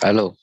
Alo.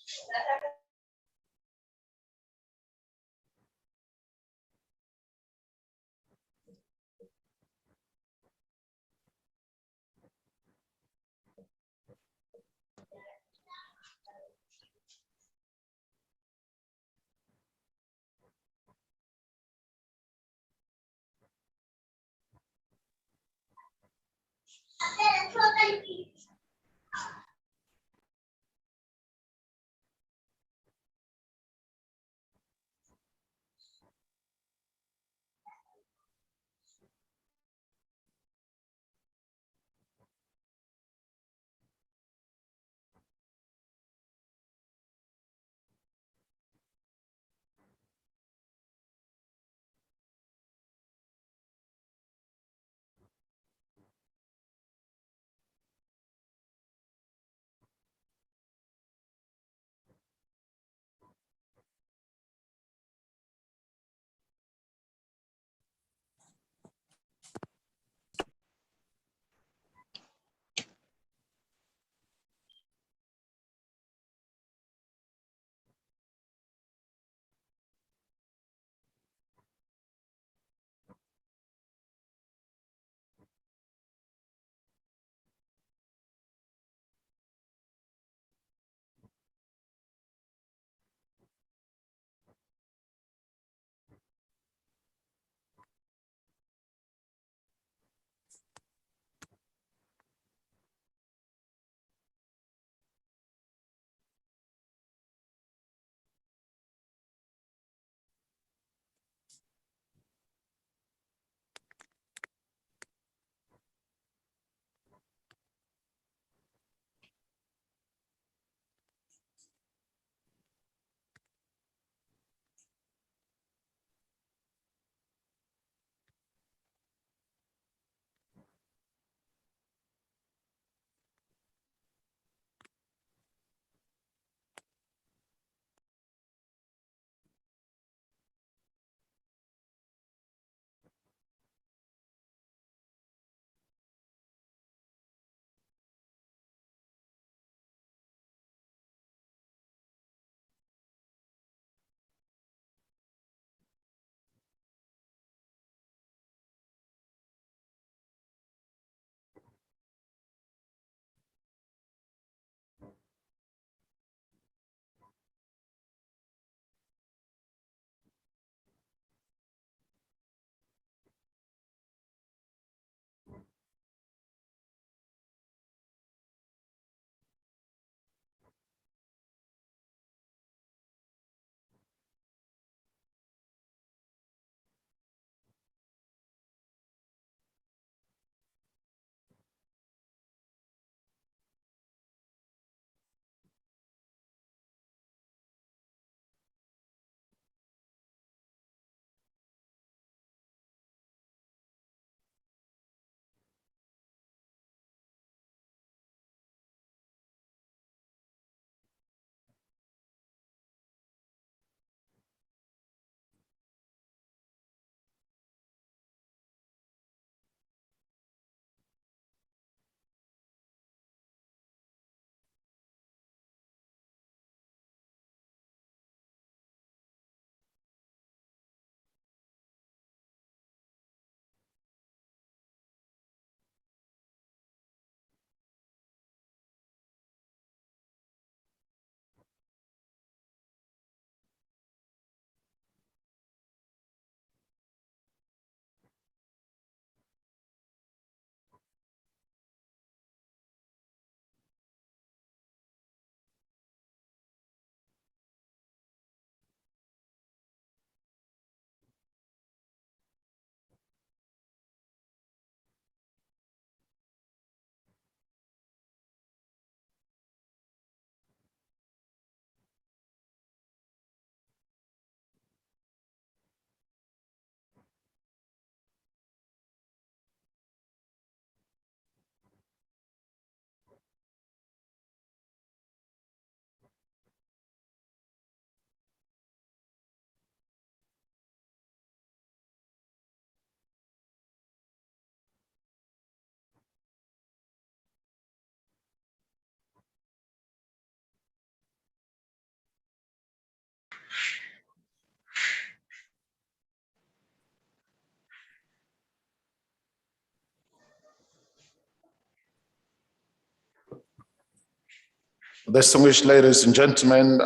Distinguished ladies and gentlemen,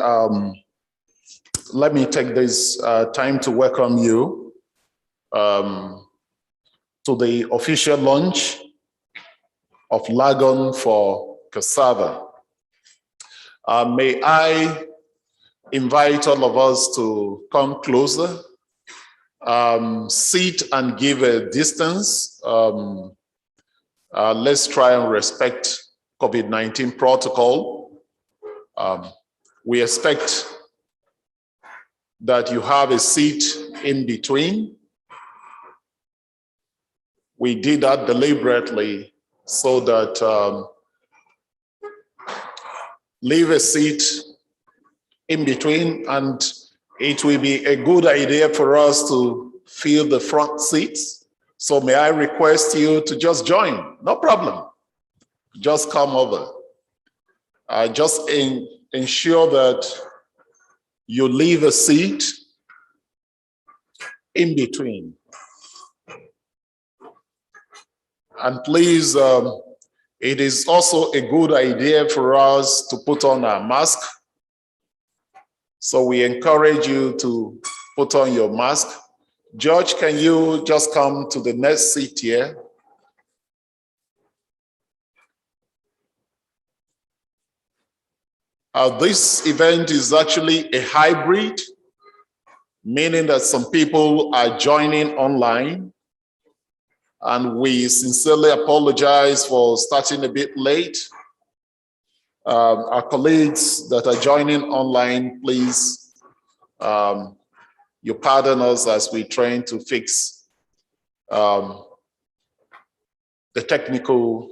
let me take this time to welcome you to the official launch of Lagon for Cassava. May I invite all of us to come closer, sit and give a distance. Let's try and respect COVID-19 protocol. We expect that you have a seat in between. We did that deliberately so that leave a seat in between, and it will be a good idea for us to fill the front seats. So may I request you to just join? No problem. Just come over. Just ensure that you leave a seat in between. And please, it is also a good idea for us to put on our mask. So we encourage you to put on your mask. George, can you just come to the next seat here? This event is actually a hybrid, meaning that some people are joining online, and we sincerely apologize for starting a bit late. Our colleagues that are joining online, please, you pardon us as we try to fix the technical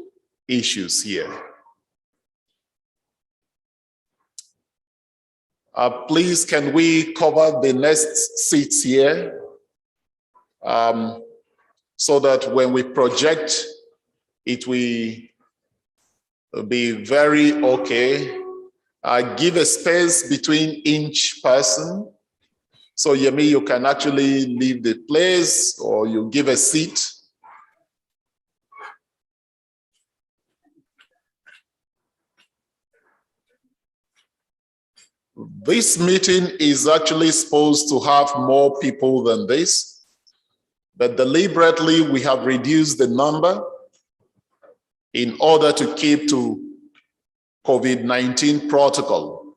issues here. Please, can we cover the next seats here so that when we project, it will be very okay. Give a space between each person. So Yemi, you can actually leave the place, or you give a seat. This meeting is actually supposed to have more people than this, but deliberately we have reduced the number in order to keep to COVID-19 protocol.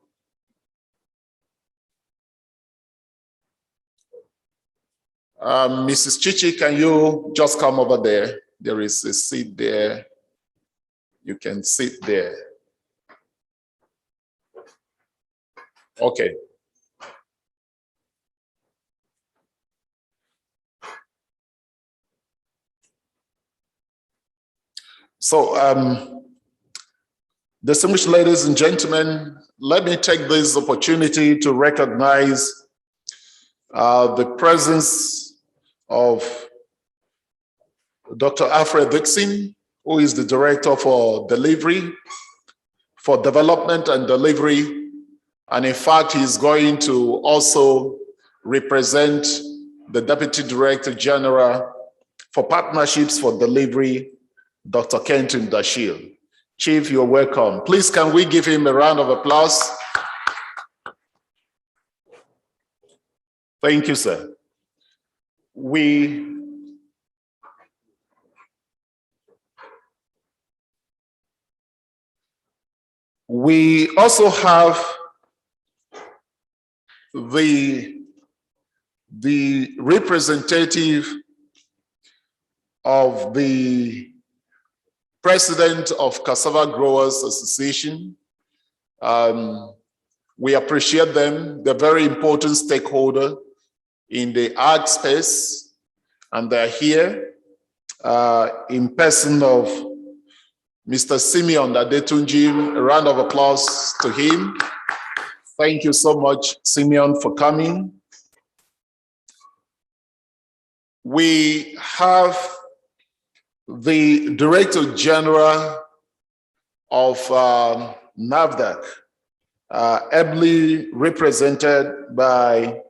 Mrs. Chichi, can you just come over there? There is a seat there. You can sit there. Okay. So, distinguished ladies and gentlemen, let me take this opportunity to recognize the presence of Dr. Alfred Dixon, who is the Director for Delivery, for Development and Delivery. And in fact, he's going to also represent the Deputy Director General for Partnerships for Delivery, Dr. Kenton Dashil. Chief, you're welcome. Please, can we give him a round of applause? Thank you, sir. We also have the representative of the president of Cassava Growers Association. We appreciate them. They're very important stakeholder in the art space, and they're here in person of Mr. Simeon Adetunji. A round of applause to him. Thank you so much, Simeon, for coming. We have the Director General of NAFDAC, ably represented by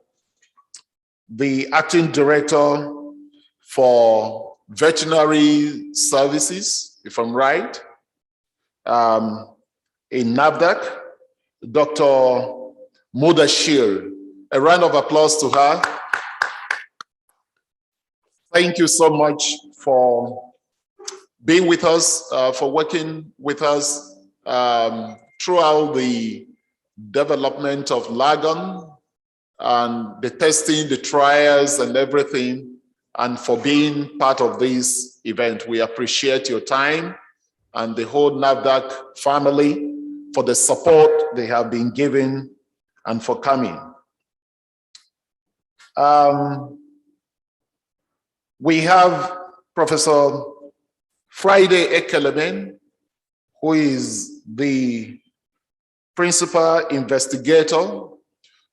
the Acting Director for Veterinary Services, if I'm right, in NAFDAC. Dr. Mudashir. A round of applause to her. Thank you so much for being with us, for working with us throughout the development of Lagon and the testing, the trials and everything, and for being part of this event. We appreciate your time and the whole NAFDAC family for the support they have been given and for coming. We have Professor Friday Ekelemen, who is the principal investigator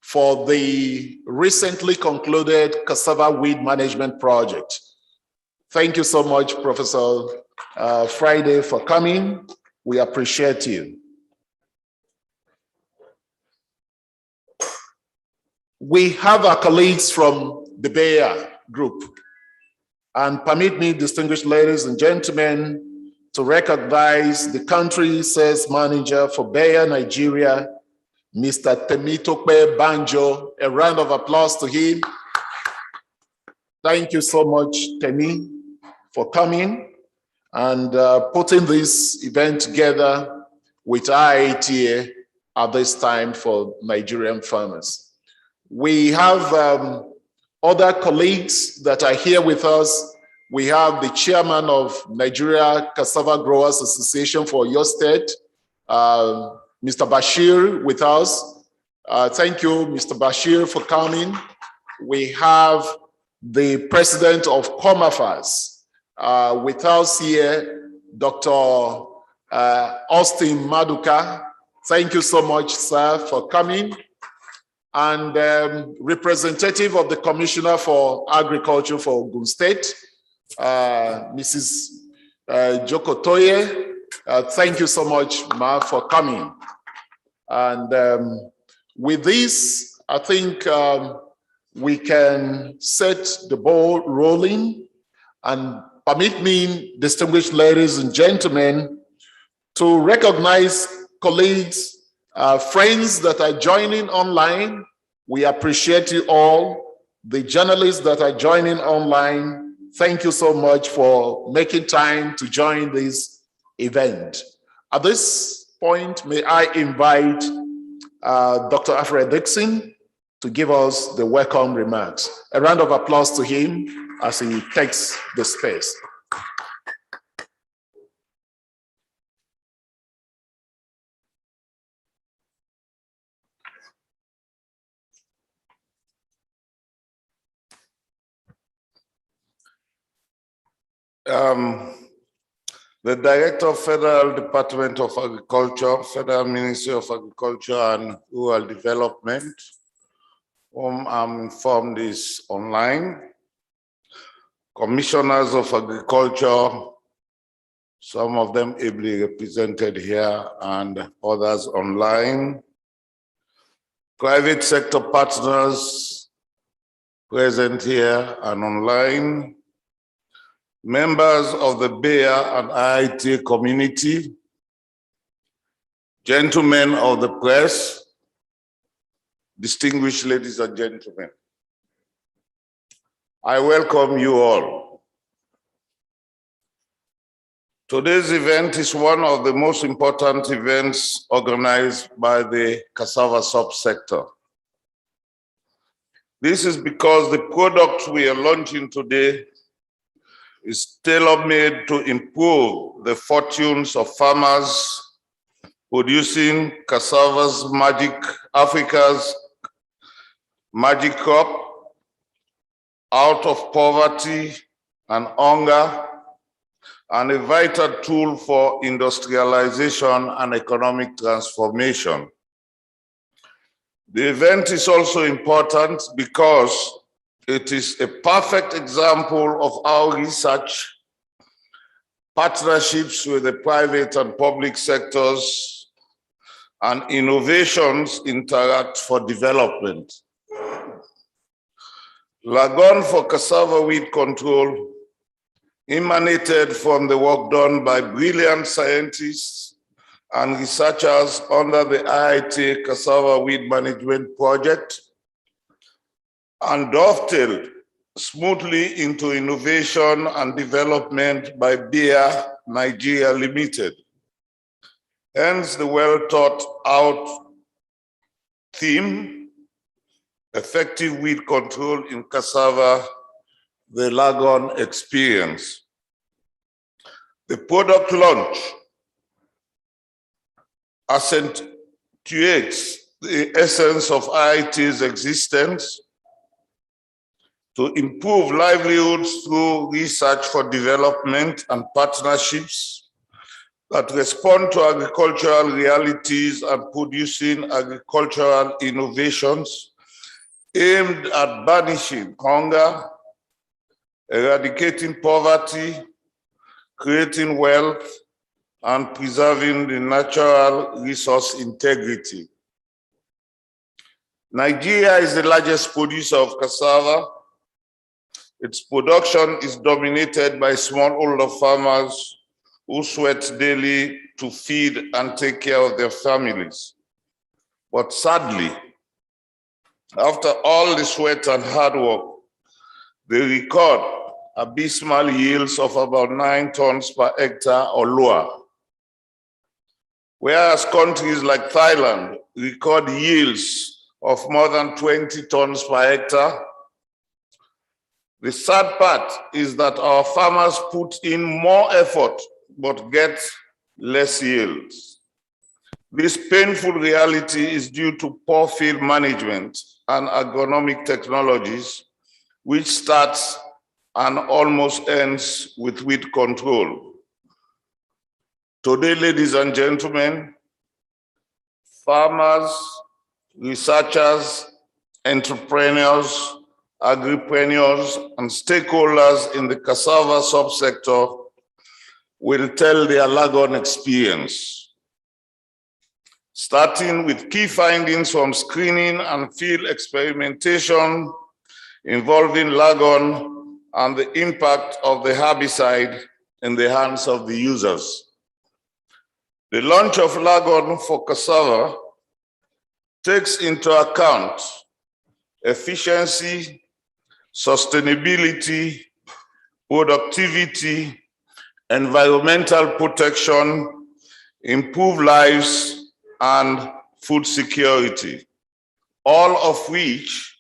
for the recently concluded Cassava weed management project. Thank you so much, Professor Friday, for coming. We appreciate you. We have our colleagues from the Bayer Group. And permit me, distinguished ladies and gentlemen, to recognize the country sales manager for Bayer Nigeria, Mr. Temitope Banjo. A round of applause to him. Thank you so much, Temi, for coming and putting this event together with IITA at this time for Nigerian farmers. We have other colleagues that are here with us. We have the chairman of Nigeria Cassava Growers Association for your state, Mr. Bashir, with us. Thank you, Mr. Bashir, for coming. We have the president of Comafas with us here, Dr. Austin Maduka. Thank you so much, sir, for coming. And representative of the Commissioner for Agriculture for Ogun State, Mrs. Jokotoye. Thank you so much, Ma, for coming. And with this, I think we can set the ball rolling. And permit me, distinguished ladies and gentlemen, to recognize colleagues, friends that are joining online. We appreciate you all. The journalists that are joining online, thank you so much for making time to join this event. At this point, may I invite Dr. Alfred Dixon to give us the welcome remarks. A round of applause to him as he takes the space. The Director of Federal Department of Agriculture, Federal Ministry of Agriculture and Rural Development, whom I'm informed is online, Commissioners of Agriculture, some of them ably represented here and others online, private sector partners present here and online, members of the Bayer and IITA community, gentlemen of the press, distinguished ladies and gentlemen, I welcome you all. Today's event is one of the most important events organized by the cassava subsector. This is because the product we are launching today is tailor-made to improve the fortunes of farmers producing cassava's Africa's magic crop out of poverty and hunger, and a vital tool for industrialization and economic transformation. The event is also important because it is a perfect example of how research, partnerships with the private and public sectors, and innovations interact for development. Lagon for cassava weed control emanated from the work done by brilliant scientists and researchers under the IITA Cassava Weed Management Project, and dovetailed smoothly into innovation and development by Bayer Nigeria Limited. Hence the well thought out theme, effective weed control in cassava, the Lagon experience. The product launch accentuates the essence of IIT's existence to improve livelihoods through research for development and partnerships that respond to agricultural realities and producing agricultural innovations aimed at banishing hunger, eradicating poverty, creating wealth, and preserving the natural resource integrity. Nigeria is the largest producer of cassava. Its production is dominated by smallholder farmers who sweat daily to feed and take care of their families. But sadly, after all the sweat and hard work, they record abysmal yields of about 9 tons per hectare or lower. Whereas countries like Thailand record yields of more than 20 tons per hectare. The sad part is that our farmers put in more effort but get less yields. This painful reality is due to poor field management and agronomic technologies, which starts and almost ends with weed control. Today, ladies and gentlemen, farmers, researchers, entrepreneurs, agripreneurs, and stakeholders in the cassava subsector will tell their Lagon experience, starting with key findings from screening and field experimentation involving Lagon and the impact of the herbicide in the hands of the users. The launch of Lagon for cassava takes into account efficiency, sustainability, productivity, environmental protection, improved lives, and food security, all of which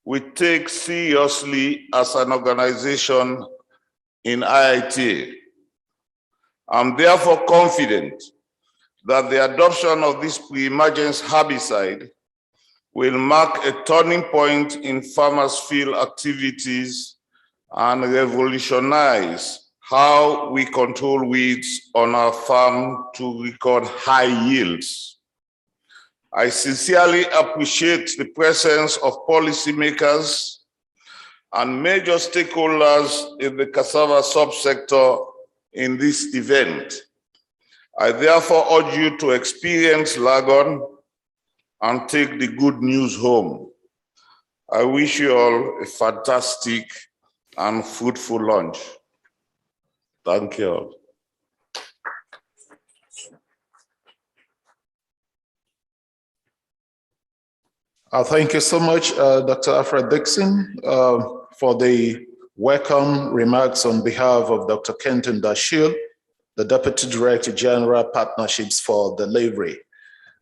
we take seriously as an organization in IITA. I'm therefore confident that the adoption of this pre-emergence herbicide will mark a turning point in farmers' field activities and revolutionize how we control weeds on our farm to record high yields. I sincerely appreciate the presence of policymakers and major stakeholders in the cassava subsector in this event. I therefore urge you to experience Lagon and take the good news home. I wish you all a fantastic and fruitful lunch. Thank you all. Thank you so much, Dr. Alfred Dixon, for the welcome remarks on behalf of Dr. Kenton Dashil, the Deputy Director General Partnerships for Delivery.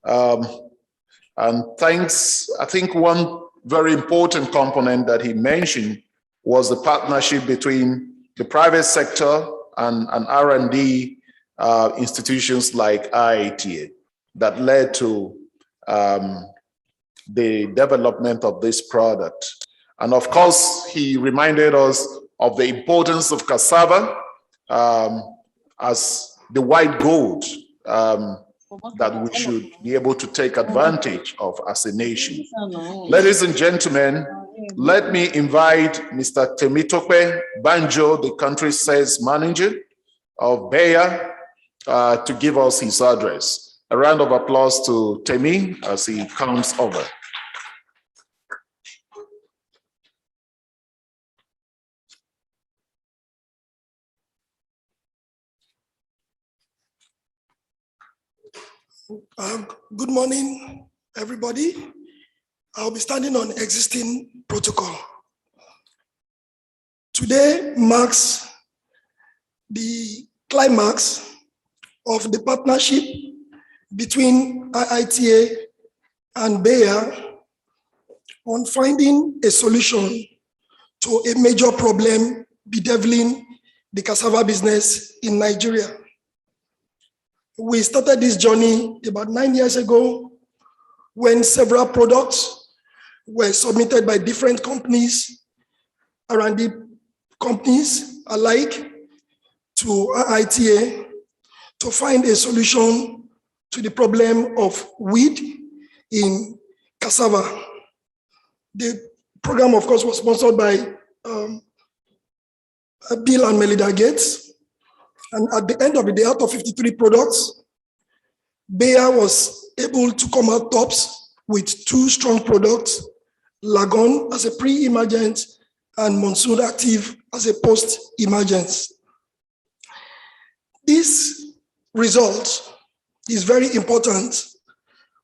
And thanks, I think one very important component that he mentioned was the partnership between the private sector and R&D institutions like IITA that led to the development of this product. And of course, he reminded us of the importance of cassava as the white gold that we should be able to take advantage of as a nation. Ladies and gentlemen, let me invite Mr. Temitope Banjo, the country sales manager of Bayer, to give us his address. A round of applause to Temi as he comes over. Good morning, everybody. I'll be standing on existing protocol. Today marks the climax of the partnership between IITA and Bayer on finding a solution to a major problem bedeviling the cassava business in Nigeria. We started this journey about 9 years ago when several products were submitted by different companies, R&D companies alike, to IITA to find a solution to the problem of weed in cassava. The program, of course, was sponsored by Bill and Melinda Gates. And at the end of the day, out of 53 products, Bayer was able to come out tops with 2 strong products, Lagon as a pre-emergent and Monsoon Active as a post-emergence. This result is very important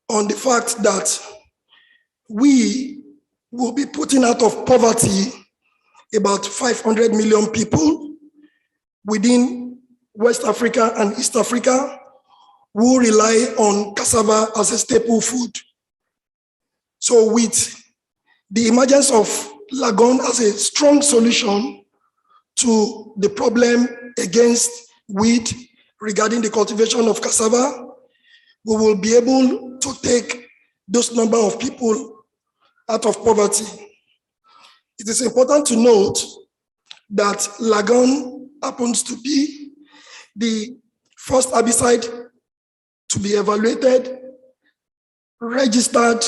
on the fact that we will be putting out of poverty about 500 million people within West Africa and East Africa who rely on cassava as a staple food. So with the emergence of Lagon as a strong solution to the problem against weed regarding the cultivation of cassava, we will be able to take those number of people out of poverty. It is important to note that Lagon happens to be the first herbicide to be evaluated, registered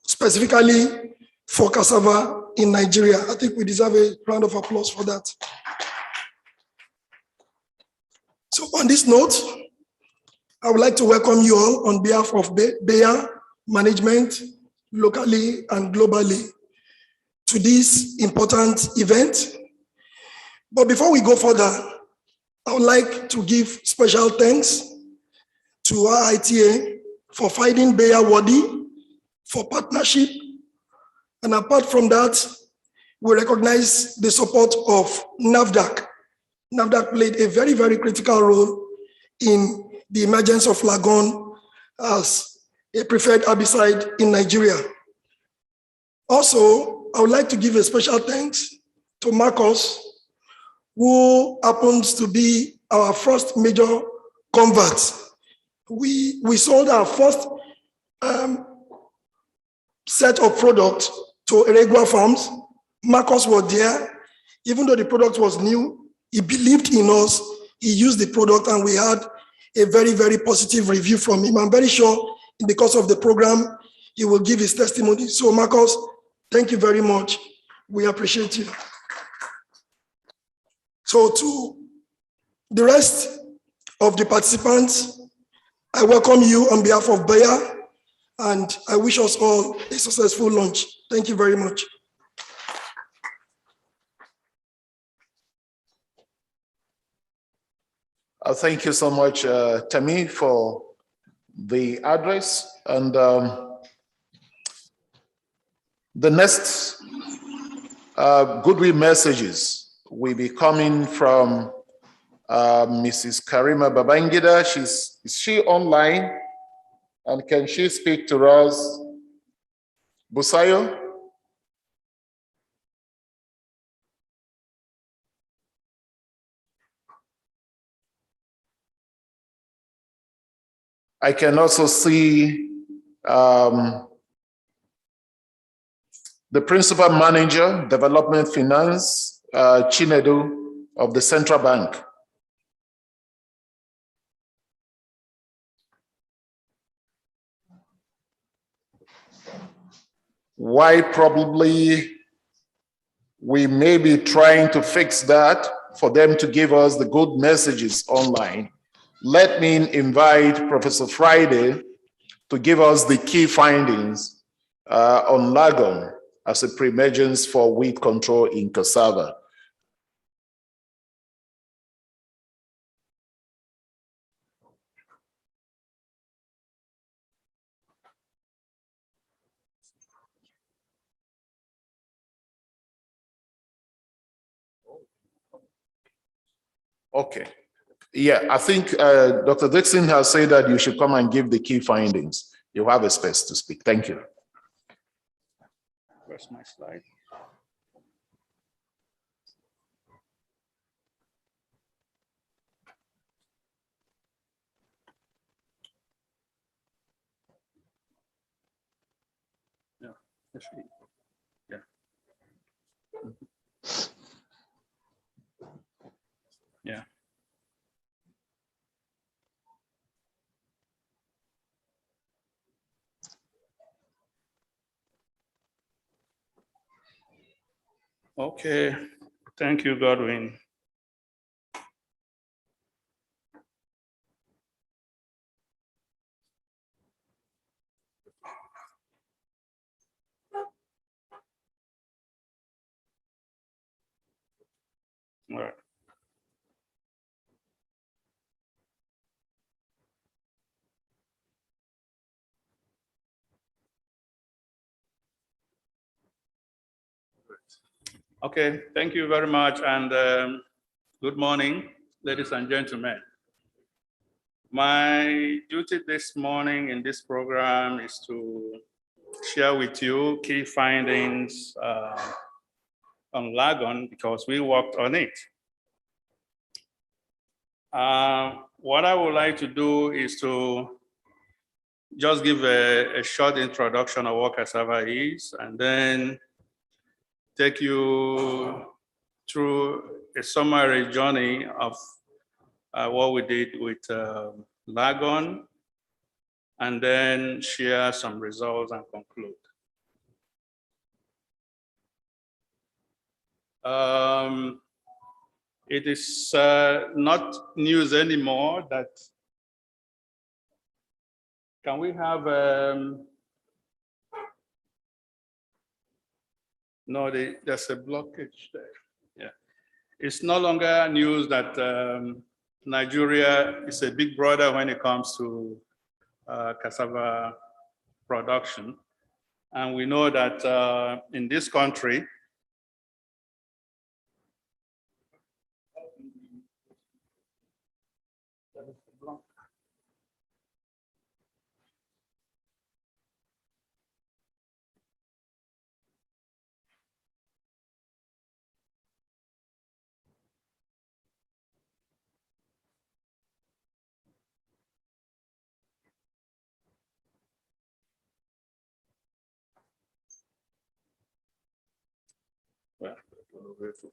specifically for cassava in Nigeria. I think we deserve a round of applause for that. So on this note, I would like to welcome you all on behalf of Bayer management, locally and globally, to this important event. But before we go further, I would like to give special thanks to IITA for finding Bayer worthy for partnership. And apart from that, we recognize the support of NAFDAC. NAFDAC played a very, very critical role in the emergence of Lagon as a preferred herbicide in Nigeria. Also, I would like to give a special thanks to Marcos, who happens to be our first major convert. We sold our first set of products to Eregua Farms. Marcos was there. Even though the product was new, he believed in us. He used the product and we had a very, very positive review from him. I'm very sure in the course of the program, he will give his testimony. So Marcos, thank you very much. We appreciate you. So to the rest of the participants, I welcome you on behalf of Bayer, and I wish us all a successful launch. Thank you very much. Thank you so much, Tami, for the address. And the next goodwill messages will be coming from Mrs. Karima Babangida. Is she online? And can she speak to us? Busayo? I can also see the Principal Manager, Development Finance, Chinedu of the Central Bank. Why probably we may be trying to fix that for them to give us the good messages online. Let me invite Professor Friday to give us the key findings on Lagon as a pre-emergence for weed control in cassava. Okay. Yeah, I think Dr. Dixon has said that you should come and give the key findings. You have a space to speak. Thank you. Where's my slide? Yeah, yeah. Yeah. Okay, thank you, Godwin. All right. Okay, thank you very much, and good morning, ladies and gentlemen. My duty this morning in this program is to share with you key findings on Lagon because we worked on it. What I would like to do is to just give a short introduction of what cassava is, and then take you through a summary journey of what we did with Lagon, and then share some results and conclude. It is not news anymore that, can we have, no, there's a blockage there. Yeah. It's no longer news that Nigeria is a big brother when it comes to cassava production. And we know that in this country,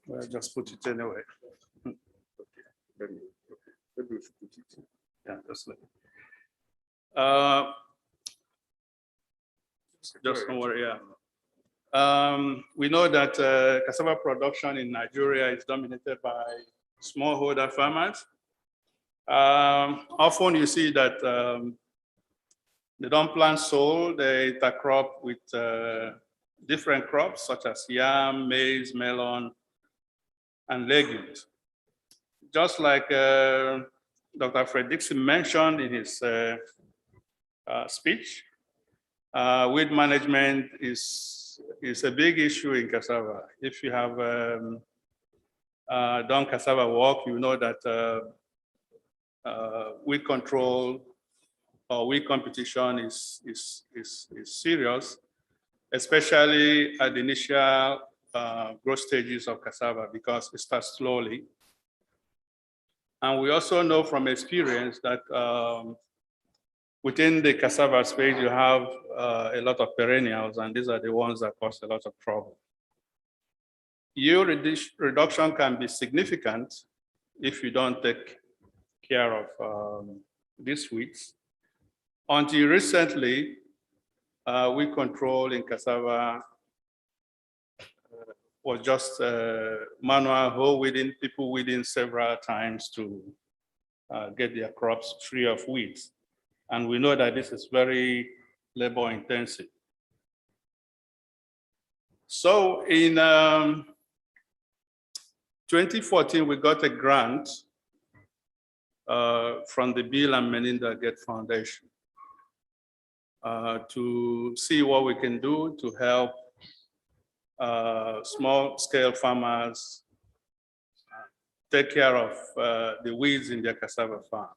well, just put it anyway. Okay. Let me put it. Yeah, just like. Just don't worry, yeah. We know that cassava production in Nigeria is dominated by smallholder farmers. Often you see that they don't plant soil, they intercrop with different crops such as yam, maize, melon, and legumes. Just like Dr. Fred Dixon mentioned in his speech, weed management is a big issue in cassava. If you have done cassava work, you know that weed control or weed competition is serious, especially at the initial growth stages of cassava because it starts slowly. And we also know from experience that within the cassava space, you have a lot of perennials, and these are the ones that cause a lot of trouble. Yield reduction can be significant if you don't take care of these weeds. Until recently, weed control in cassava was just manual whole weeding, people weeding several times to get their crops free of weeds. And we know that this is very labor intensive. So in 2014, we got a grant from the Bill and Melinda Gates Foundation to see what we can do to help small-scale farmers take care of the weeds in their cassava farm.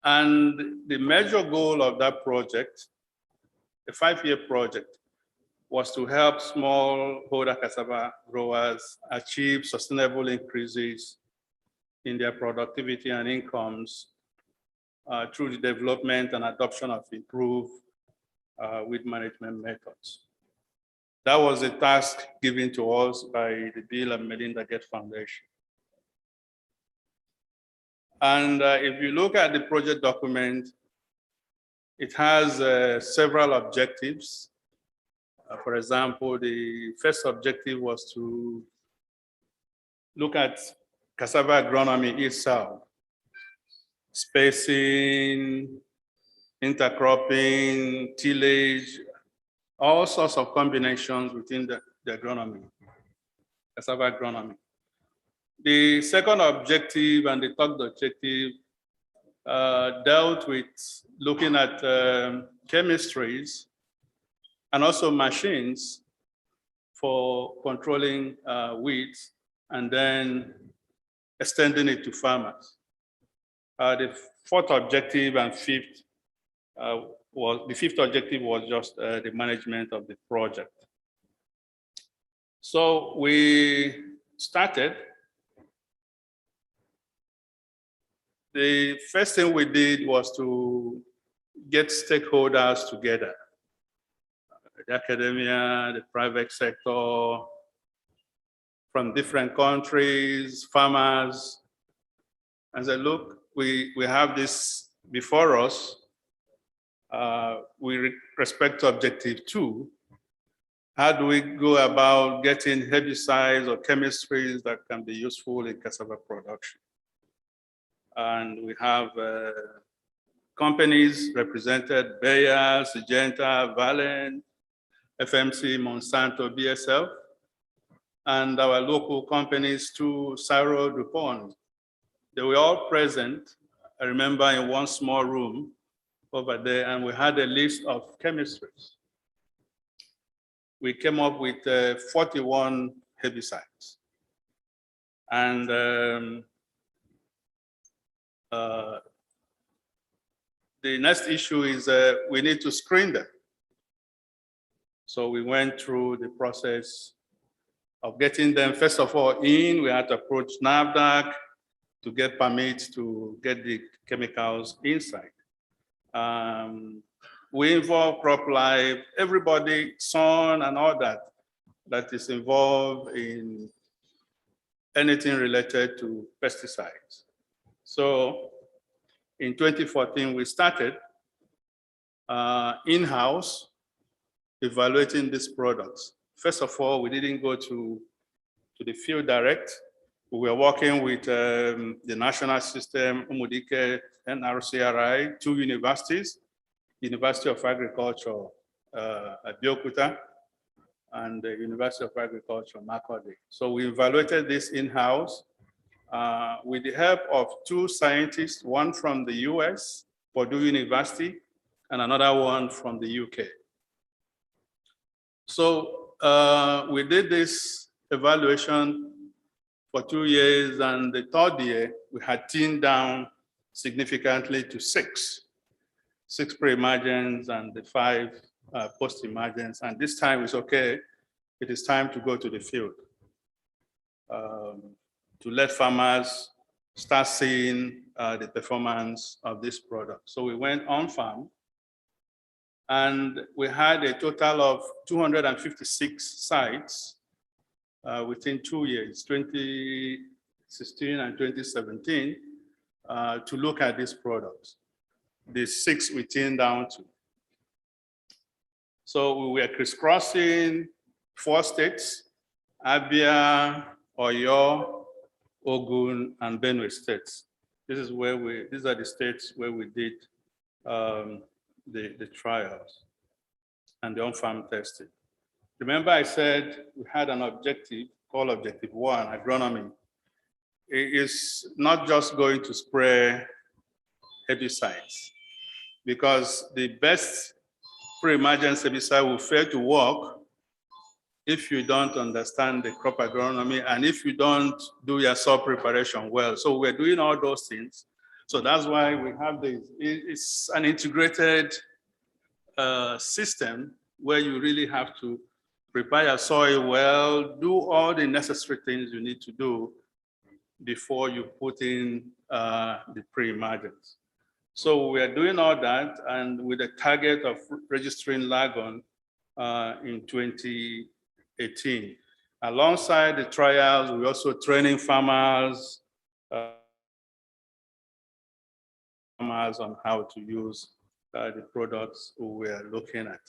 And the major goal of that project, a 5-year project, was to help smallholder cassava growers achieve sustainable increases in their productivity and incomes through the development and adoption of improved weed management methods. That was a task given to us by the Bill and Melinda Gates Foundation. And if you look at the project document, it has several objectives. For example, the first objective was to look at cassava agronomy itself, spacing, intercropping, tillage, all sorts of combinations within the agronomy, cassava agronomy. The second objective and the third objective dealt with looking at chemistries and also machines for controlling weeds and then extending it to farmers. The fourth objective and fifth the fifth objective was just the management of the project. So we started. The first thing we did was to get stakeholders together, the academia, the private sector, from different countries, farmers, and said, look, we have this before us. With respect to objective 2, how do we go about getting herbicides or chemistries that can be useful in cassava production? And we have companies represented, Bayer, Syngenta, Valent, FMC, Monsanto, BSF, and our local companies too, Cyro, DuPont. They were all present, I remember, in one small room over there, and we had a list of chemistries. We came up with 41 herbicides. And the next issue is we need to screen them. So we went through the process of getting them, first of all, in. We had to approach NAFDAC to get permits to get the chemicals inside. We involve CropLife, everybody, son and all that is involved in anything related to pesticides. So in 2014, we started in-house evaluating these products. First of all, we didn't go to the field direct. We were working with the national system, Umudike, NRCRI, 2 universities, University of Agriculture at Biokuta and the University of Agriculture, Makurdi. So we evaluated this in-house with the help of 2 scientists, one from the US, Purdue University, and another one from the UK. So we did this evaluation for 2 years, and the 3rd year, we had thinned down significantly to 6 pre-emergence and the 5 post-emergence. And this time it's okay, it is time to go to the field to let farmers start seeing the performance of this product. So we went on farm, and we had a total of 256 sites within 2 years, 2016 and 2017, to look at these products. The 6 we thinned down to. So we were crisscrossing 4 states, Abia, Oyo, Ogun, and Benue states. These are the states where we did the trials and the on-farm testing. Remember I said we had an objective called Objective 1, agronomy. It is not just going to spray herbicides, because the best pre-emergence herbicide will fail to work if you don't understand the crop agronomy and if you don't do your soil preparation well. So we're doing all those things. So that's why we have this. It's an integrated system where you really have to prepare your soil well, do all the necessary things you need to do before you put in the pre-emergence. So we are doing all that, and with a target of registering Lagon in 2018. Alongside the trials, we're also training farmers on how to use the products we are looking at.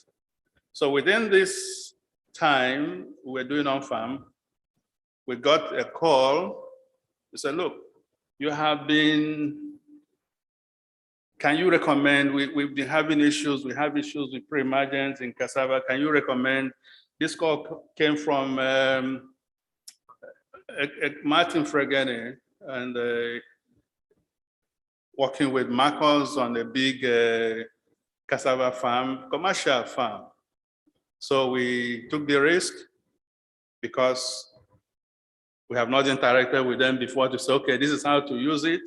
So within this time we're doing on farm, we got a call. They said, look, you have been, can you recommend, we've been having issues, we have issues with pre-emergence in cassava, can you recommend? This call came from Martin Fregene, and working with Marcos on a big cassava farm, commercial farm. So we took the risk because we have not interacted with them before to say, okay, this is how to use it.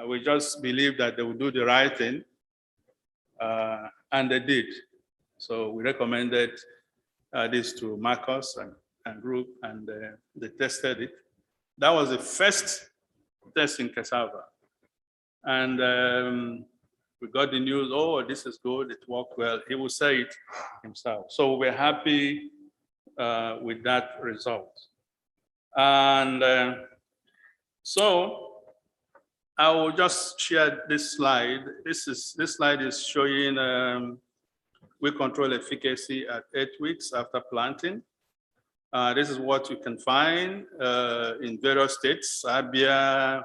We just believe that they will do the right thing, and they did. So we recommended this to Marcos and group, and they tested it. That was the first test in cassava. And we got the news, oh, this is good, it worked well. He will say it himself. So we're happy with that result. And so I will just share this slide. This slide is showing weed control efficacy at 8 weeks after planting. This is what you can find in various states: Abia,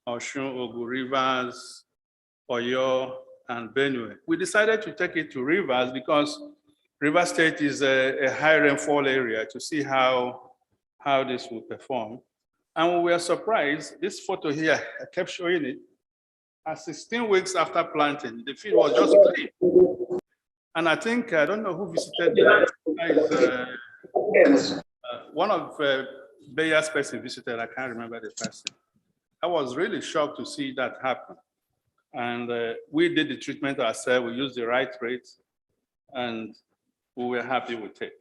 Osun, Ogun, Rivers, Oyo, and Benue. We decided to take it to Rivers because Rivers State is a high rainfall area, to see how this will perform. And we were surprised. This photo here, I kept showing it. At 16 weeks after planting, the field was just clean. And I think, I don't know who visited that. One of Bayer's person visited, I can't remember the person. I was really shocked to see that happen. And we did the treatment ourselves, we used the right rate, and we were happy with it.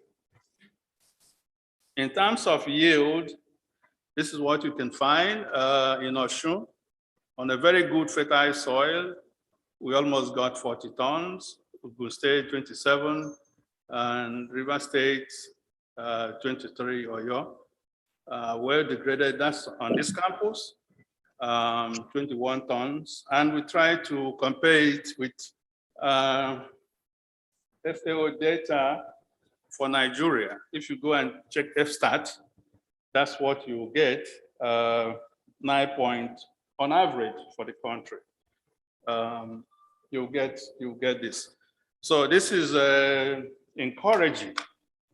In terms of yield, this is what you can find in Osun. On a very good fertile soil, we almost got 40 tons, Ogun State 27, and River State 23, Oyo. Well degraded, that's on this campus. 21 tons, and we try to compare it with FAO data for Nigeria. If you go and check FSTAT, that's what you get, 9 point on average for the country. You'll get this. So this is encouraging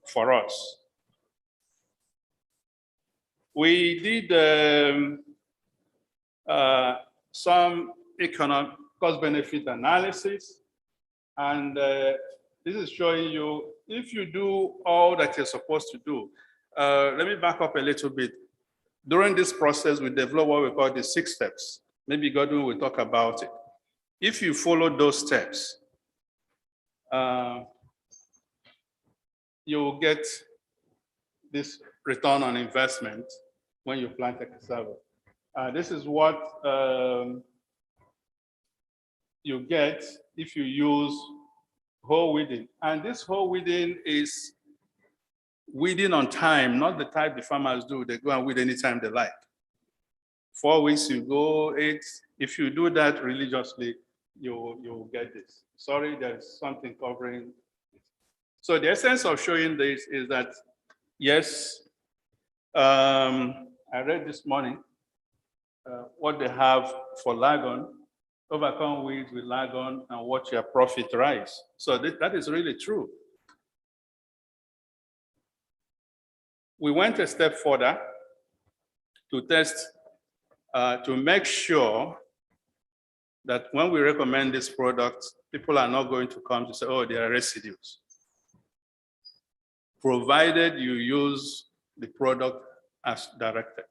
for us. We did some economic cost-benefit analysis, and this is showing you if you do all that you're supposed to do. Let me back up a little bit. During this process, we developed what we call the 6 steps. Maybe Godwin will talk about it. If you follow those steps, you'll get this return on investment when you plant a cassava. This is what you get if you use whole weeding. And this whole weeding is weeding on time, not the type the farmers do. They go and weed anytime they like. 4 weeks you go, 8. If you do that religiously, you'll get this. Sorry, there's something covering it. So the essence of showing this is that, yes, I read this morning what they have for Lagon, overcome weeds with Lagon and watch your profit rise. So that is really true. We went a step further to test, to make sure that when we recommend this product, people are not going to come to say, oh, there are residues. provided you use the product as directed.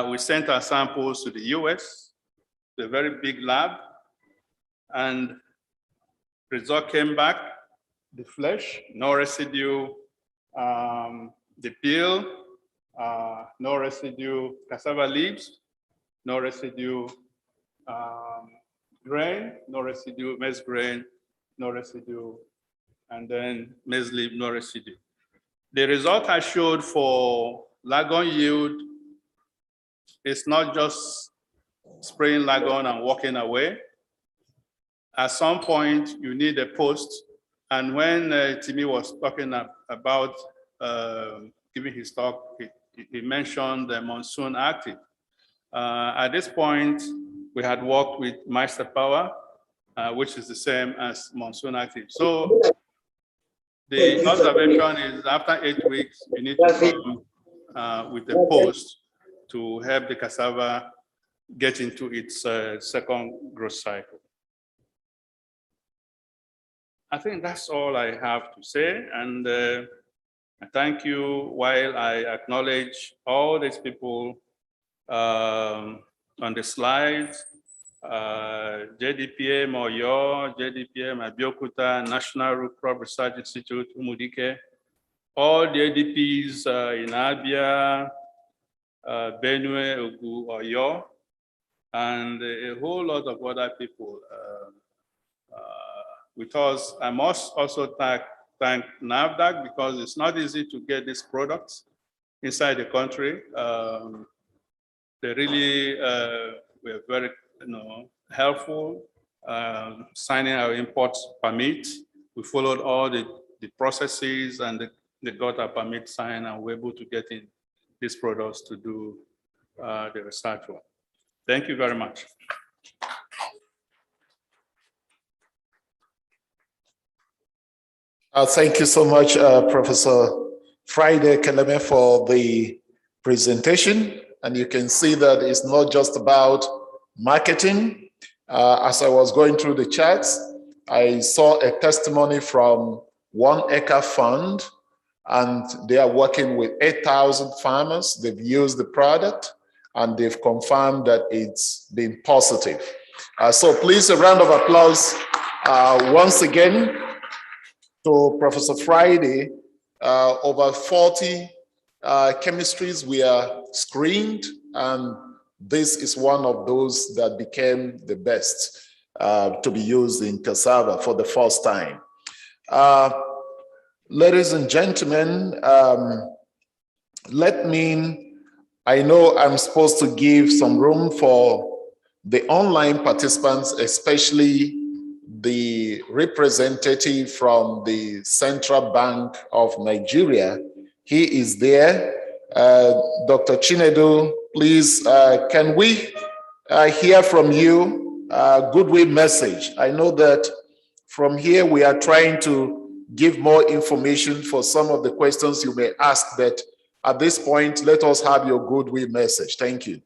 We sent our samples to the US, the very big lab, and result came back, the flesh, no residue, the peel, no residue, cassava leaves, no residue, grain, no residue, maize grain, no residue, and then maize leaf, no residue. The result I showed for Lagon yield is not just spraying Lagon and walking away. At some point, you need a post. And when Timmy was talking about giving his talk, he mentioned the monsoon active. At this point, we had worked with Meister Power, which is the same as monsoon active. So the observation is after 8 weeks, you need to come with a post to help the cassava get into its second growth cycle. I think that's all I have to say. And I thank you while I acknowledge all these people on the slides, JDPM Oyo, JDPM Abeokuta, National Root Crop Research Institute, Umudike, all the ADPs in Abia, Benue, Ogu, Oyo, and a whole lot of other people with us. I must also thank NAFDAC because it's not easy to get these products inside the country. They really were very helpful signing our import permit. We followed all the processes and they got our permit signed and we're able to get in these products to do the research work. Thank you very much. Thank you so much, Professor Friday Keleme, for the presentation. And you can see that it's not just about marketing. As I was going through the charts, I saw a testimony from One Acre Fund, and they are working with 8,000 farmers. They've used the product, and they've confirmed that it's been positive. So please, a round of applause once again to Professor Friday. Over 40 chemistries we are screened, and this is one of those that became the best to be used in cassava for the first time. Ladies and gentlemen, I know I'm supposed to give some room for the online participants, especially the representative from the Central Bank of Nigeria. He is there. Dr. Chinedu, please, can we hear from you a goodwill message? I know that from here we are trying to give more information for some of the questions you may ask, but at this point, let us have your goodwill message. Thank you.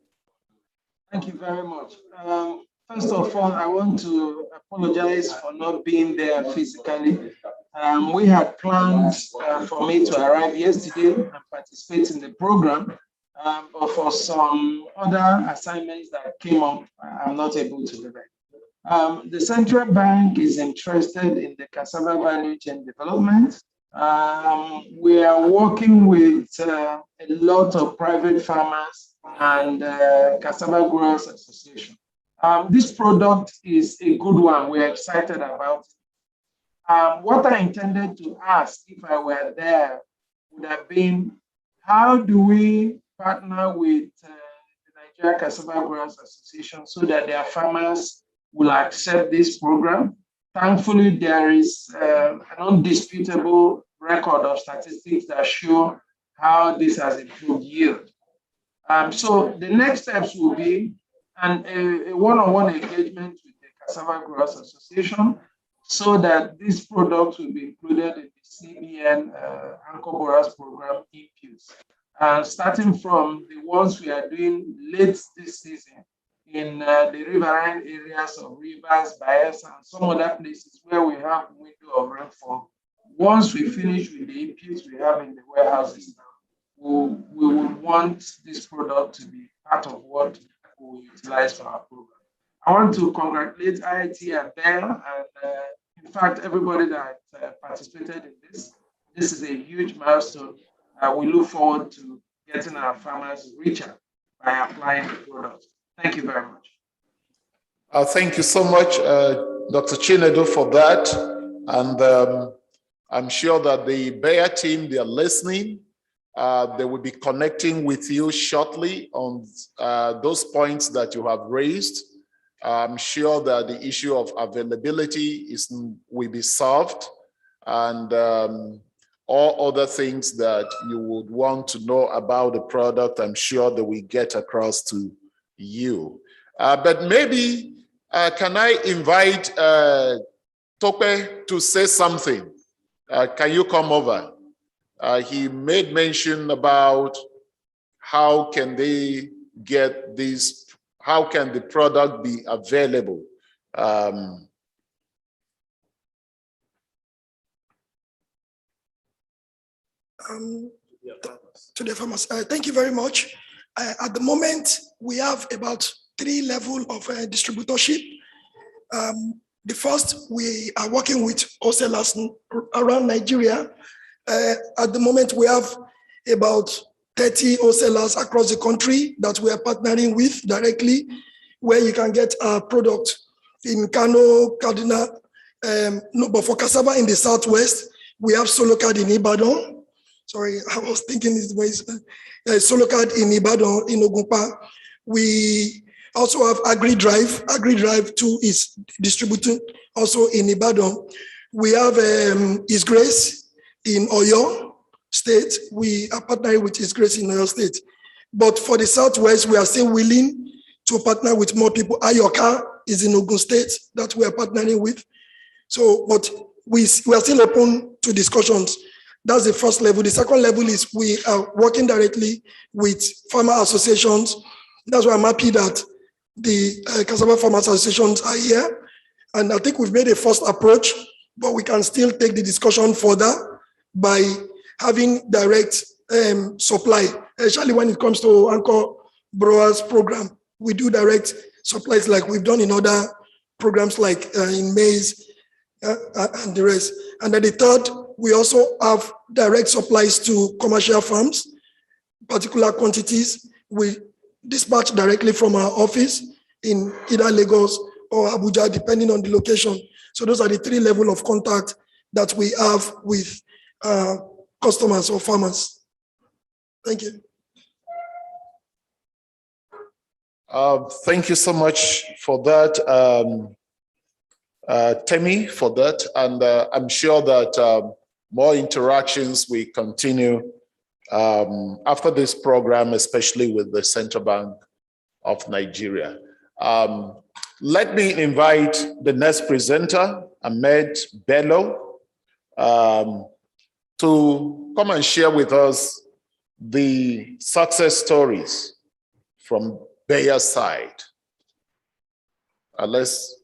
Thank you very much. First of all, I want to apologize for not being there physically. We had plans for me to arrive yesterday and participate in the program, but for some other assignments that came up, I'm not able to do that. The central bank is interested in the cassava value chain development. We are working with a lot of private farmers and cassava growers association. This product is a good one. We're excited about it. What I intended to ask if I were there would have been, how do we partner with the Nigeria Cassava Growers Association so that their farmers will accept this program? Thankfully, there is an undisputable record of statistics that show how this has improved yield. So the next steps will be a one-on-one engagement with the Cassava Growers Association so that this product will be included in the CBN Anchor Borers program inputs. Starting from the ones we are doing late this season in the riverine areas of Rivers, Bayelsa, and some other places where we have window of rainfall, once we finish with the inputs we have in the warehouses now, we would want this product to be part of what we utilize for our program. I want to congratulate IITA and BEL, and in fact, everybody that participated in this. This is a huge milestone. We look forward to getting our farmers richer by applying the product. Thank you very much. Thank you so much, Dr. Chinedu, for that. And I'm sure that the Bayer team, they are listening. They will be connecting with you shortly on those points that you have raised. I'm sure that the issue of availability will be solved, and all other things that you would want to know about the product, I'm sure that we get across to you. But maybe, can I invite Tope to say something? Can you come over? He made mention about how can they get this, how can the product be available? To the farmers. Thank you very much. At the moment, we have about 3 levels of distributorship. The first, we are working with wholesalers around Nigeria. At the moment, we have about 30 wholesalers across the country that we are partnering with directly, where you can get our product in Kano, Kaduna. No, but for cassava in the Southwest, we have Solocard in Ibadan. Sorry, I was thinking this way. Solocard in Ibadan, in Ogunpa. We also have AgriDrive. AgriDrive too is distributed also in Ibadan. We have His Grace in Oyo State. We are partnering with His Grace in Oyo State. But for the Southwest, we are still willing to partner with more people. Ayoka is in Ogun State that we are partnering with. So, but we are still open to discussions. That's the first level. The second level is we are working directly with farmer associations. That's why I'm happy that the Cassava Farmers Associations are here. And I think we've made a first approach, but we can still take the discussion further by having direct supply, especially when it comes to Anchor Brewers program. We do direct supplies like we've done in other programs like in maize and the rest. And then the third, we also have direct supplies to commercial farms, particular quantities. We dispatch directly from our office in either Lagos or Abuja, depending on the location. So those are the 3 levels of contact that we have with customers or farmers. Thank you. Thank you so much for that, Temi, for that. And I'm sure that more interactions will continue after this program, especially with the Central Bank of Nigeria. Let me invite the next presenter, Ahmed Bello, to come and share with us the success stories from Bayer's side. Let's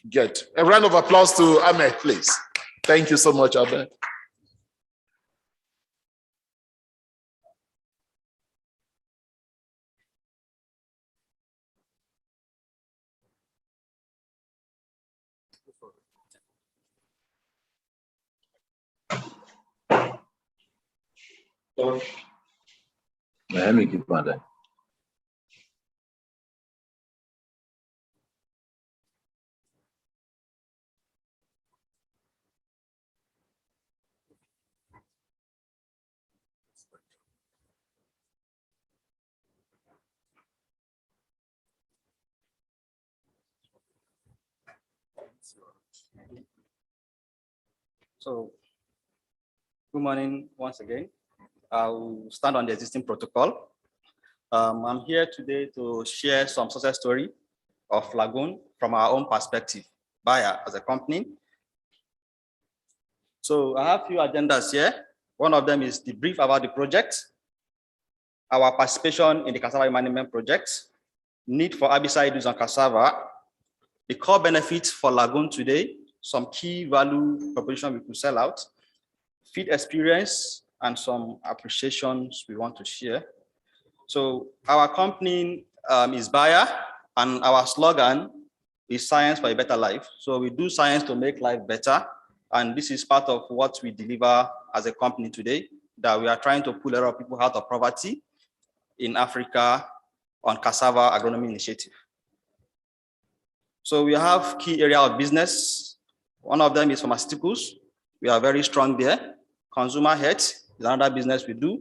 get a round of applause to Ahmed, please. Thank you so much, Ahmed. So, good morning once again. I'll stand on the existing protocol. I'm here today to share some success story of Lagon from our own perspective, Bayer as a company. So I have a few agendas here. One of them is the brief about the project, our participation in the cassava management project, need for herbicide use on cassava, the core benefits for Lagon today, some key value proposition we could sell out, feed experience, and some appreciations we want to share. So our company is Bayer, and our slogan is science for a better life. So we do science to make life better. And this is part of what we deliver as a company today, that we are trying to pull a lot of people out of poverty in Africa on Cassava Agronomy Initiative. So we have key area of business. One of them is pharmaceuticals. We are very strong there. Consumer health is another business we do.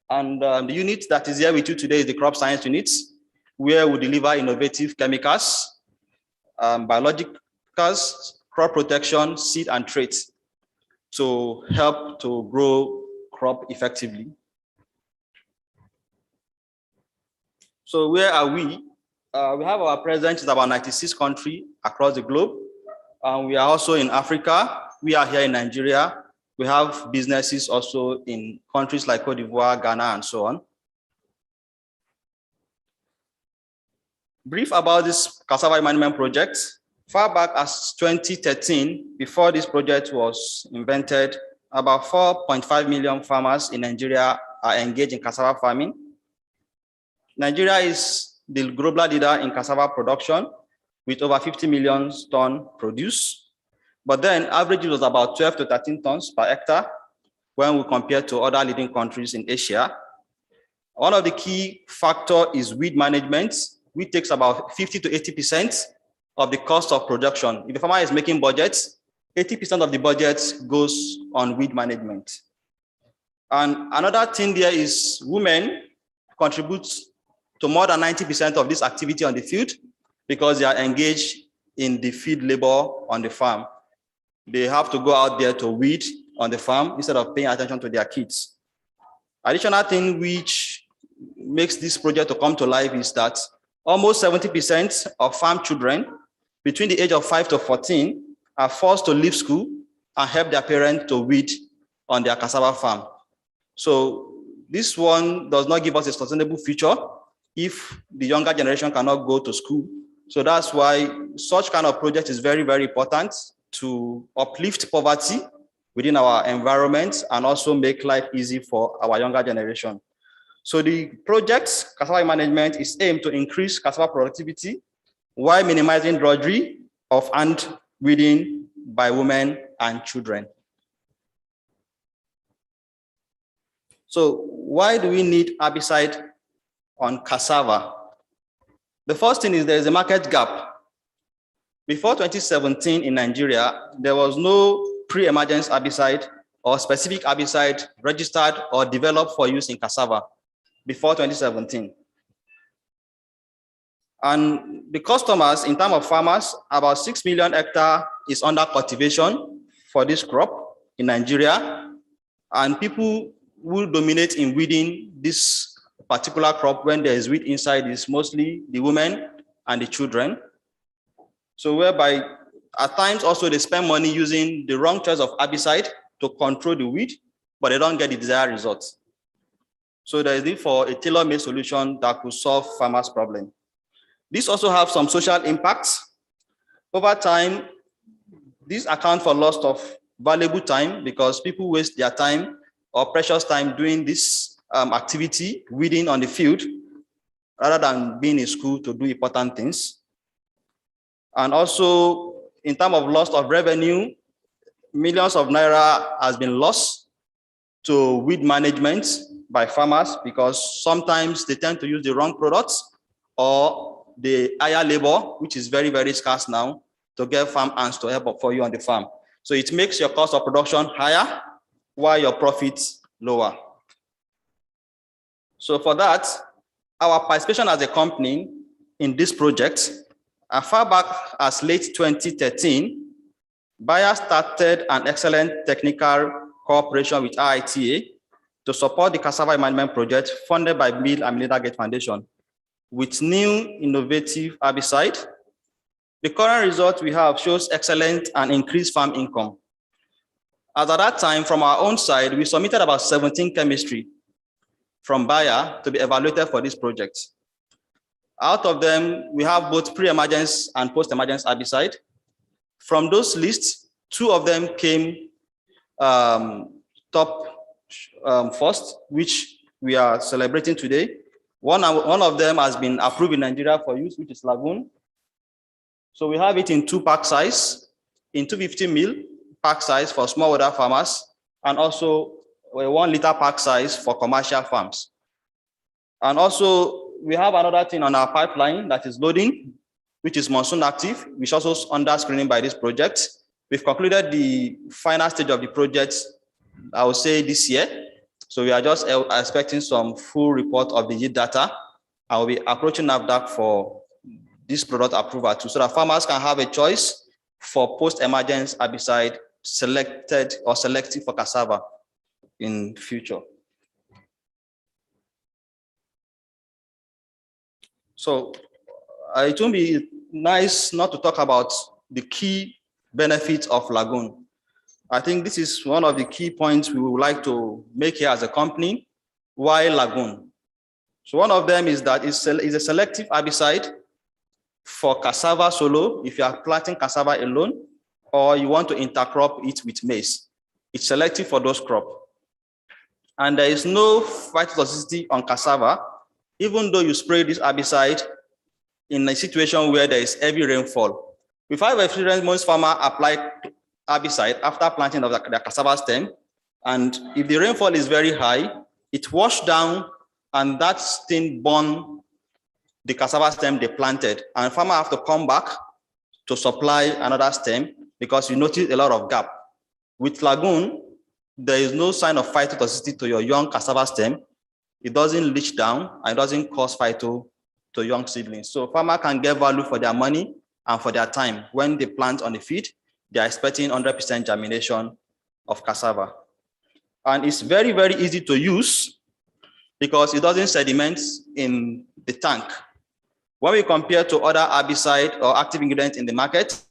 And the unit that is here with you today is the crop science unit, where we deliver innovative chemicals, biologicals, crop protection, seed and traits to help to grow crop effectively. So where are we? We have our presence in about 96 countries across the globe. We are also in Africa. We are here in Nigeria. We have businesses also in countries like Cote d'Ivoire, Ghana, and so on. Brief about this cassava management project. Far back as 2013, before this project was invented, about 4.5 million farmers in Nigeria are engaged in cassava farming. Nigeria is the global leader in cassava production with over 50 million tons produced. But then average was about 12 to 13 tons per hectare when we compare to other leading countries in Asia. One of the key factors is weed management, which takes about 50 to 80% of the cost of production. If the farmer is making budgets, 80% of the budget goes on weed management. And another thing there is women contribute to more than 90% of this activity on the field because they are engaged in the field labor on the farm. They have to go out there to weed on the farm instead of paying attention to their kids. Additional thing which makes this project to come to life is that almost 70% of farm children between the age of 5 to 14 are forced to leave school and help their parents to weed on their cassava farm. So this one does not give us a sustainable future if the younger generation cannot go to school. So that's why such kind of project is very, very important to uplift poverty within our environment and also make life easy for our younger generation. So the project, cassava management, is aimed to increase cassava productivity while minimizing drudgery of hand weeding by women and children. So why do we need herbicide on cassava? The first thing is there is a market gap. Before 2017 in Nigeria, there was no pre-emergence herbicide or specific herbicide registered or developed for use in cassava before 2017. And the customers, in terms of farmers, about 6 million hectares is under cultivation for this crop in Nigeria. And people who dominate in weeding this particular crop when there is weed inside is mostly the women and the children. So whereby at times also they spend money using the wrong choice of herbicide to control the weed, but they don't get the desired results. So there is need for a tailor-made solution that could solve farmers' problem. This also has some social impacts. Over time, this accounts for loss of valuable time because people waste their time or precious time doing this activity, weeding on the field, rather than being in school to do important things. And also, in terms of loss of revenue, millions of naira has been lost to weed management by farmers because sometimes they tend to use the wrong products or the higher labor, which is very, very scarce now, to get farm hands to help for you on the farm. So it makes your cost of production higher while your profits lower. So for that, our participation as a company in this project, as far back as late 2013, Bayer started an excellent technical cooperation with IITA to support the cassava management project funded by Bill and Melinda Gates Foundation with new innovative herbicide. The current result we have shows excellent and increased farm income. As at that time, from our own side, we submitted about 17 chemistry from Bayer to be evaluated for this project. Out of them, we have both pre-emergence and post-emergence herbicide. From those lists, 2 of them came top first, which we are celebrating today. One of them has been approved in Nigeria for use, which is Lagon. So we have it in 2 pack size, in 250 ml pack size for smallholder farmers, and also a 1 liter pack size for commercial farms. And also we have another thing on our pipeline that is loading, which is monsoon active, which also is under screening by this project. We've concluded the final stage of the project, I would say this year. So we are just expecting some full report of the yield data. I will be approaching NAFDAC for this product approval too, so that farmers can have a choice for post-emergence herbicide selected or selective for cassava in future. So it will be nice not to talk about the key benefits of Lagon. I think this is one of the key points we would like to make here as a company. Why Lagon? So one of them is that it's a selective herbicide for cassava solo, if you are planting cassava alone, or you want to intercrop it with maize. It's selective for those crops. And there is no phytotoxicity on cassava, even though you spray this herbicide in a situation where there is heavy rainfall. If I have experienced most farmers apply herbicide after planting of the cassava stem, and if the rainfall is very high, it washes down and that thing burn the cassava stem they planted, and farmer have to come back to supply another stem because you notice a lot of gap. With Lagon, there is no sign of phytotoxicity to your young cassava stem. It doesn't leach down and it doesn't cause phyto to young seedlings. So farmer can get value for their money and for their time. When they plant on the field, they are expecting 100% germination of cassava. And it's very, very easy to use because it doesn't sediment in the tank. When we compare to other herbicide or active ingredients in the market,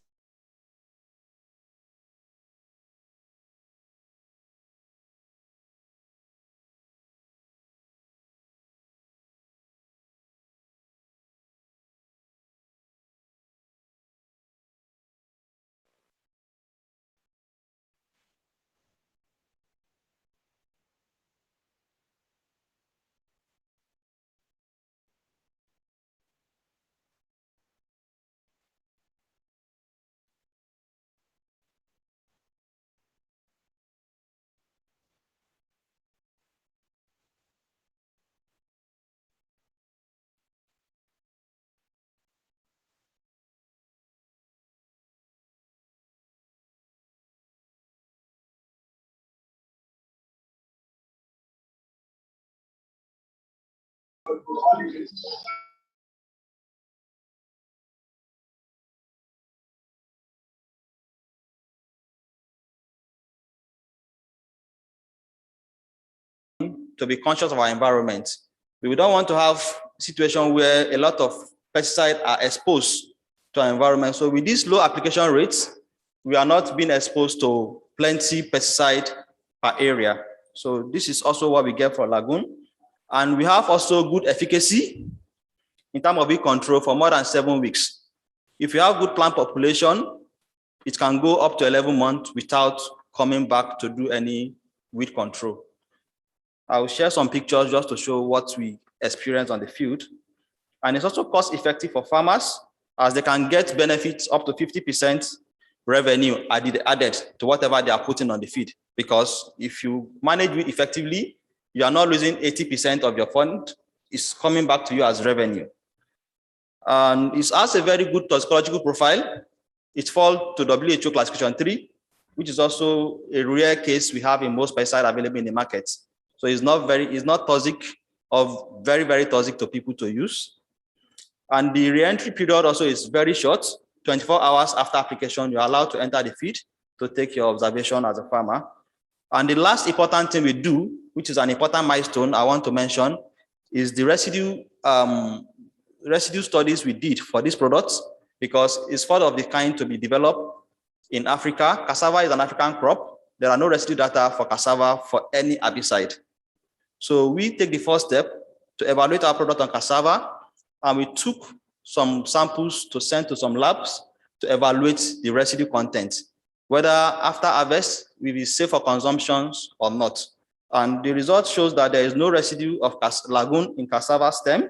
to be conscious of our environment. We don't want to have a situation where a lot of pesticides are exposed to our environment. So with these low application rates, we are not being exposed to plenty pesticide per area. So this is also what we get for Lagon. And we have also good efficacy in terms of weed control for more than 7 weeks. If you have good plant population, it can go up to 11 months without coming back to do any weed control. I will share some pictures just to show what we experience on the field. And it's also cost effective for farmers as they can get benefits up to 50% revenue added to whatever they are putting on the field. Because if you manage it effectively, you are not losing 80% of your fund. It's coming back to you as revenue. And it has a very good toxicological profile. It falls to WHO classification 3, which is also a rare case we have in most pesticides available in the market. So it's not toxic or very, very toxic to people to use. And the re-entry period also is very short. 24 hours after application, you're allowed to enter the field to take your observation as a farmer. And the last important thing we do, which is an important milestone I want to mention, is the residue studies we did for these products, because it's part of the kind to be developed in Africa. Cassava is an African crop. There are no residue data for cassava for any herbicide. So we take the first step to evaluate our product on cassava, and we took some samples to send to some labs to evaluate the residue content, whether after harvest will be safe for consumption or not. And the result shows that there is no residue of Lagon in cassava stem,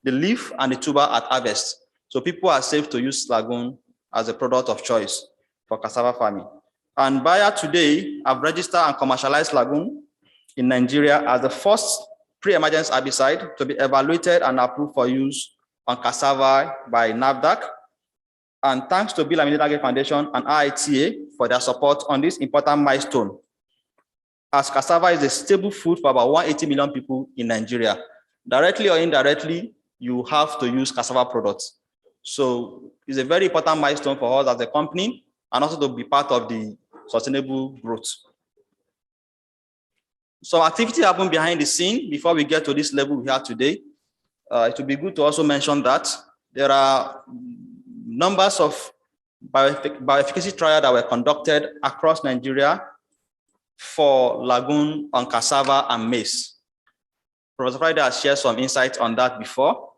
the leaf, and the tuber at harvest. So people are safe to use Lagon as a product of choice for cassava farming. And Bayer today have registered and commercialized Lagon in Nigeria as the first pre-emergence herbicide to be evaluated and approved for use on cassava by NAFDAC. And thanks to Bill and Melinda Gates Foundation and IITA for their support on this important milestone, as cassava is a staple food for about 180 million people in Nigeria. Directly or indirectly, you have to use cassava products. So it's a very important milestone for us as a company and also to be part of the sustainable growth. So activity happened behind the scene before we get to this level we have today. It would be good to also mention that there are numbers of bioefficacy trials that were conducted across Nigeria for Lagon on cassava and maize. Professor Friday has shared some insights on that before.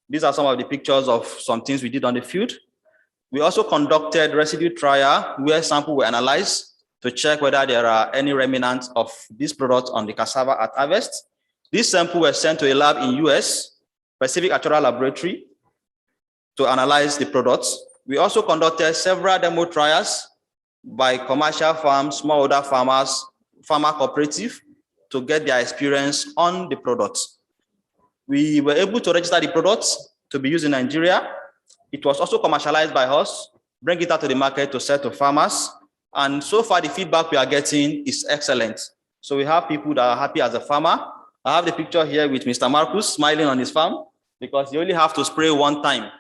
These are some of the pictures of some things we did on the field. We also conducted residue trial where samples were analyzed to check whether there are any remnants of these products on the cassava at harvest. These samples were sent to a lab in US, Pacific Agricultural Laboratory, to analyze the products. We also conducted several demo trials by commercial farms, smallholder farmers, farmer cooperative to get their experience on the products. We were able to register the products to be used in Nigeria. It was also commercialized by us, bring it out to the market to sell to farmers. And so far, the feedback we are getting is excellent. So we have people that are happy as a farmer. I have the picture here with Mr. Marcus smiling on his farm because you only have to spray one time.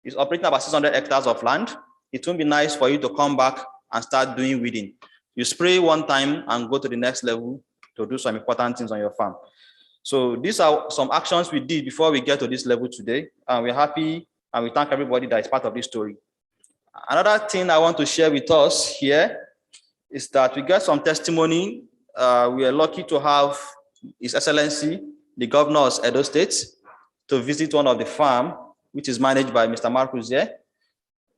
He's operating about 600 hectares of land. It won't be nice for you to come back and start doing weeding. You spray one time and go to the next level to do some important things on your farm. So these are some actions we did before we get to this level today. And we're happy and we thank everybody that is part of this story. Another thing I want to share with us here is that we got some testimony. We are lucky to have His Excellency, the Governor of Edo State, to visit one of the farms, which is managed by Mr. Marcus here,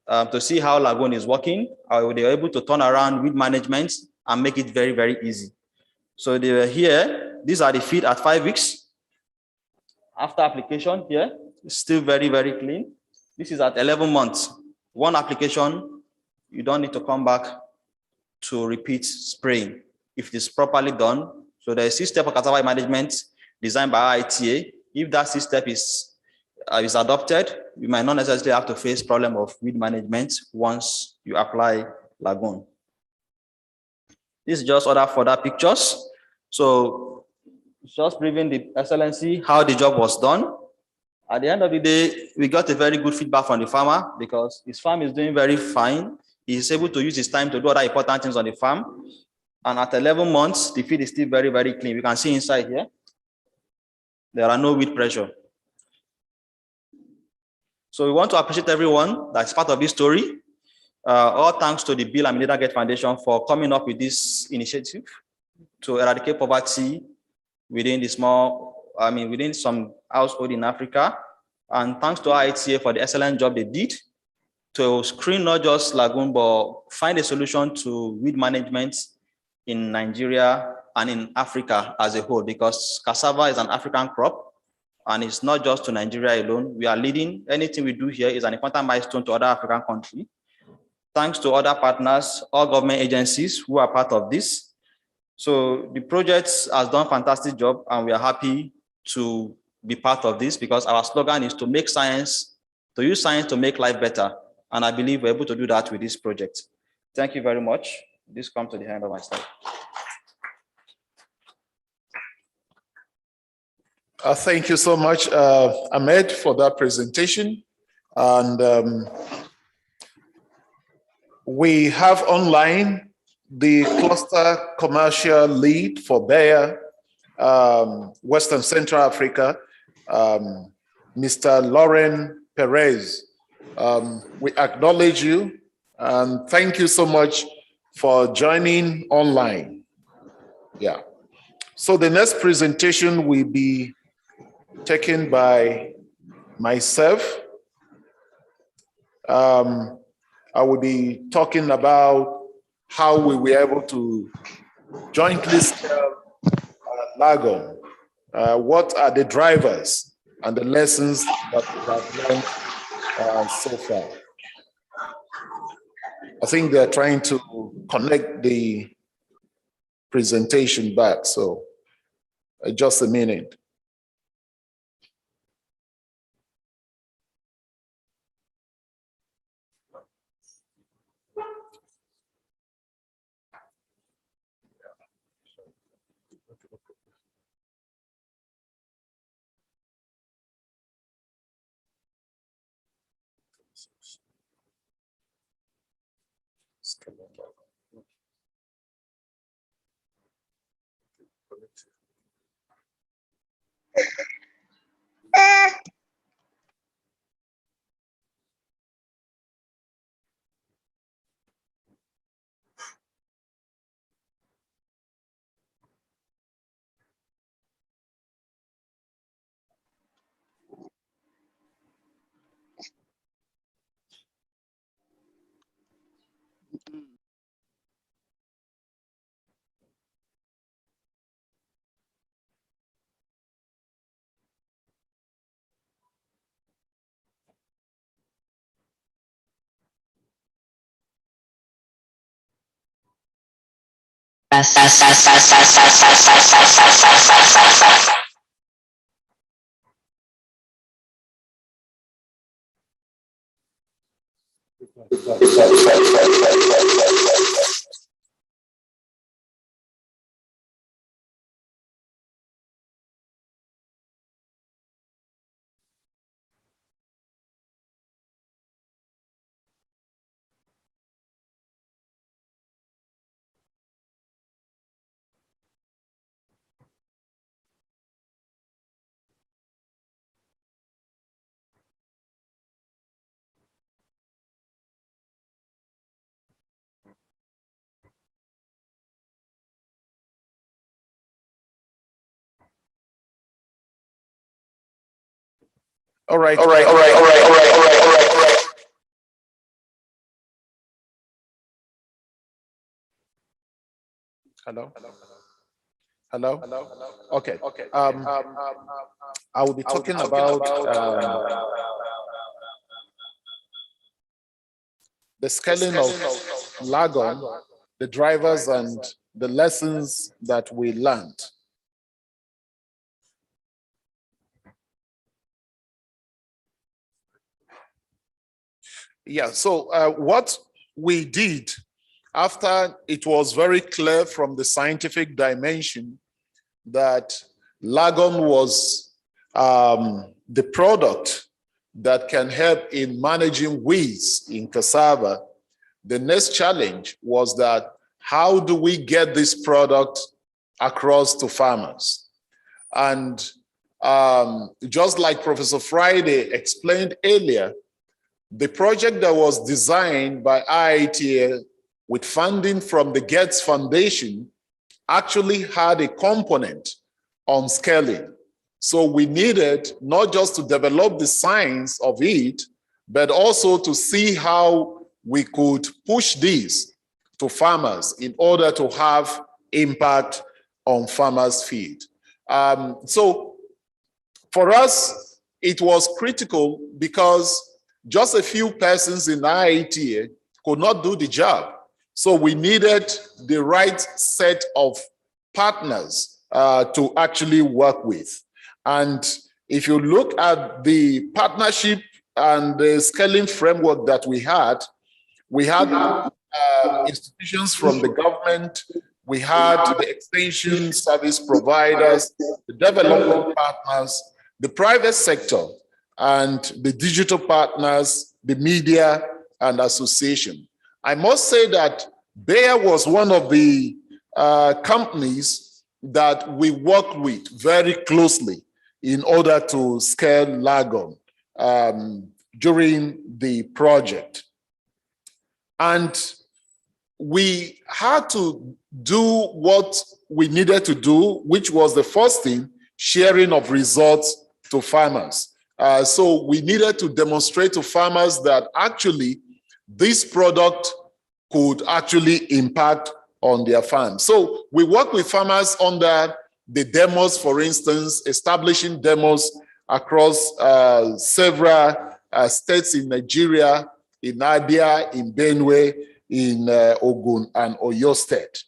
to see how Lagon is working, how they were able to turn around weed management and make it very, very easy. So they were here. These are the feed at 5 weeks. After application here, it's still very, very clean. This is at 11 months. One application, you don't need to come back to repeat spraying if it is properly done. So there is 6-step of cassava management designed by IITA. If that 6-step is adopted, you might not necessarily have to face problem of weed management once you apply Lagon. This is just other further pictures. So just briefing the Excellency how the job was done. At the end of the day, we got a very good feedback from the farmer because his farm is doing very fine. He is able to use his time to do other important things on the farm. And at 11 months, the feed is still very, very clean. You can see inside here, there are no weed pressure. So we want to appreciate everyone that's part of this story. All thanks to the Bill and Melinda Gates Foundation for coming up with this initiative to eradicate poverty within within some household in Africa. And thanks to IITA for the excellent job they did to screen not just Lagon, but find a solution to weed management in Nigeria and in Africa as a whole, because cassava is an African crop and it's not just to Nigeria alone. We are leading. Anything we do here is an important milestone to other African countries. Thanks to other partners, all government agencies who are part of this. So the project has done a fantastic job and we are happy to be part of this because our slogan is to make science, to use science to make life better. And I believe we're able to do that with this project. Thank you very much. This comes to the end of my slide. Thank you so much, Ahmed, for that presentation. And we have online the cluster commercial lead for Bayer, Western Central Africa, Mr. Lauren Perez. We acknowledge you and thank you so much for joining online. Yeah. So the next presentation will be taken by myself. I will be talking about how we were able to jointly scale Lagon. What are the drivers and the lessons that we have learned so far? I think they're trying to connect the presentation back, so just a minute. All right. Hello. Okay. I will be talking about the scaling of Lagon, the drivers, and the lessons that we learned. Yeah, so what we did after it was very clear from the scientific dimension that Lagon was the product that can help in managing weeds in cassava, the next challenge was that how do we get this product across to farmers? And just like Professor Friday explained earlier, the project that was designed by IITA with funding from the Gates Foundation actually had a component on scaling. So we needed not just to develop the science of it, but also to see how we could push this to farmers in order to have impact on farmers' feed. So for us, it was critical because just a few persons in IITA could not do the job. So we needed the right set of partners to actually work with. And if you look at the partnership and the scaling framework that we had institutions from the government, we had the extension service providers, the development partners, the private sector, and the digital partners, the media, and association. I must say that Bayer was one of the companies that we worked with very closely in order to scale Lagon during the project. And we had to do what we needed to do, which was the first thing, sharing of results to farmers. So we needed to demonstrate to farmers that actually this product could actually impact on their farm. So we work with farmers under the demos, for instance, establishing demos across several states in Nigeria, in Abia, in Benue, in Ogun and Oyo State.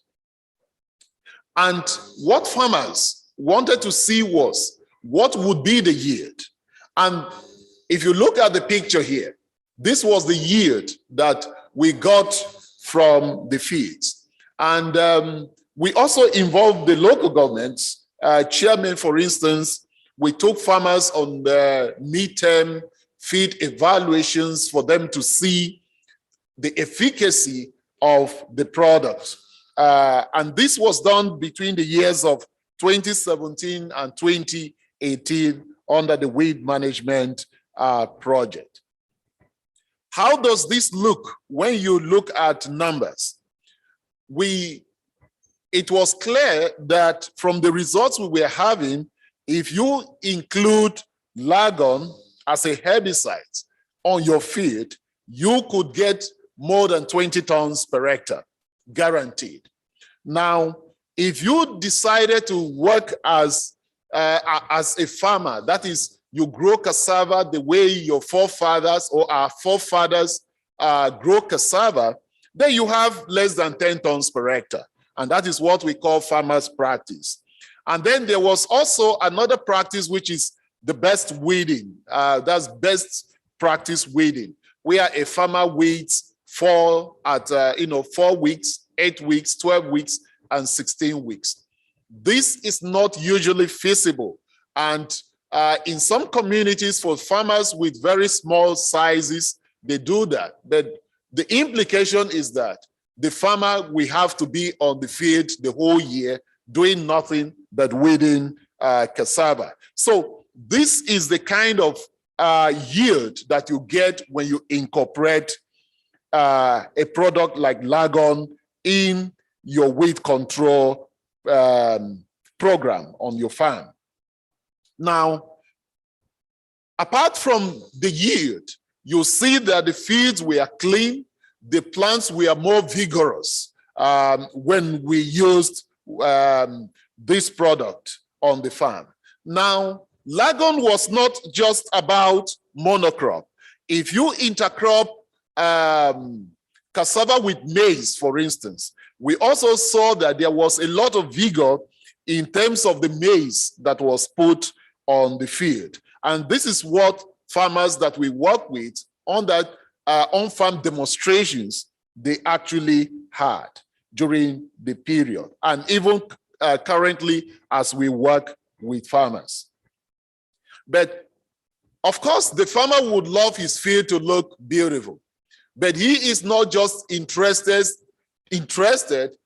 And what farmers wanted to see was what would be the yield. And if you look at the picture here, this was the yield that we got from the fields. And we also involved the local governments. Chairman, for instance, we took farmers on the midterm field evaluations for them to see the efficacy of the product. And this was done between the years of 2017 and 2018 under the weed management project. How does this look when you look at numbers? It was clear that from the results we were having, if you include Lagon as a herbicide on your field, you could get more than 20 tons per hectare, guaranteed. Now, if you decided to work as a farmer, that is, you grow cassava the way your forefathers or our forefathers grow cassava, then you have less than 10 tons per hectare. And that is what we call farmers' practice. And then there was also another practice, which is the best weeding. That's best practice weeding, where a farmer weeds for 4 weeks, 8 weeks, 12 weeks, and 16 weeks. This is not usually feasible. And in some communities, for farmers with very small sizes, they do that. But the implication is that the farmer will have to be on the field the whole year, doing nothing but weeding cassava. So this is the kind of yield that you get when you incorporate a product like Lagon in your weed control program on your farm. Now, apart from the yield, you see that the fields were clean, the plants were more vigorous when we used this product on the farm. Now, Lagon was not just about monocrop. If you intercrop cassava with maize, for instance, we also saw that there was a lot of vigor in terms of the maize that was put on the field. And this is what farmers that we work with on that on-farm demonstrations, they actually had during the period. And even currently as we work with farmers. But of course, the farmer would love his field to look beautiful. But he is not just interested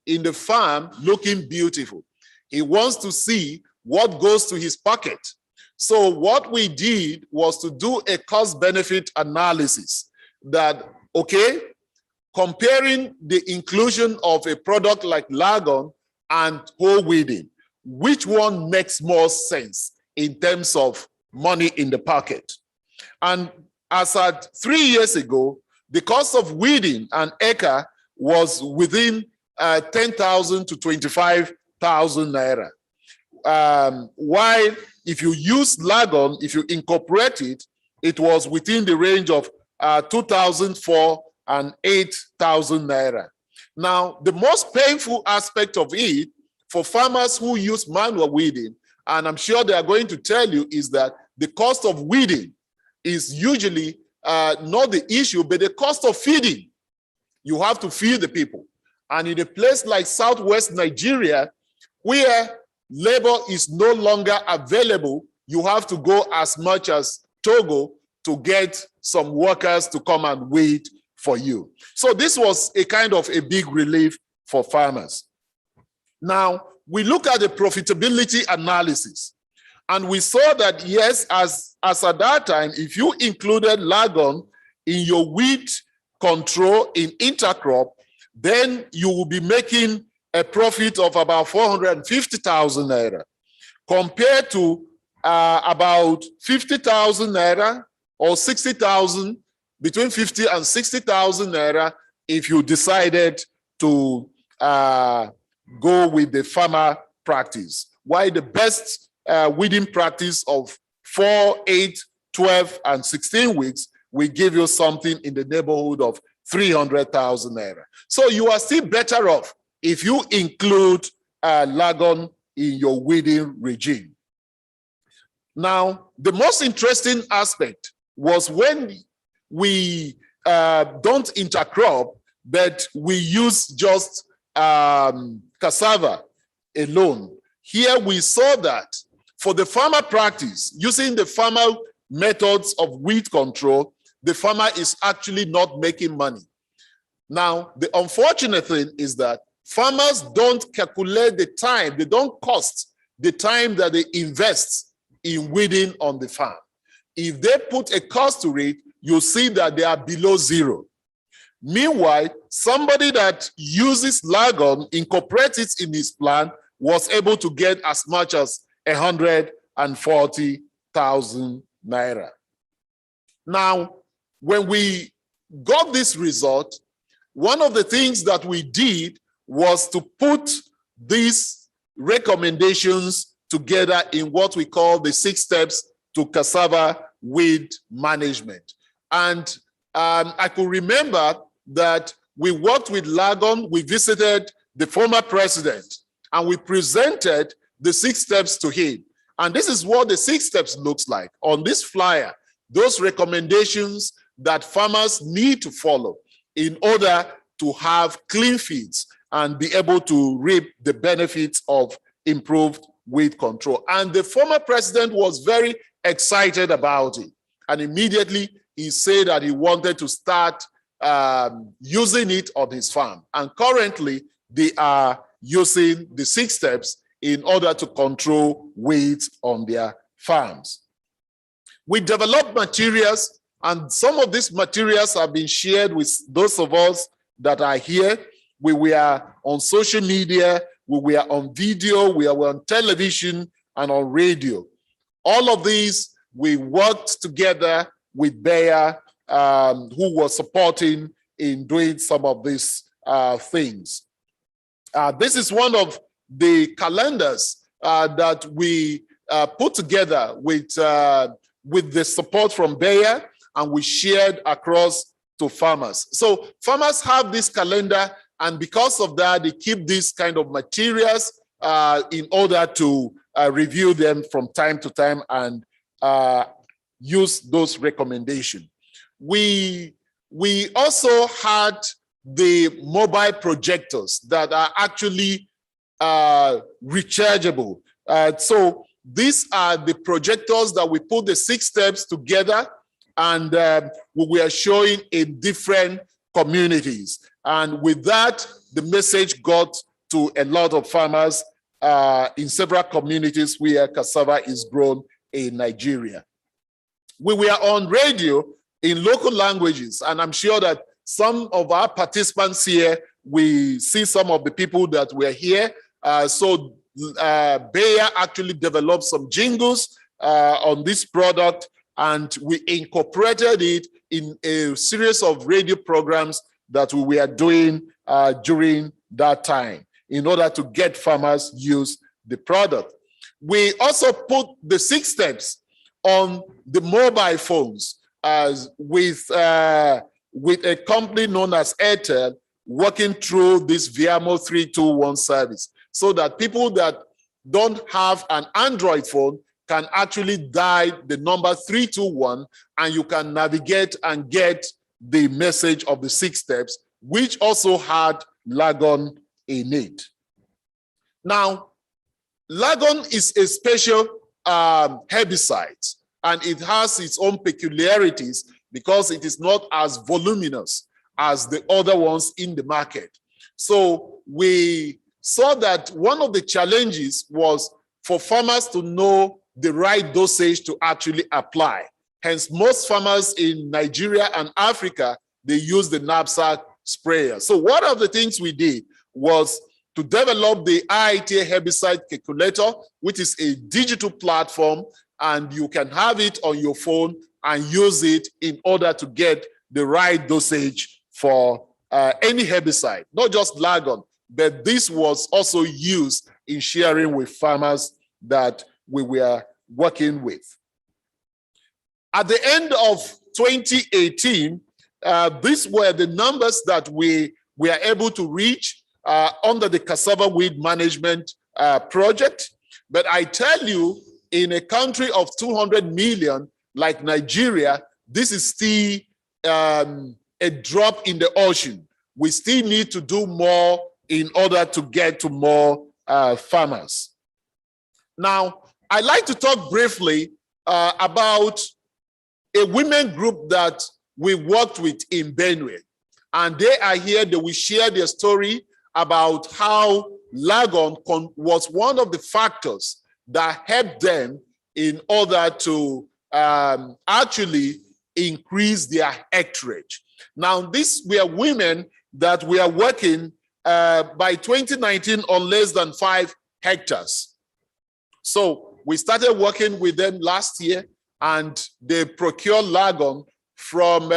in the farm looking beautiful. He wants to see what goes to his pocket. So what we did was to do a cost-benefit analysis that, okay, comparing the inclusion of a product like Lagon and whole weeding, which one makes more sense in terms of money in the pocket? And as at 3 years ago, the cost of weeding an acre was within 10,000 to 25,000 naira. While if you use Lagon, if you incorporate it, it was within the range of 2,004 and 8,000 naira. Now, the most painful aspect of it for farmers who use manual weeding, and I'm sure they are going to tell you, is that the cost of weeding is usually not the issue, but the cost of feeding. You have to feed the people. And in a place like Southwest Nigeria, where labor is no longer available, you have to go as much as Togo to get some workers to come and weed for you. So this was a kind of a big relief for farmers. Now, we look at the profitability analysis, and we saw that, yes, as at that time, if you included Lagon in your weed control in intercrop, then you will be making a profit of about 450,000 naira compared to about 50,000 naira or 60,000 between 50 and 60,000 naira if you decided to go with the farmer practice. While the best weeding practice of 4, 8, 12, and 16 weeks will give you something in the neighborhood of 300,000 naira. So you are still better off if you include Lagon in your weeding regime. Now, the most interesting aspect was when we don't intercrop, but we use just cassava alone. Here we saw that for the farmer practice, using the farmer methods of weed control, the farmer is actually not making money. Now, the unfortunate thing is that farmers don't calculate the time, they don't cost the time that they invest in weeding on the farm. If they put a cost to it, you'll see that they are below zero. Meanwhile, somebody that uses Lagon, incorporates it in his plan, was able to get as much as 140,000 naira. Now, when we got this result, one of the things that we did was to put these recommendations together in what we call the 6 steps to cassava weed management. And I could remember that we worked with Lagon, we visited the former president, and we presented the 6 steps to him. And this is what the 6 steps looks like. On this flyer, those recommendations that farmers need to follow in order to have clean fields and be able to reap the benefits of improved weed control. And the former president was very excited about it. And immediately he said that he wanted to start using it on his farm. And currently they are using the 6 steps in order to control weeds on their farms. We developed materials, and some of these materials have been shared with those of us that are here. We were on social media, we were on video, we were on television and on radio. All of these, we worked together with Bayer, who was supporting in doing some of these things. This is one of the calendars that we put together with the support from Bayer, and we shared across to farmers. So farmers have this calendar, and because of that, they keep these kind of materials in order to review them from time to time and use those recommendations. We also had the mobile projectors that are actually rechargeable. So these are the projectors that we put the 6 steps together, and we are showing in different communities. And with that, the message got to a lot of farmers in several communities where cassava is grown in Nigeria. We were on radio in local languages, and I'm sure that some of our participants here, we see some of the people that were here. So Bayer actually developed some jingles on this product, and we incorporated it in a series of radio programs that we were doing during that time in order to get farmers use the product. We also put the 6 steps on the mobile phones with a company known as IITA working through this Viamo 321 service, so that people that don't have an Android phone can actually dial the number 321, and you can navigate and get the message of the 6 steps, which also had Lagon in it. Now, Lagon is a special herbicide, and it has its own peculiarities because it is not as voluminous as the other ones in the market. So we saw that one of the challenges was for farmers to know the right dosage to actually apply. Hence, most farmers in Nigeria and Africa, they use the knapsack sprayer. So one of the things we did was to develop the IITA herbicide calculator, which is a digital platform, and you can have it on your phone and use it in order to get the right dosage for any herbicide, not just Lagon, but this was also used in sharing with farmers that we were working with. At the end of 2018, these were the numbers that we were able to reach under the cassava weed management project. But I tell you, in a country of 200 million like Nigeria, this is still a drop in the ocean. We still need to do more in order to get to more farmers. Now, I'd like to talk briefly about a women group that we worked with in Benue. And they are here, they will share their story about how Lagon was one of the factors that helped them in order to actually increase their hectarage. Now, these were women that we are working by 2019 on less than 5 hectares. So we started working with them last year, and they procured Lagon from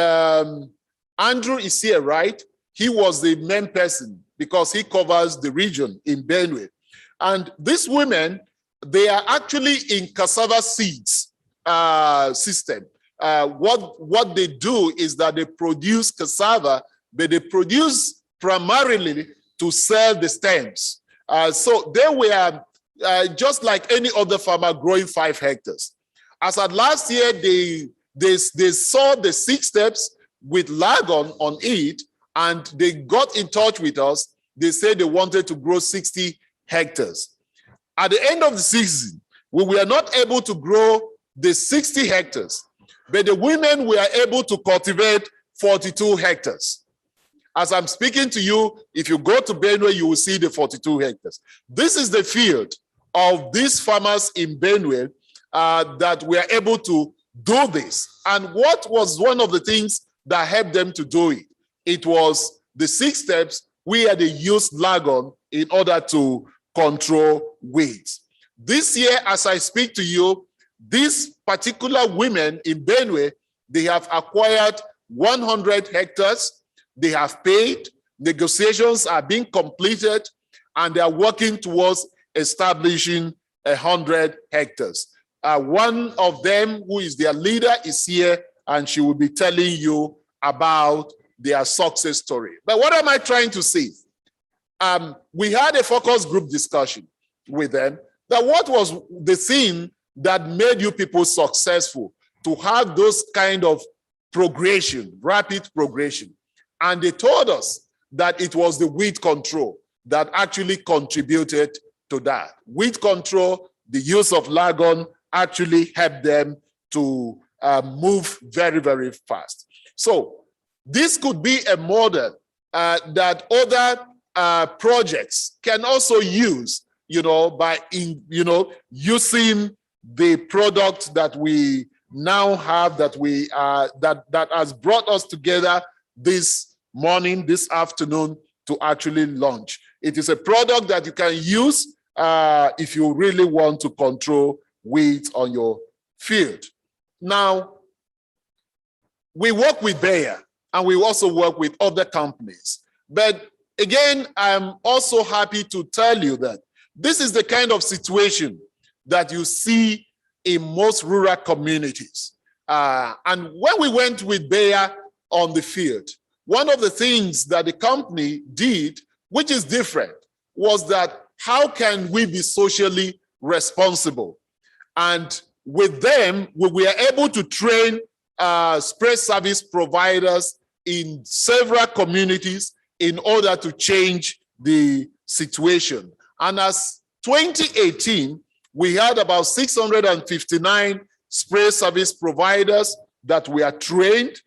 Andrew is here, right? He was the main person because he covers the region in Benue. And these women, they are actually in cassava seeds system. What they do is that they produce cassava, but they produce primarily to sell the stems. So they were just like any other farmer growing 5 hectares. As at last year, they saw the 6 steps with Lagon on it, and they got in touch with us. They said they wanted to grow 60 hectares. At the end of the season, we were not able to grow the 60 hectares, but the women were able to cultivate 42 hectares. As I'm speaking to you, if you go to Benue, you will see the 42 hectares. This is the field of these farmers in Benue that were able to do this. And what was one of the things that helped them to do it? It was the 6 steps where they used Lagon in order to control weeds. This year, as I speak to you, these particular women in Benue, they have acquired 100 hectares. They have paid, negotiations are being completed, and they are working towards establishing 100 hectares. One of them, who is their leader, is here, and she will be telling you about their success story. But what am I trying to say? We had a focus group discussion with them, that what was the thing that made you people successful to have those kind of progression, rapid progression. And they told us that it was the weed control that actually contributed to that. Weed control, the use of Lagon actually helped them to move very, very fast. So this could be a model that other projects can also use, by using the product that we now have, that we that has brought us together this morning, this afternoon, to actually launch. It is a product that you can use if you really want to control weeds on your field. Now, we work with Bayer, and we also work with other companies. But again, I'm also happy to tell you that this is the kind of situation that you see in most rural communities. And when we went with Bayer on the field, one of the things that the company did, which is different, was that how can we be socially responsible? And with them, we were able to train spray service providers in several communities in order to change the situation. And as 2018, we had about 659 spray service providers that were trained.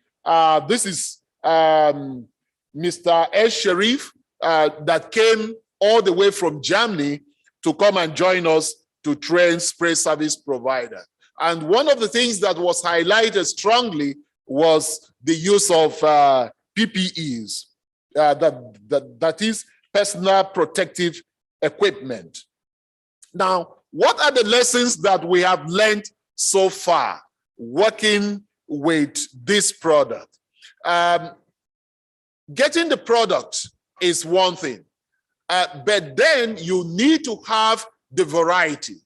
This is Mr. S. Sharif that came all the way from Germany to come and join us to train spray service provider. And one of the things that was highlighted strongly was the use of PPEs, that is personal protective equipment. Now, what are the lessons that we have learned so far working with this product? Getting the product is one thing, but then you need to have the variety.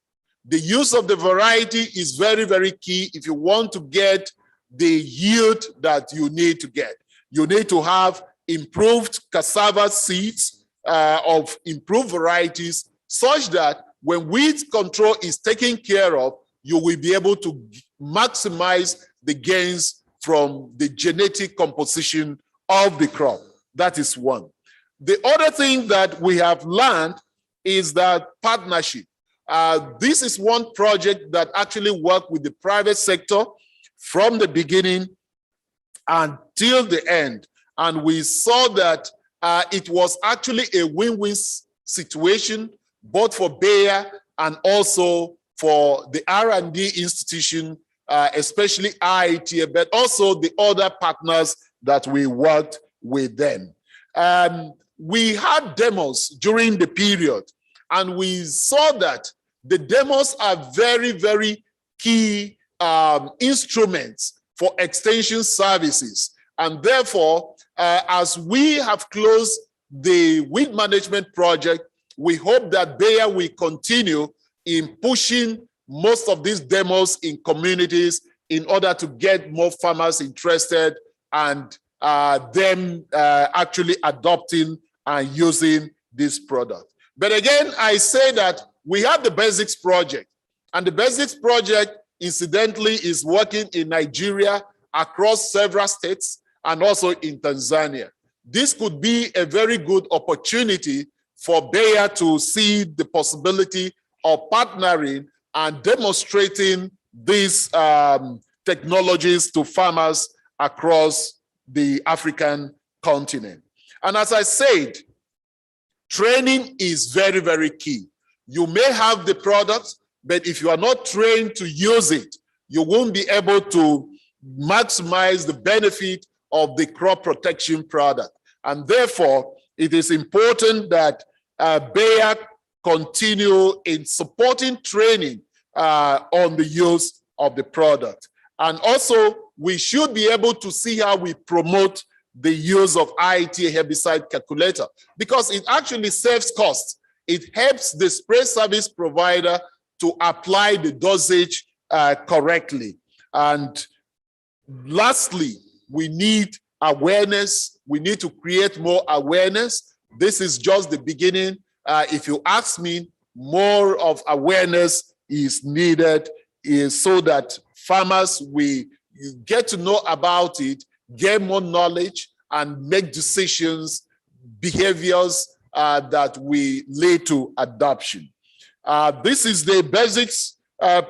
The use of the variety is very, very key if you want to get the yield that you need to get. You need to have improved cassava seeds of improved varieties such that when weed control is taken care of, you will be able to maximize the gains from the genetic composition of the crop. That is one. The other thing that we have learned is that partnership. This is one project that actually worked with the private sector from the beginning until the end. And we saw that it was actually a win-win situation, both for Bayer and also for the R&D institution, especially IITA, but also the other partners that we worked with them. We had demos during the period, and we saw that the demos are very, very key instruments for extension services. And therefore, as we have closed the weed management project, we hope that Bayer will continue in pushing most of these demos in communities in order to get more farmers interested and them actually adopting and using this product. But again, I say that we have the Basics project, and the Basics project, incidentally, is working in Nigeria across several states and also in Tanzania. This could be a very good opportunity for Bayer to see the possibility of partnering and demonstrating these technologies to farmers across the African continent. And as I said, training is very, very key. You may have the product, but if you are not trained to use it, you won't be able to maximize the benefit of the crop protection product. And therefore, it is important that Bayer continue in supporting training on the use of the product. And also, we should be able to see how we promote the use of IITA herbicide calculator, because it actually saves costs. It helps the spray service provider to apply the dosage correctly. And lastly, we need awareness. We need to create more awareness. This is just the beginning. If you ask me, more of awareness is needed so that farmers will get to know about it, get more knowledge, and make decisions, behaviors that will lead to adoption. This is the Basics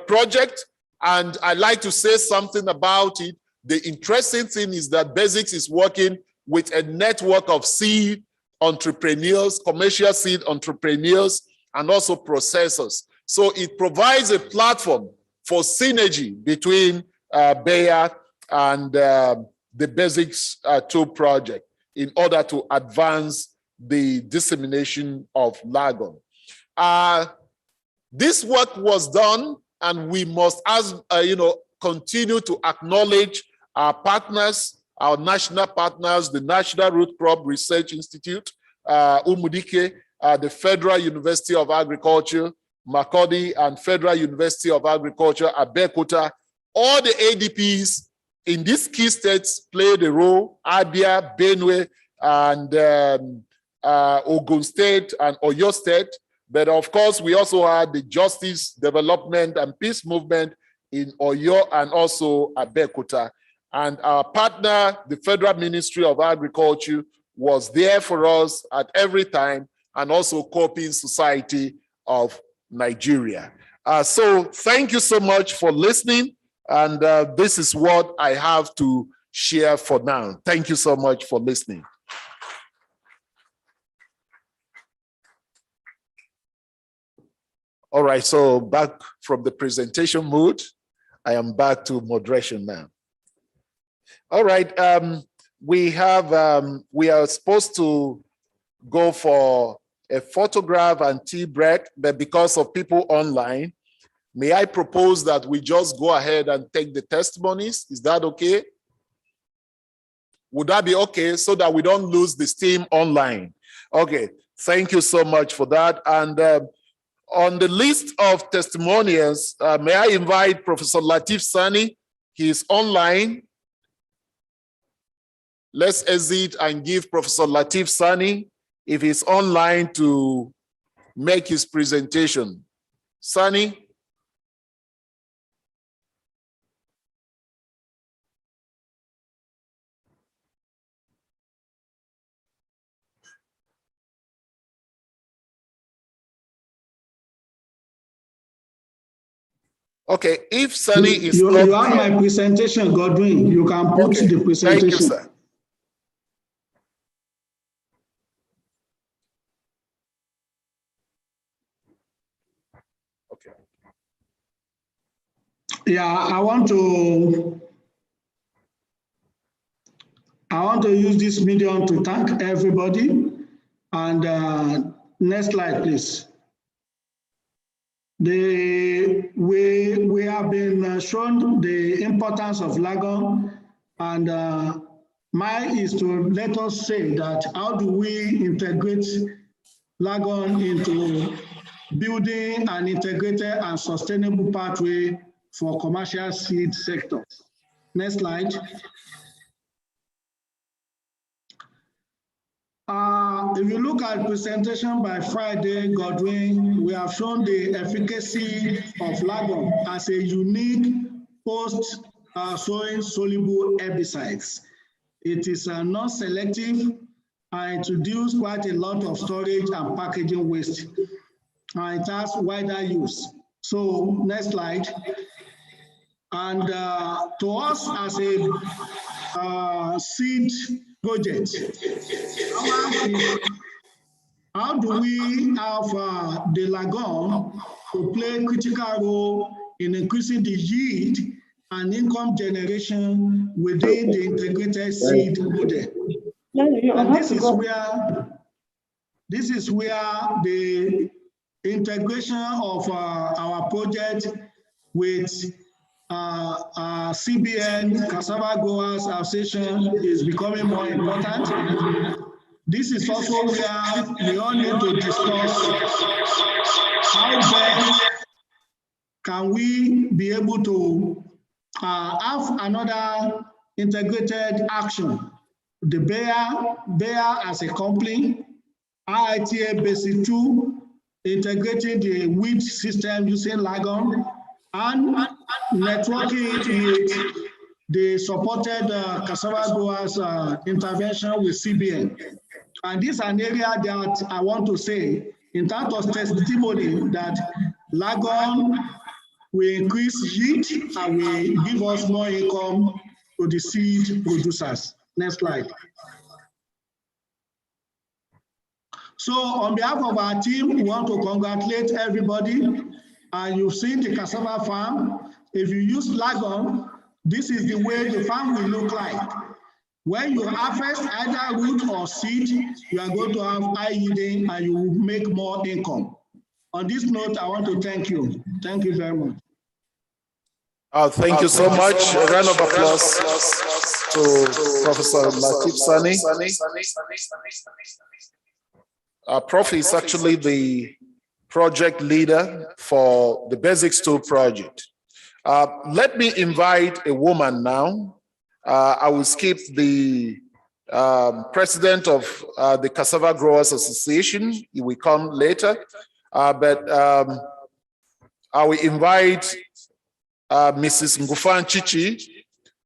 project, and I'd like to say something about it. The interesting thing is that Basics is working with a network of seed entrepreneurs, commercial seed entrepreneurs, and also processors. So it provides a platform for synergy between Bayer and the Basics 2 project in order to advance the dissemination of Lagon. This work was done, and we must, continue to acknowledge our partners, our national partners, the National Root Crop Research Institute, Umudike, the Federal University of Agriculture, Makurdi, and Federal University of Agriculture, Abeokuta. All the ADPs in these key states played a role: Abia, Benue, and Ogun State and Oyo State. But of course, we also had the Justice, Development, and Peace Movement in Oyo and also Abeokuta. And our partner, the Federal Ministry of Agriculture, was there for us at every time, and also Coping Society of Nigeria. So thank you so much for listening. And this is what I have to share for now. Thank you so much for listening. All right, so back from the presentation mood, I am back to moderation now. All right, we are supposed to go for a photograph and tea break, but because of people online, may I propose that we just go ahead and take the testimonies? Is that okay? Would that be okay so that we don't lose the steam online? Okay, thank you so much for that. And on the list of testimonials, may I invite Professor Latif Sani? He is online. Let's exit and give Professor Latif Sani, if he's online, to make his presentation. Sani? Okay, if Sani is you not have my presentation, Godwin. You can put the presentation. Thank you, sir. Okay. Yeah, I want to use this medium to thank everybody. And next slide, please. We have been shown the importance of Lagon, and mine is to let us say that how do we integrate Lagon into building an integrated and sustainable pathway for commercial seed sector. Next slide. If you look at presentation by Friday, Godwin, we have shown the efficacy of Lagon as a unique post-sowing soluble herbicides. It is non-selective and it reduces quite a lot of storage and packaging waste. And it has wider use. So next slide. And to us as a seed project, how do we have the Lagon to play a critical role in increasing the yield and income generation within the integrated seed model? And this is where the integration of our project with CBN, Cassava Growers Association, is becoming more important. This is also where we all need to discuss how best can we be able to have another integrated action. The Bayer as a company, IITA Basic 2, integrating the wheat system using Lagon, and networking with the supported cassava growers intervention with CBN. And this is an area that I want to say, in terms of testimony, that Lagon will increase yield and will give us more income to the seed producers. Next slide. So on behalf of our team, we want to congratulate everybody. And you've seen the cassava farm. If you use Lagon, this is the way the farm will look like. When you harvest either root or seed, you are going to have high yielding and you will make more income. On this note, I want to thank you. Thank you very much. Thank you so much. A round of applause to Professor Latif Sani. Prof is actually the project leader for the Basics 2 project. Let me invite a woman now. I will skip the president of the Cassava Growers Association. He will come later. But I will invite Mrs. Ngufan Chichi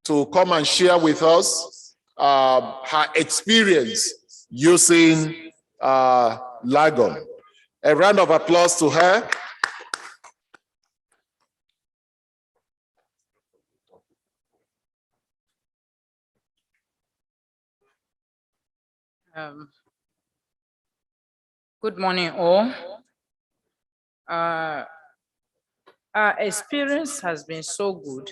to come and share with us her experience using Lagon. A round of applause to her. Good morning, all. Our experience has been so good.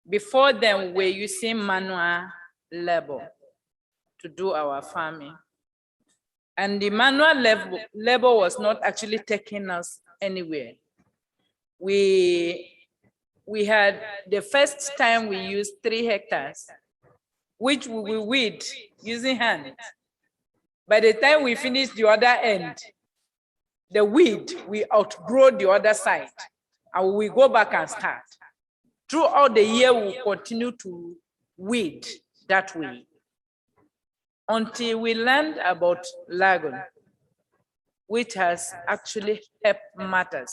Before then, we're using manual labor to do our farming. And the manual labor was not actually taking us anywhere. We we had the first time we used 3 hectares, which we will weed using hand. By the time we finish the other end, the weed, we outgrow the other side, and we go back and start. Throughout the year, we'll continue to weed that way until we learned about Lagon, which has actually helped matters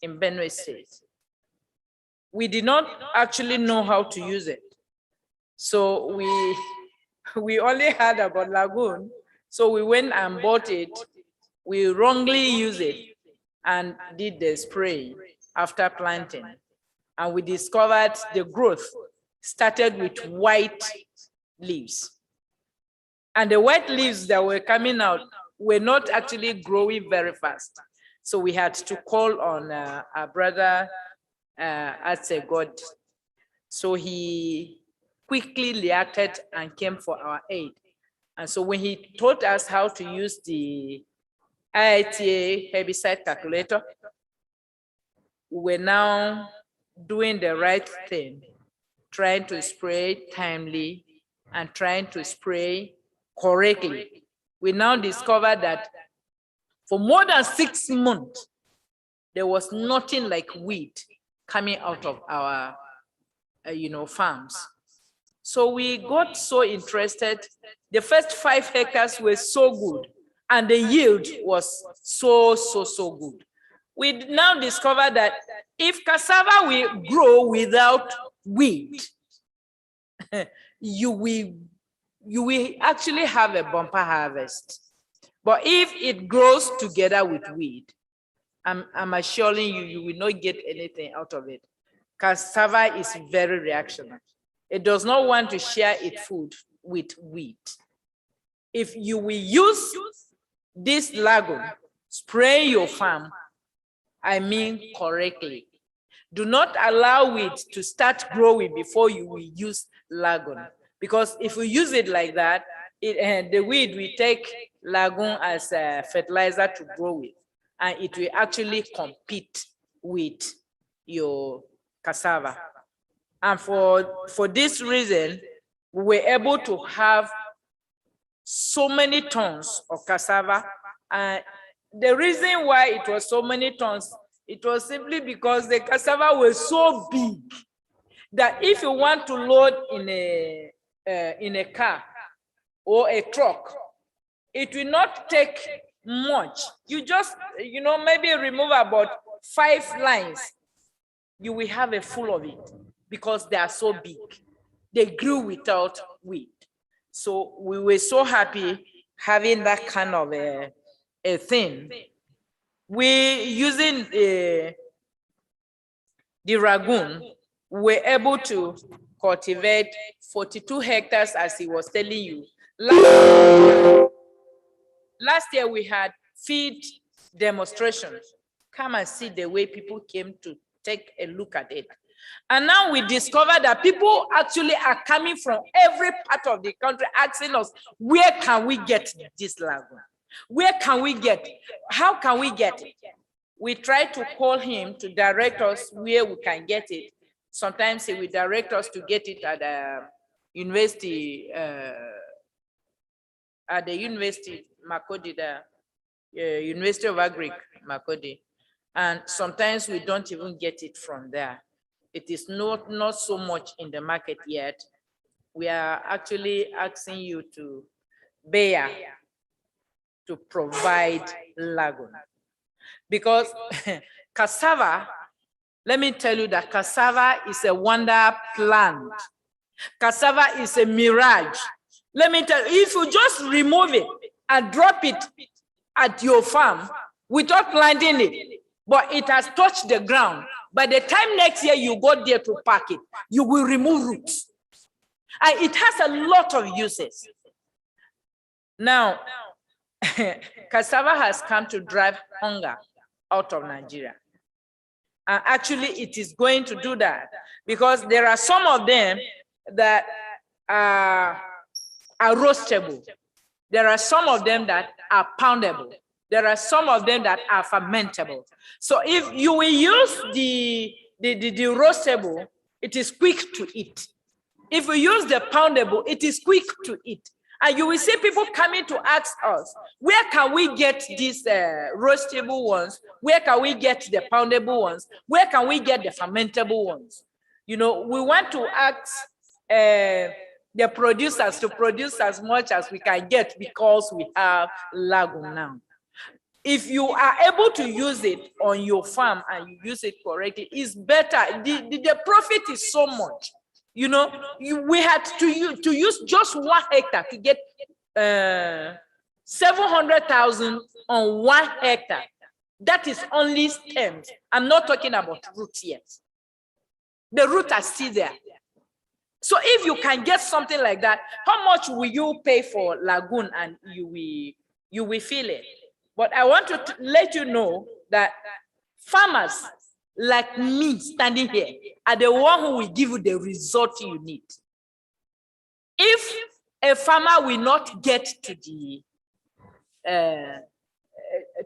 in Benue State. We did not actually know how to use it. So we only heard about Lagoon. So we went and bought it. We wrongly used it and did the spray after planting. And we discovered the growth started with white leaves. And the white leaves that were coming out were not actually growing very fast. So we had to call on our brother as a God. So he quickly reacted and came for our aid. And so when he taught us how to use the IITA herbicide calculator, we were now doing the right thing, trying to spray timely and trying to spray correctly. We now discovered that for more than 6 months, there was nothing like weed coming out of our farms. So we got so interested. The first 5 hectares were so good, and the yield was so good. We now discovered that if cassava will grow without weed, you will actually have a bumper harvest. But if it grows together with weed, I'm assuring you, you will not get anything out of it. Cassava is very reactionary. It does not want to share its food with wheat. If you will use this Lagon, spray your farm, I mean correctly. Do not allow it to start growing before you will use Lagon. Because if you use it like that, the weed will take Lagon as a fertilizer to grow with, and it will actually compete with your cassava. And for this reason, we were able to have so many tons of cassava. And the reason why it was so many tons, it was simply because the cassava was so big that if you want to load in a car or a truck, it will not take much. You just, maybe remove about 5 lines, you will have a full of it because they are so big. They grew without weed. So we were so happy having that kind of a thing. We using the Lagoon, we were able to cultivate 42 hectares, as he was telling you. Last year we had feed demonstrations. Come and see the way people came to take a look at it. And now we discovered that people actually are coming from every part of the country asking us, where can we get this Lagon? Where can we get it? How can we get it? We try to call him to direct us where we can get it. Sometimes he will direct us to get it at the university, Makodi, the University of Agric, Makodi. And sometimes we don't even get it from there. It is not so much in the market yet. We are actually asking you to bear to provide Lagon. Because cassava, let me tell you that cassava is a wonder plant. Cassava is a mirage. Let me tell you, if you just remove it and drop it at your farm without planting it, but it has touched the ground, by the time next year you go there to pack it, you will remove roots. And it has a lot of uses. Now, cassava has come to drive hunger out of Nigeria. And actually, it is going to do that because there are some of them that are roastable. There are some of them that are poundable. There are some of them that are fermentable. So if you will use the the roastable, it is quick to eat. If we use the poundable, it is quick to eat. And you will see people coming to ask us, where can we get these roastable ones? Where can we get the poundable ones? Where can we get the fermentable ones? You know, we want to ask the producers to produce as much as we can get because we have Lagon now. If you are able to use it on your farm and you use it correctly, it's better. The profit is so much. You know, we had to use just 1 hectare to get 700,000 on 1 hectare. That is only stems. I'm not talking about roots yet. The roots are still there. So if you can get something like that, how much will you pay for Lagoon and you will feel it? But I want to let you know that farmers like me standing here are the one who will give you the result you need. If a farmer will not get to the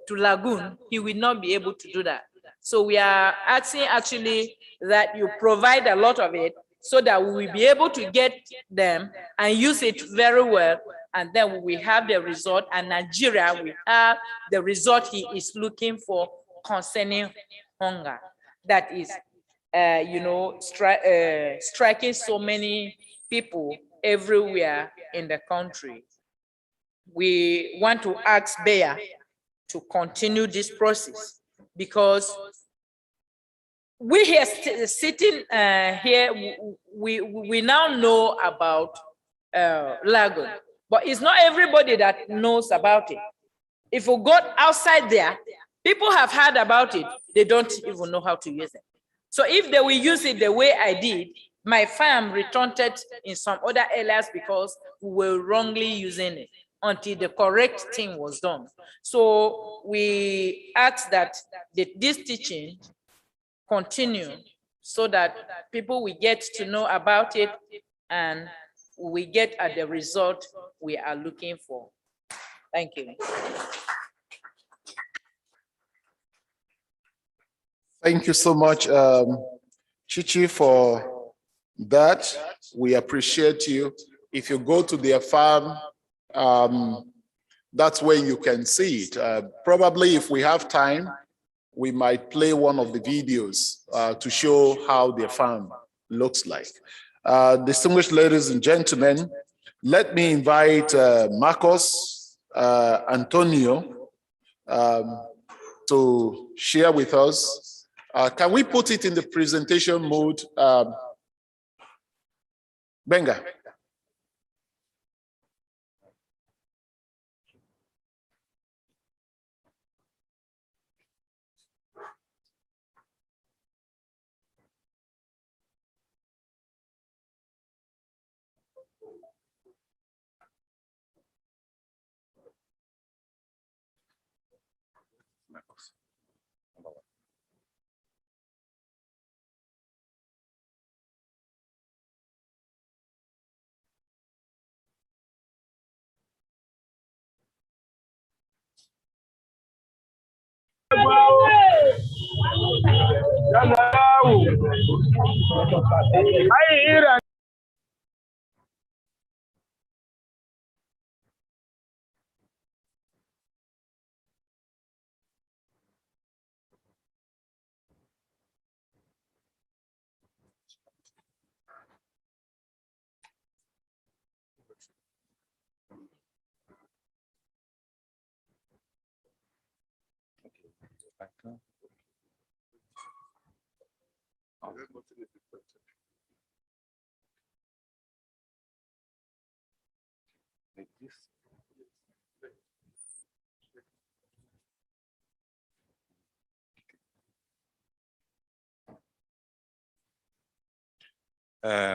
to Lagoon, he will not be able to do that. So we are asking actually that you provide a lot of it so that we will be able to get them and use it very well, and then we will have the result, and Nigeria will have the result he is looking for concerning hunger. That is, you know, striking so many people everywhere in the country. We want to ask Bayer to continue this process because we here sitting here, we now know about Lagon, but it's not everybody that knows about it. If we go outside there, people have heard about it, they don't even know how to use it. So if they will use it the way I did, my farm returned it in some other areas because we were wrongly using it until the correct thing was done. So we ask that this teaching continue so that people will get to know about it and we get at the result we are looking for. Thank you. Thank you so much, Chichi, for that. We appreciate you. If you go to their farm, that's where you can see it. Probably if we have time, we might play one of the videos to show how their farm looks like. Distinguished ladies and gentlemen, let me invite Marcos Antonio to share with us. Can we put it in the presentation mode? Benga.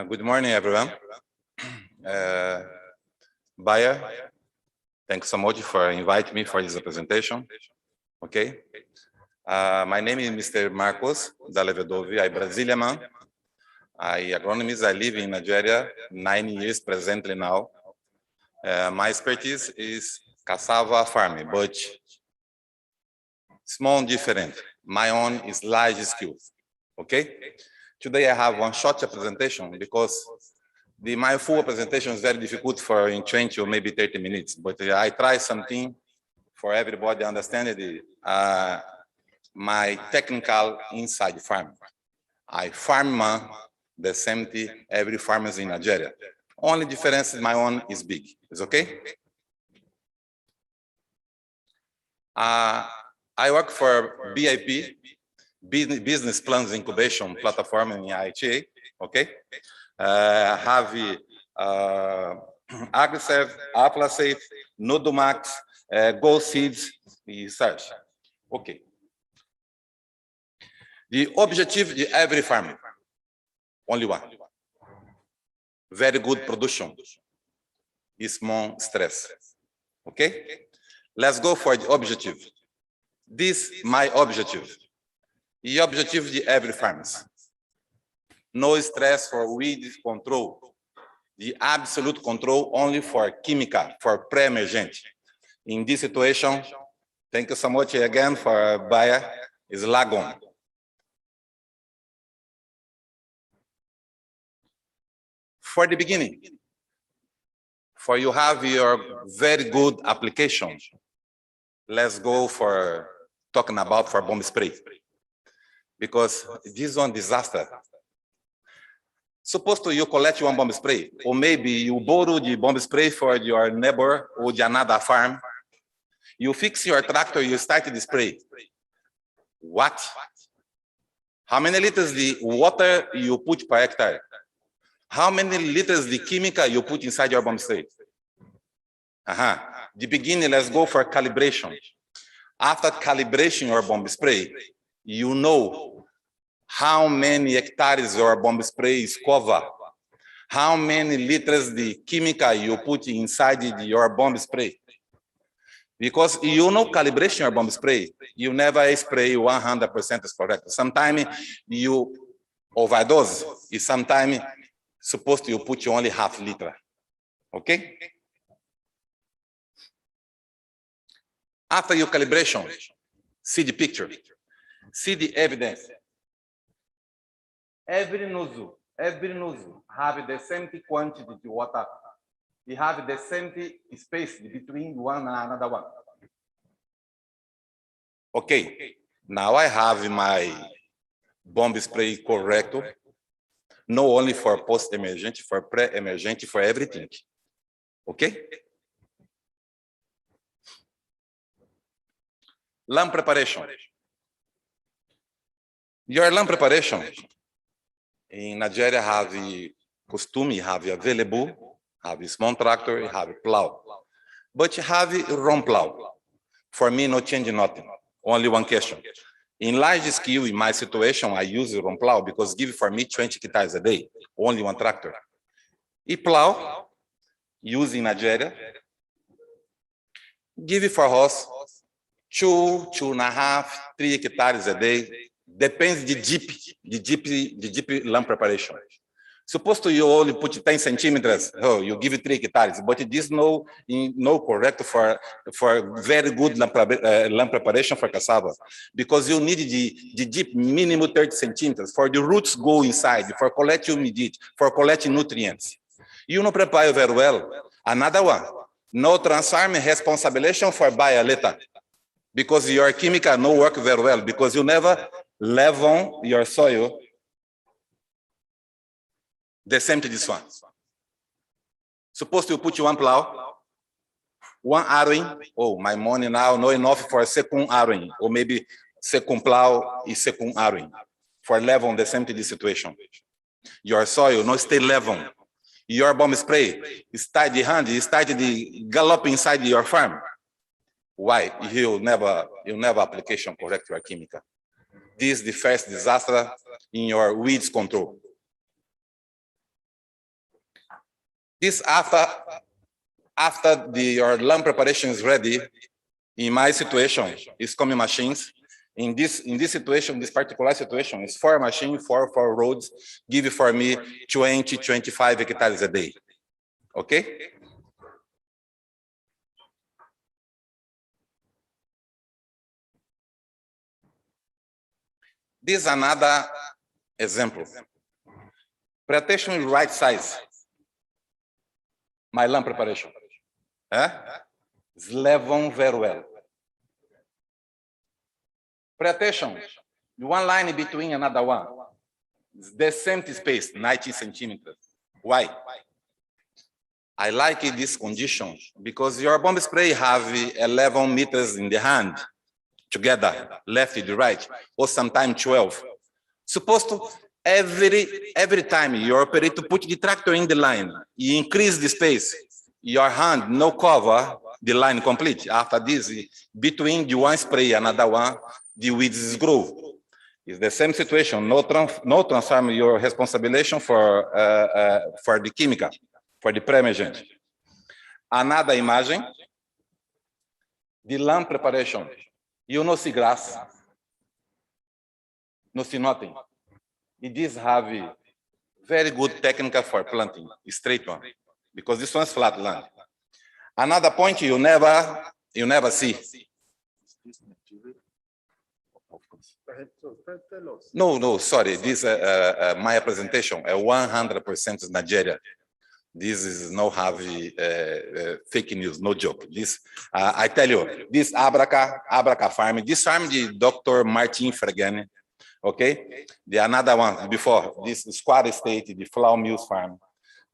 Good morning, everyone. Bayer, thanks so much for inviting me for this presentation. Okay. My name is Mr. Marcos da Levedovi. I'm Brazilian man. I'm agronomist. I live in Nigeria 9 years presently now. My expertise is cassava farming, but small and different. My own is large scale. okay? Today I have one short presentation because my full presentation is very difficult for in 20 or maybe 30 minutes, but I try something for everybody understand it, my technical inside farm. I farm the same thing every farmers in Nigeria. Only difference in my own is big. Is okay? I work for BIP, Business Plans Incubation Platform in IITA. Okay? Have AgriServe, AplaSafe, Nodomax, Go Seeds, research. Okay. The objective of every farm, only one. Very good production, small stress. Okay? Let's go for the objective. This my objective. The objective of every farmers. No stress for weed control. The absolute control only for chemical, for pre-emergent. In this situation, thank you so much again for Bayer, is Lagon. For the beginning, for you have your very good application, let's go for talking about for bomb spray. Because this one disaster. Supposed to you collect one bomb spray, or maybe you borrow the bomb spray for your neighbor or another farm. You fix your tractor, you start the spray. What? How many liters the water you put per hectare? How many liters the chemical you put inside your bomb spray? The beginning, let's go for calibration. After calibration your bomb spray, you know how many hectares your bomb spray is cover, how many liters the chemical you put inside your bomb spray. Because you know calibration your bomb spray, you never spray 100% is correct. Sometimes you overdose, sometimes supposed to you put only half liter, okay? After your calibration, see the picture, see the evidence. Every nozzle have the same quantity of water. You have the same space between one and another one. Okay, now I have my bomb spray correct, not only for post-emergent, for pre-emergent, for everything. Okay? Land preparation. Your land preparation in Nigeria have a costume, have available, have a small tractor, have a plow. But you have a run plow. For me, no change nothing. Only one question. In large scale, in my situation, I use a run plow because give for me 20 hectares a day, only one tractor. A plow, use in Nigeria, give it for us 2.5, 3 hectares a day. Depends the GP land preparation. Supposed to you only put 10 centimeters, oh, you give it 3 hectares, but this no correct for very good land preparation for cassava, because you need the deep minimum 30 centimeters for the roots go inside, for collecting humidity, for collecting nutrients. You don't prepare very well. Another one, no transforming responsibility for buy later, because your chemical no work very well, because you never level your soil the same to this one. Supposed to put you one plow, one arrowing. Oh, my money now not enough for a second arrowing, or maybe second plow is second arrowing for level the same to this situation. Your soil no stay level. Your bomb spray start the hand, start the gallop inside your farm. Why? You'll never application correct your chemical. This is the first disaster in your weeds control. This after your land preparation is ready, in my situation, is coming machines. In this situation, this particular situation, is 4 machines, 4 roads, give for me 20, 25 hectares a day. Okay? This is another Example. Pay attention to the right size. My lamp preparation. It's level very well. Pay attention. One line between another one. It's the same space, 90 centimeters. Why? I like this condition because your bomb spray have 11 meters in the hand together, left to the right, or sometimes 12. Supposed to every time you operate to put the tractor in the line, you increase the space. Your hand no cover the line complete. After this, between the one spray and another one, the weeds grow. It's the same situation. No transform your responsibility for the chemical, for the pre-emergent. Another imagine, the lamp preparation. You no see grass, no see nothing. It is have a very good technique for planting, a straight one, because this one's flat land. Another point you never see. No, sorry. This my presentation. 100% Nigeria. This is no heavy fake news, no joke. This I tell you, this Abraca farm. This farm, the Dr. Martin Fregani. Okay, the another one before this Squad Estate, the Flour Mills farm.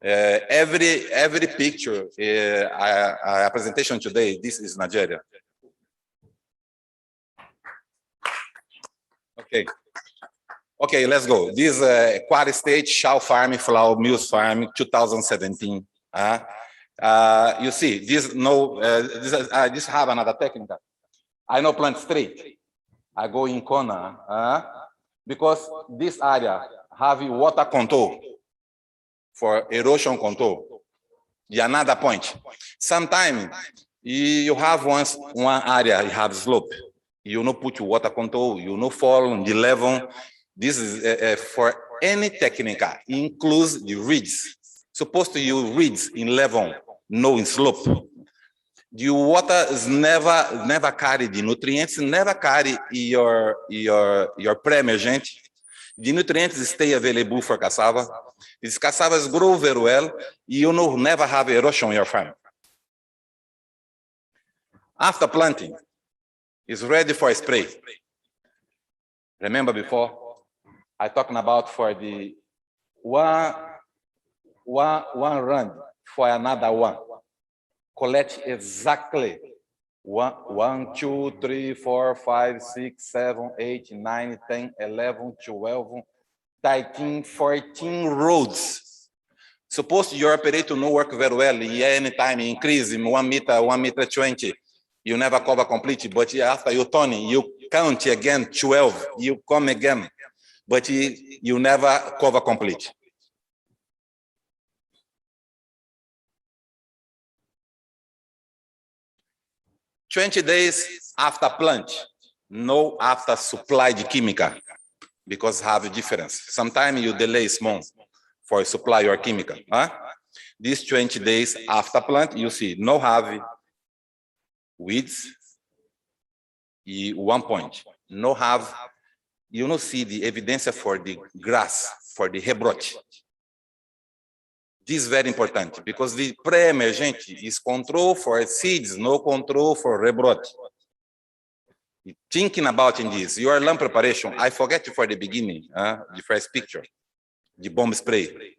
Every picture, a presentation today. This is Nigeria. Okay, let's go. This Quad State Shao Farm, Flour Mills Farm, 2017. You see, this this have another technique. I know plant straight. I go in corner because this area have water control for erosion control. The another point. Sometimes you have one area you have slope. You no put your water control. You no fall on the level. This is for any technique, includes the reeds. Supposed to use reeds in level, no in slope. The water is never carry the nutrients, never carry your pre-emergent. The nutrients stay available for cassava. These cassavas grow very well. You know, never have erosion in your farm. After planting, it's ready for a spray. Remember before, I talking about for the one run for another one. Collect exactly 1, 2, 3, 4, 5, 6, 7, 8, 9, 10, 11, 12, 13, 14 roads. Suppose your operator no work very well, anytime increase in 1 meter, 1.20 m, you never cover completely, but after you turn, you count again 12, you come again, but you never cover complete. "20 days after plant, no after supply the chemical, because have a difference. Sometimes you delay small for supply your chemical. These 20 days after plant, you see no have weeds. 1 point, no have, you no see the evidence for the grass, for the rebrot. This is very important because the pre-emergent is control for seeds, no control for rebrot. Thinking about in this, your lamp preparation, I forget for the beginning, the first picture, the bomb spray.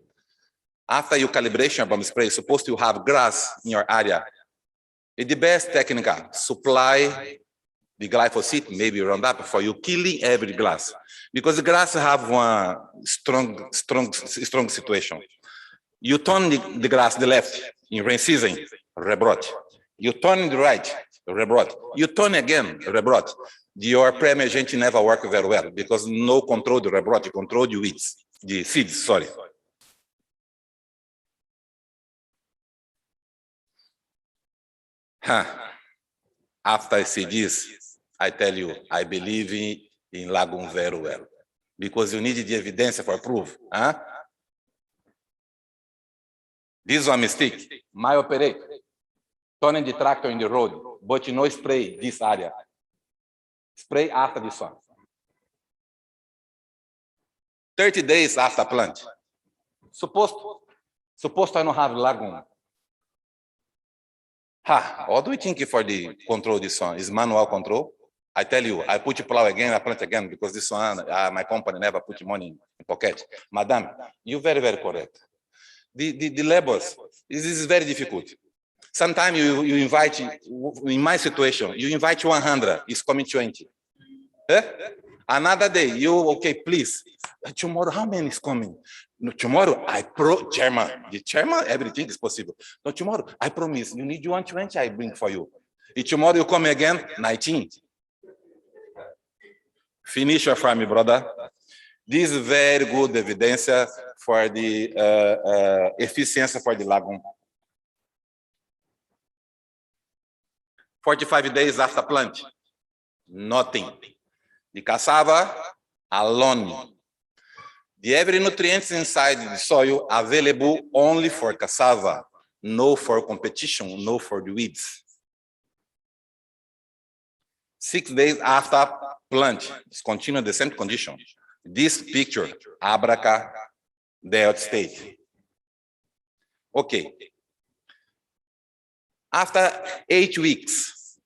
After your calibration bomb spray, supposed to have grass in your area. It's the best technique, supply the glyphosate, maybe Roundup, for you killing every grass. Because the grass have one strong situation. You turn the grass the left in rain season, rebrot. You turn the right, rebrot. You turn again, rebrot. Your pre-emergent never work very well because no control the rebrot, you control the weeds, the seeds, sorry. After I see this, I tell you, I believe in Lagon very well because you need the evidence for proof. This is a mistake. My operator, turning the tractor in the road, but you no spray this area. Spray after this one. 30 days after plant. Supposed I don't have Lagon. What do we think for the control this one? Is manual control? I tell you, I put plow again, I plant again, because this one, my company never put money in pocket. Madam, you're very, very correct. The labors, this is very difficult. Sometimes you invite, in my situation, you invite 100, it's coming 20. Another day, okay, please. Tomorrow, how many is coming? No, tomorrow, chairman. The chairman, everything is possible. No, tomorrow, I promise, you need 120, I bring for you. If tomorrow you come again, 19. Finish your farm, brother. This is very good evidence for the efficiency for the Lagon. 45 days after plant, nothing. The cassava alone. The every nutrients inside the soil available only for cassava, no for competition, no for the weeds. 6 days after plant, it's continue the same condition. This picture, abraca, diode state. Okay. After 8 weeks,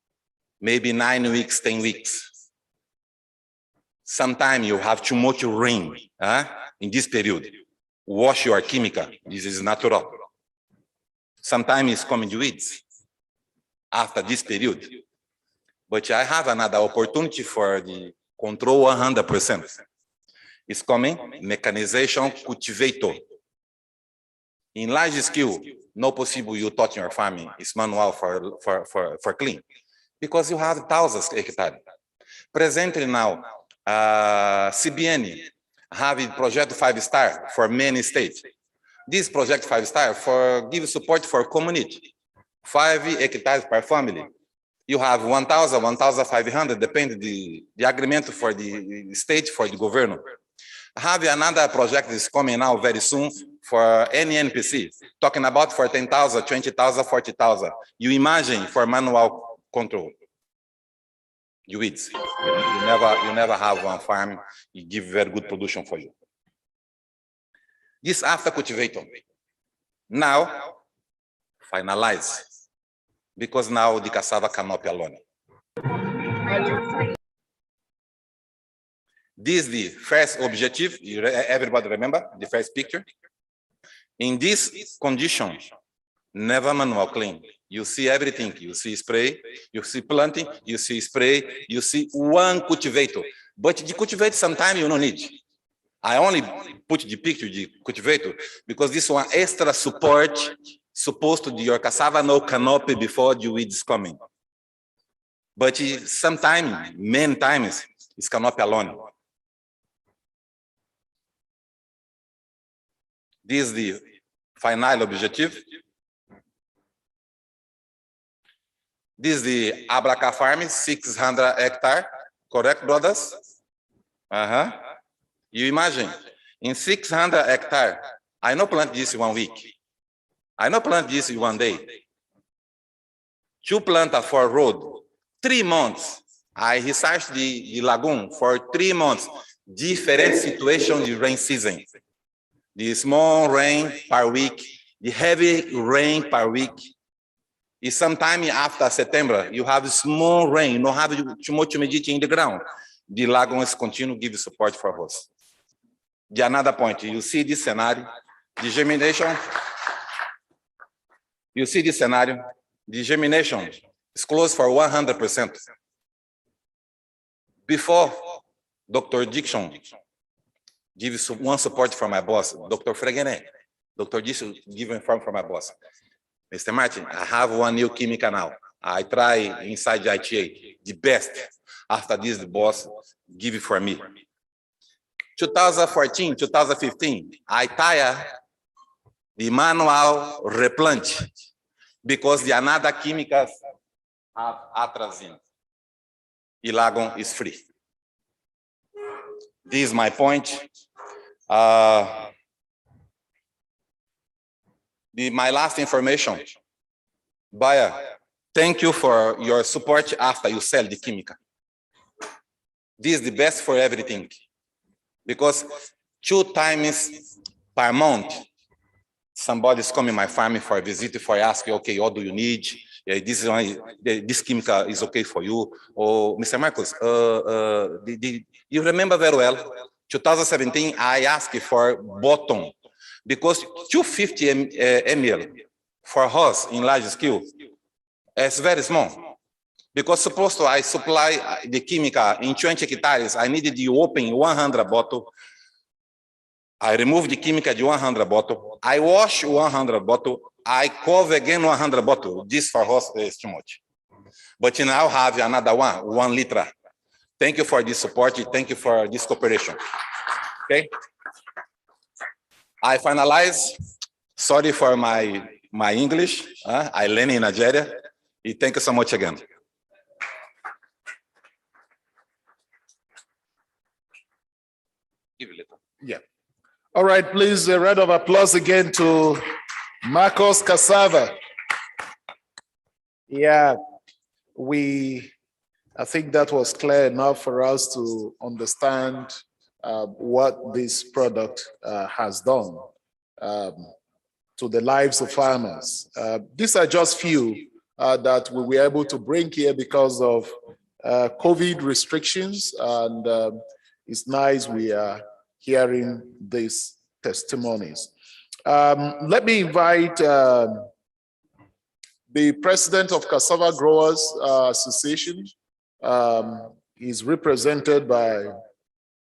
maybe 9 weeks, 10 weeks, sometimes you have too much rain in this period. Wash your chemical. This is natural. Sometimes it's coming weeds after this period. But I have another opportunity for the control 100%. It's coming mechanization cultivator. In large scale, no possible you touch your farming. It's manual for clean. Because you have thousands of hectares. Presently now, CBN have a project 5-star for many states. This project 5-star for give support for community, 5 hectares per family. You have 1,000, 1,500, depending the agreement for the state, for the governor. I have another project that is coming now very soon for any NPC, talking about for 10,000, 20,000, 40,000. You imagine for manual control. You weeds. You never have one farm, you give very good production for you. This after cultivator. Now, finalize. Because now the cassava cannot be alone. This is the first objective. Everybody remember the first picture? In this condition, never manual clean. You see everything. You see spray, you see planting, you see spray, you see one cultivator. But the cultivator sometimes you don't need. I only put the picture, the cultivator, because this one extra support supposed to do your cassava no canopy before the weeds coming. But sometimes, many times, it's canopy alone. This is the final objective. This is the Abraca farm, 600 hectares, correct, brothers? You imagine, in 600 hectares, I not plant this 1 week. I not plant this in 1 day. 2 plants for road, 3 months. I researched the lagoon for 3 months. Different situations in rain season. The small rain per week, the heavy rain per week. Is sometime after September, you have small rain, you don't have too much humidity in the ground. The Lagons continue to give support for us. The another point, you see this scenario, the germination. You see this scenario, the germination is close for 100%. Before, Dr. Dixon gives one support from my boss, Dr. Fregenet. Dr. Dixon gives from my boss. Mr. Martin, I have one new chemical now. I try inside the IITA, the best. After this, the boss give it for me. 2014, 2015, I tire the manual replant because the another chemicals have atrazine. Lagon is free. This is my point. My last information. Buyer, thank you for your support after you sell the chemical. This is the best for everything. Because 2 times per month, somebody's coming to my farm for a visit, for asking, okay, what do you need? This chemical is okay for you. Or Mr. Marcos, you remember very well, 2017, I asked for bottom because 250 ml for us in large scale, it's very small. Because supposed to I supply the chemical in 20 hectares, I needed to open 100 bottle. I remove the chemical to 100 bottle. I wash 100 bottle. I cover again 100 bottle. This for us is too much. But now have another 1 liter. Thank you for this support. Thank you for this cooperation. Okay. I finalize. Sorry for my English. I learned in Nigeria. Thank you so much again. Yeah. All right, please, a round of applause again to Marcos Cassava. Yeah, I think that was clear enough for us to understand what this product has done to the lives of farmers. These are just few that we were able to bring here because of COVID restrictions, and it's nice we are hearing these testimonies. Let me invite the president of Cassava Growers Association. He's represented by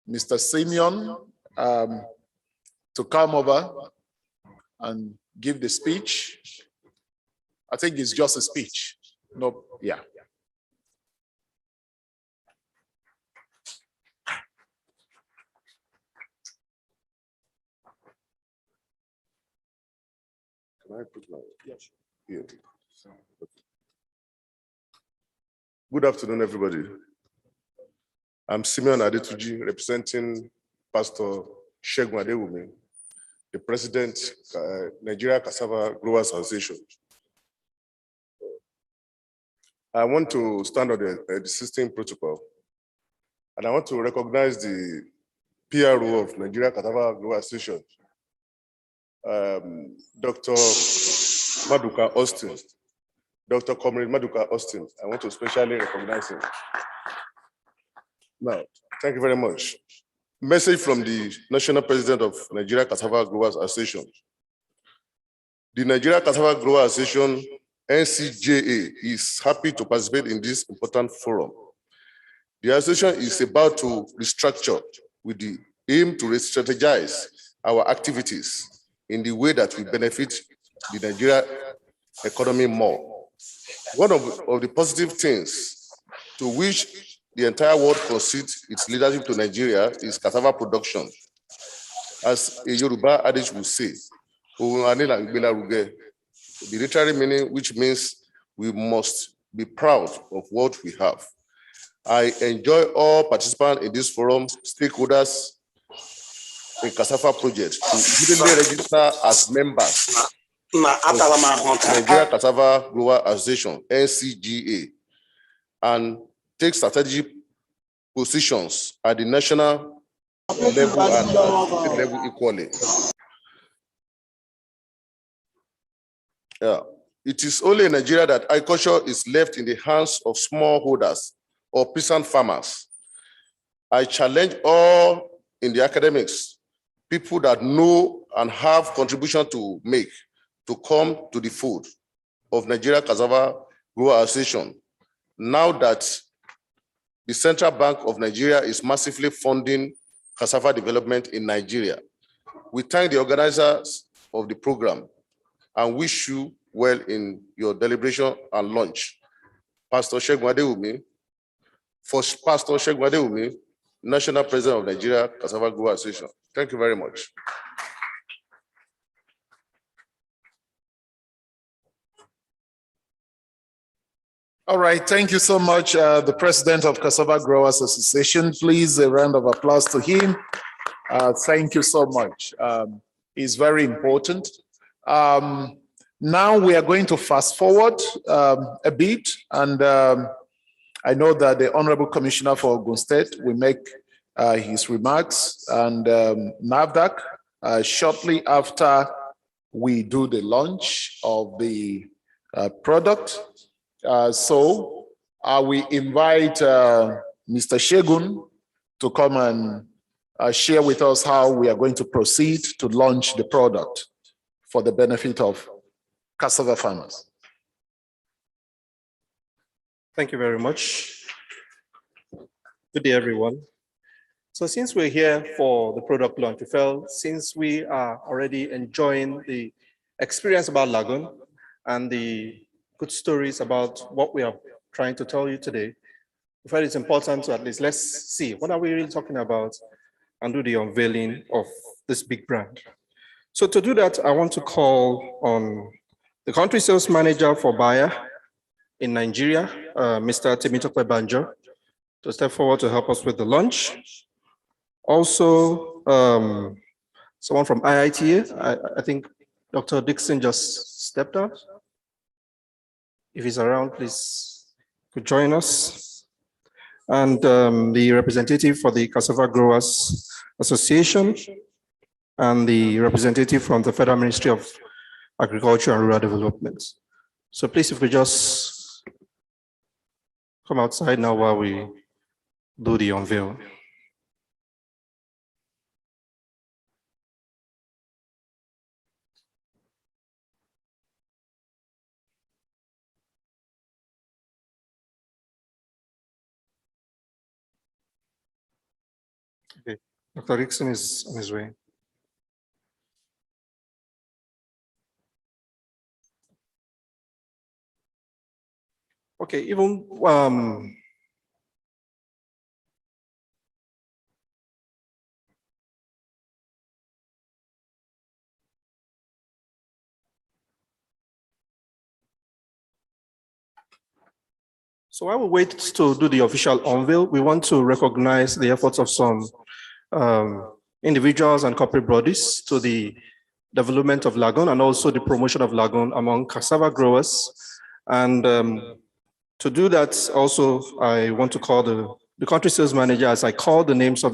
Mr. Simeon to come over and give the speech. I think it's just a speech. No, yeah. Can I put my here? Good afternoon, everybody. I'm Simeon Adetuji, representing Pastor Shegun Adewumi, the president, Nigeria Cassava Growers Association. I want to stand on the existing protocol, and I want to recognize the PRO of Nigeria Cassava Growers Association, Dr. Maduka Austin, Dr. Comrade Maduka Austin. I want to especially recognize him. Now, thank you very much. Message from the National President of Nigeria Cassava Growers Association. The Nigeria Cassava Growers Association, NCJA, is happy to participate in this important forum. The association is about to restructure with the aim to re-strategize our activities in the way that will benefit the Nigeria economy more. One of the positive things to which the entire world concedes its leadership to Nigeria is cassava production. As a Yoruba adage will say, the literary meaning, which means we must be proud of what we have. I enjoy all participants in this forum, stakeholders in Cassava project, to immediately register as members of Nigeria Cassava Grower Association, NCGA, and take strategic positions at the national level and state level equally. Yeah. It is only in Nigeria that agriculture is left in the hands of smallholders or peasant farmers. I challenge all in the academics, people that know and have contribution to make, to come to the fold of Nigeria Cassava Grower Association. Now that the Central Bank of Nigeria is massively funding cassava development in Nigeria, we thank the organizers of the program and wish you well in your deliberation and launch. Pastor Shegun Adewumi, National President of Nigeria Cassava Grower Association. Thank you very much. All right, thank you so much, the President of Cassava Growers Association. Please, a round of applause to him. Thank you so much. It's very important. Now we are going to fast forward a bit, and I know that the Honorable Commissioner for Ogun State will make his remarks, and NAFDAC shortly after we do the launch of the product. So we invite Mr. Shegun to come and share with us how we are going to proceed to launch the product for the benefit of cassava farmers. Thank you very much. Good day, everyone. So since we're here for the product launch, we felt since we are already enjoying the experience about Lagon and the good stories about what we are trying to tell you today, we felt it's important to at least let's see what are we really talking about and do the unveiling of this big brand. So to do that, I want to call on the country sales manager for Bayer in Nigeria, Mr. Temitope Banjo, to step forward to help us with the launch. Also, someone from IITA, I think Dr. Dixon just stepped out. If he's around, please could join us. And the representative for the Cassava Growers Association and the representative from the Federal Ministry of Agriculture and Rural Development. So please, if we just come outside now while we do the unveil. Okay, Dr. Rickson is on his way. Okay, even so while we wait to do the official unveil, we want to recognize the efforts of some individuals and corporate bodies to the development of Lagon and also the promotion of Lagon among cassava growers. And to do that, also, I want to call the country sales manager as I call the names of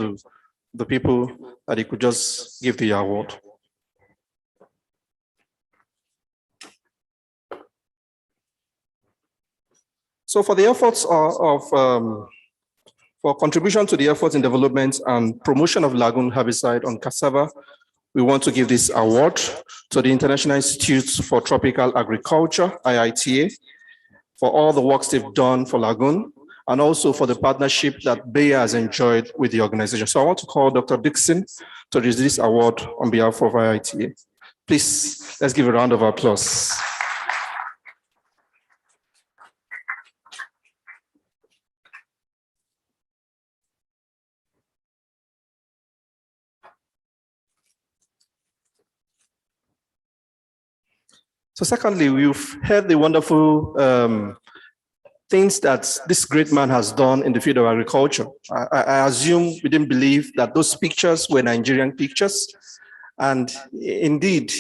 the people that he could just give the award. So for the efforts for contribution to the efforts in development and promotion of Lagon herbicide on cassava, we want to give this award to the International Institute for Tropical Agriculture, IITA, for all the works they've done for Lagon, and also for the partnership that Bayer has enjoyed with the organization. So I want to call Dr. Dixon to receive this award on behalf of IITA. Please, let's give a round of applause. So secondly, we've heard the wonderful things that this great man has done in the field of agriculture. I assume we didn't believe that those pictures were Nigerian pictures. And indeed,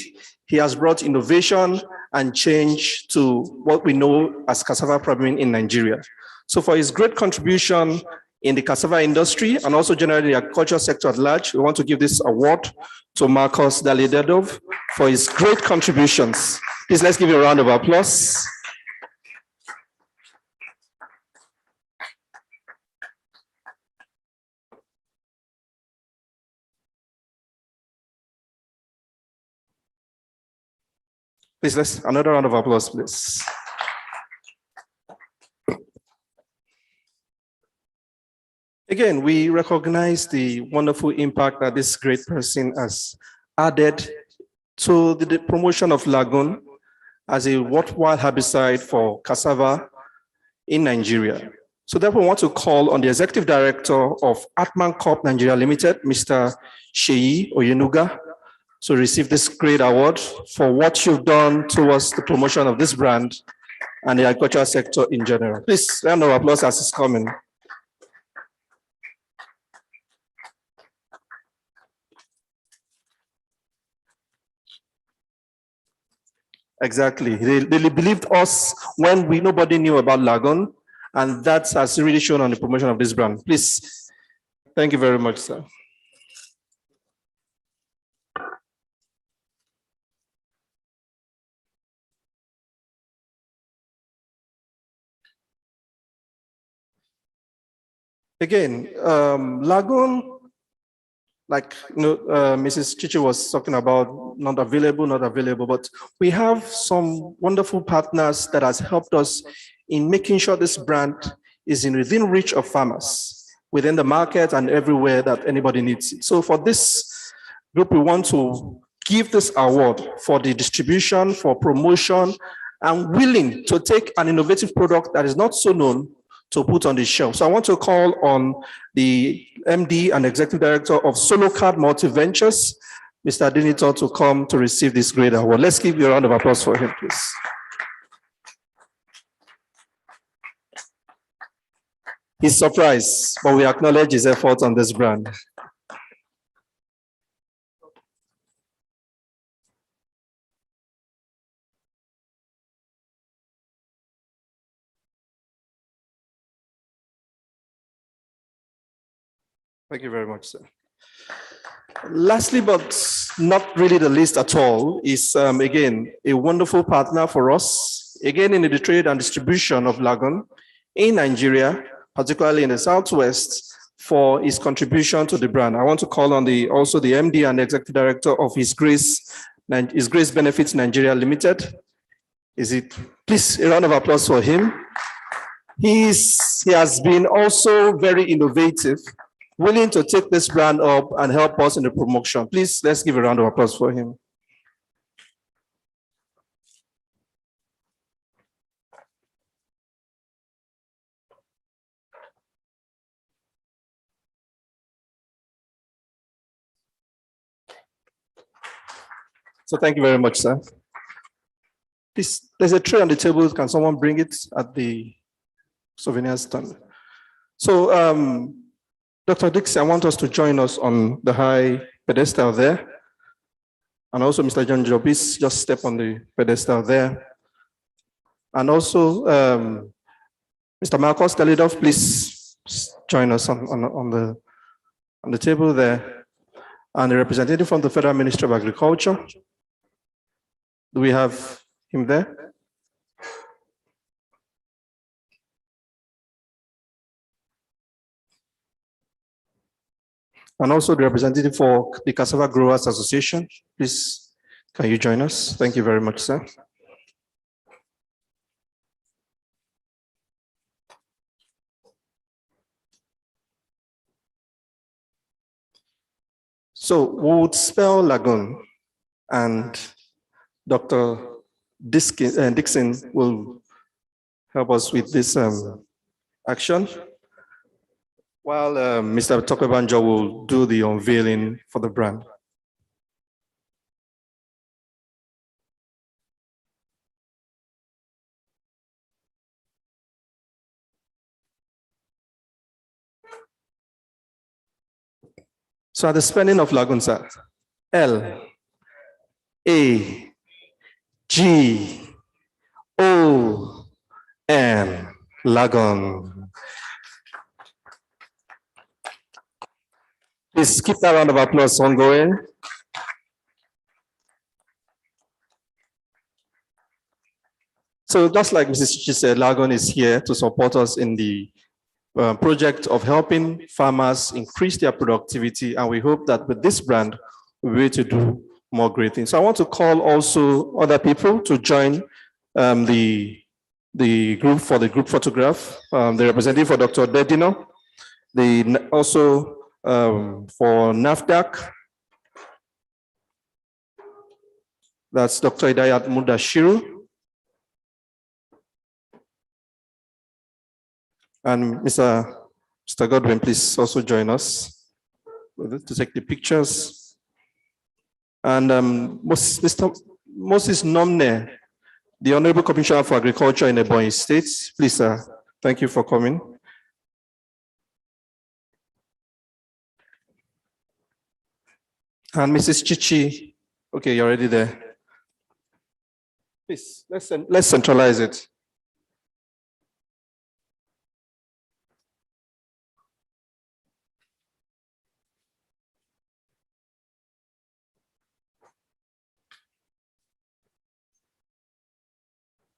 he has brought innovation and change to what we know as cassava farming in Nigeria. So for his great contribution in the cassava industry and also generally the agricultural sector at large, we want to give this award to Marcos Dalidedov for his great contributions. Please, let's give you a round of applause. Please, let's another round of applause, please. Again, we recognize the wonderful impact that this great person has added to the promotion of Lagon as a worthwhile herbicide for cassava in Nigeria. So therefore, we want to call on the Executive Director of Atman Corp Nigeria Limited, Mr. Sheyi Oyenuga, to receive this great award for what you've done towards the promotion of this brand and the agricultural sector in general. Please, round of applause as it's coming. Exactly. They believed us when nobody knew about Lagon, and that has really shown on the promotion of this brand. Please. Thank you very much, sir. Again, Lagon, like Mrs. Chichi was talking about, not available, but we have some wonderful partners that has helped us in making sure this brand is within reach of farmers, within the market and everywhere that anybody needs it. So for this group, we want to give this award for the distribution, for promotion, and willing to take an innovative product that is not so known to put on the shelf. So I want to call on the MD and Executive Director of Solocard Multi Ventures, Mr. Adinito, to come to receive this great award. Let's give you a round of applause for him, please. He's surprised, but we acknowledge his efforts on this brand. Thank you very much, sir. Lastly, but not really the least at all, is again, a wonderful partner for us, again, in the trade and distribution of Lagon in Nigeria, particularly in the Southwest, for his contribution to the brand. I want to call on also the MD and Executive Director of His Grace Benefits Nigeria Limited. Please, a round of applause for him. He has been also very innovative, willing to take this brand up and help us in the promotion. Please, let's give a round of applause for him. So thank you very much, sir. Please, there's a tray on the table. Can someone bring it at the souvenir stand? So, Dr. Dixie, I want us to join us on the high pedestal there. And also Mr. John Jobis, just step on the pedestal there. And also Mr. Marcos Kalidov, please join us on the table there. And the representative from the Federal Ministry of Agriculture. Do we have him there? And also the representative for the Cassava Growers Association. Please, can you join us? Thank you very much, sir. So we would spell Lagon, and Dr. Dixon will help us with this action, while Mr. Tokebanjo will do the unveiling for the brand. So at the spelling of Lagon, sir, L-A-G-O-N, Lagon. Please keep that round of applause ongoing. So just like Mrs. Chichi said, Lagon is here to support us in the project of helping farmers increase their productivity, and we hope that with this brand, we'll be able to do more great things. So I want to call also other people to join the group for the group photograph, the representative for Dr. Dedino, also for NAFDAC, that's Dr. Idayat Mudashiru, and Mr. Godwin, please also join us to take the pictures. And Mr. Moses Nomne, the Honorable Commissioner for Agriculture in Ebonyi State, please, sir, thank you for coming. And Mrs. Chichi, okay, you're already there. Please, let's centralize it.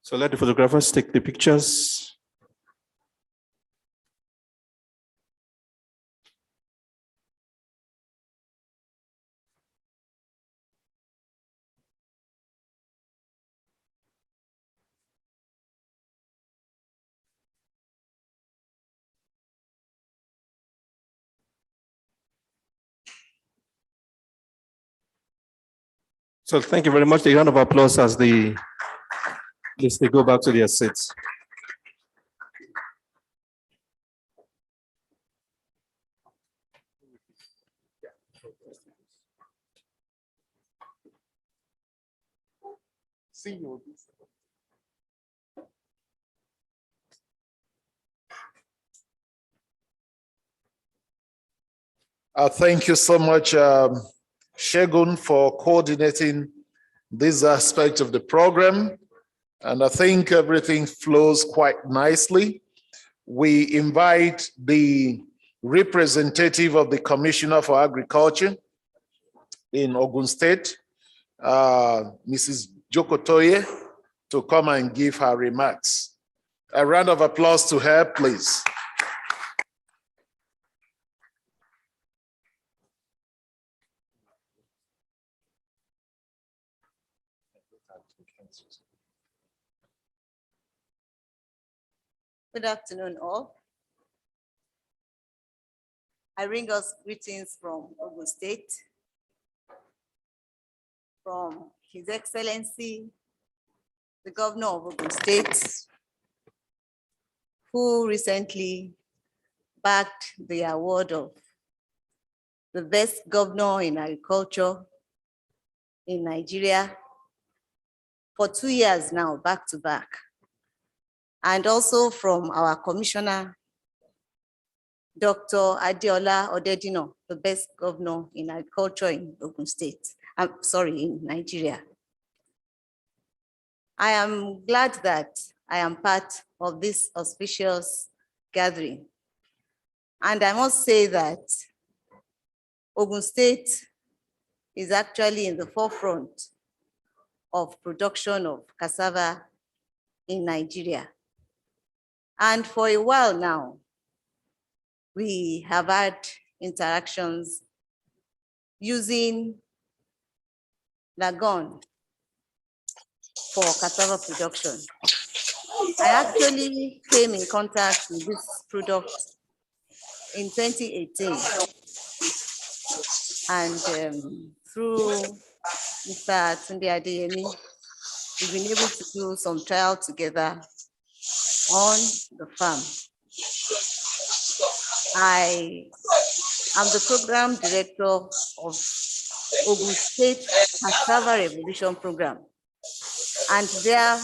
So let the photographers take the pictures. So thank you very much. A round of applause as they go back to their seats. See you. Thank you so much, Shegun, for coordinating this aspect of the program. And I think everything flows quite nicely. We invite the representative of the Commissioner for Agriculture in Ogun State, Mrs. Jokotoye, to come and give her remarks. A round of applause to her, please. Good afternoon, all. I bring us greetings from Ogun State, from His Excellency, the Governor of Ogun State, who recently bagged the award of the best governor in agriculture in Nigeria for 2 years now, back to back. And also from our Commissioner, Dr. Adeola Odedino, the best governor in agriculture in Ogun State, in Nigeria. I am glad that I am part of this auspicious gathering. And I must say that Ogun State is actually in the forefront of production of cassava in Nigeria. And for a while now, we have had interactions using Lagon for cassava production. I actually came in contact with this product in 2018. And through Mr. Tunde Adeyemi, we've been able to do some trial together on the farm. I am the program director of Ogun State Cassava Revolution Program. And there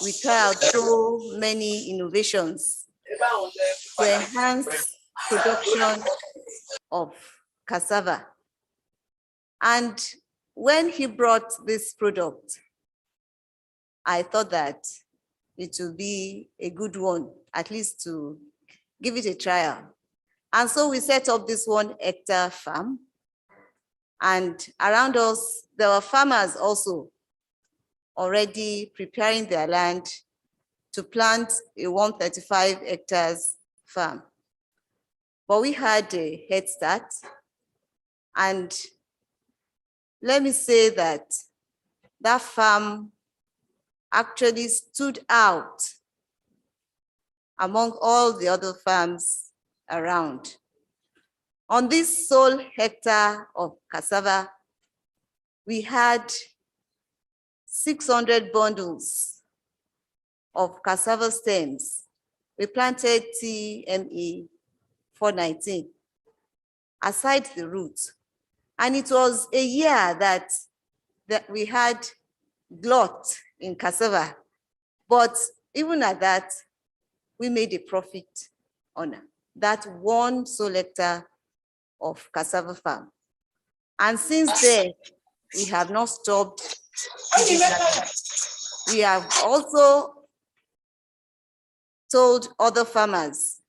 we try out so many innovations to enhance production of cassava. And when he brought this product, I thought that it would be a good one, at least to give it a trial. And so we set up this 1 hectare farm. And around us, there were farmers also already preparing their land to plant a 135 hectares farm. But we had a head start. And let me say that that farm actually stood out among all the other farms around. On this sole hectare of cassava, we had 600 bundles of cassava stems. We planted TME 419 aside the roots. And it was a year that we had glut in cassava. But even at that, we made a profit on that 1 sole hectare of cassava farm. And since then, we have not stopped. We have also told other farmers,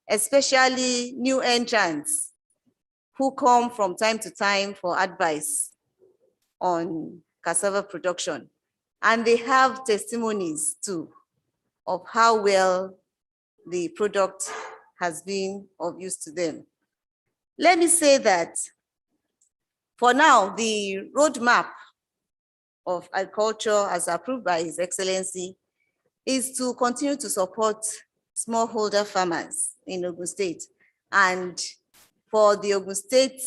especially new entrants who come from time to time for advice on cassava production. And they have testimonies too of how well the product has been of use to them. Let me say that for now, the roadmap of agriculture as approved by His Excellency is to continue to support smallholder farmers in Ogun State. And for the Ogun State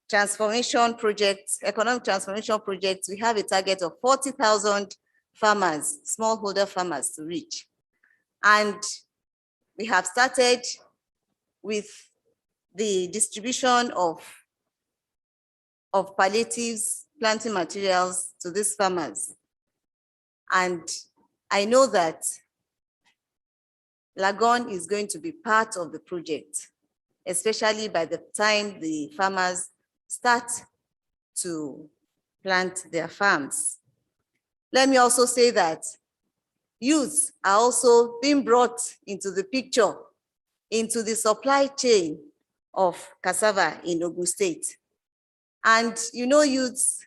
transformation project, economic transformation project, we have a target of 40,000 farmers, smallholder farmers to reach. And we have started with the distribution of palliatives, planting materials to these farmers. And I know that Lagon is going to be part of the project, especially by the time the farmers start to plant their farms. Let me also say that youths are also being brought into the picture, into the supply chain of cassava in Ogun State. And you know, youths,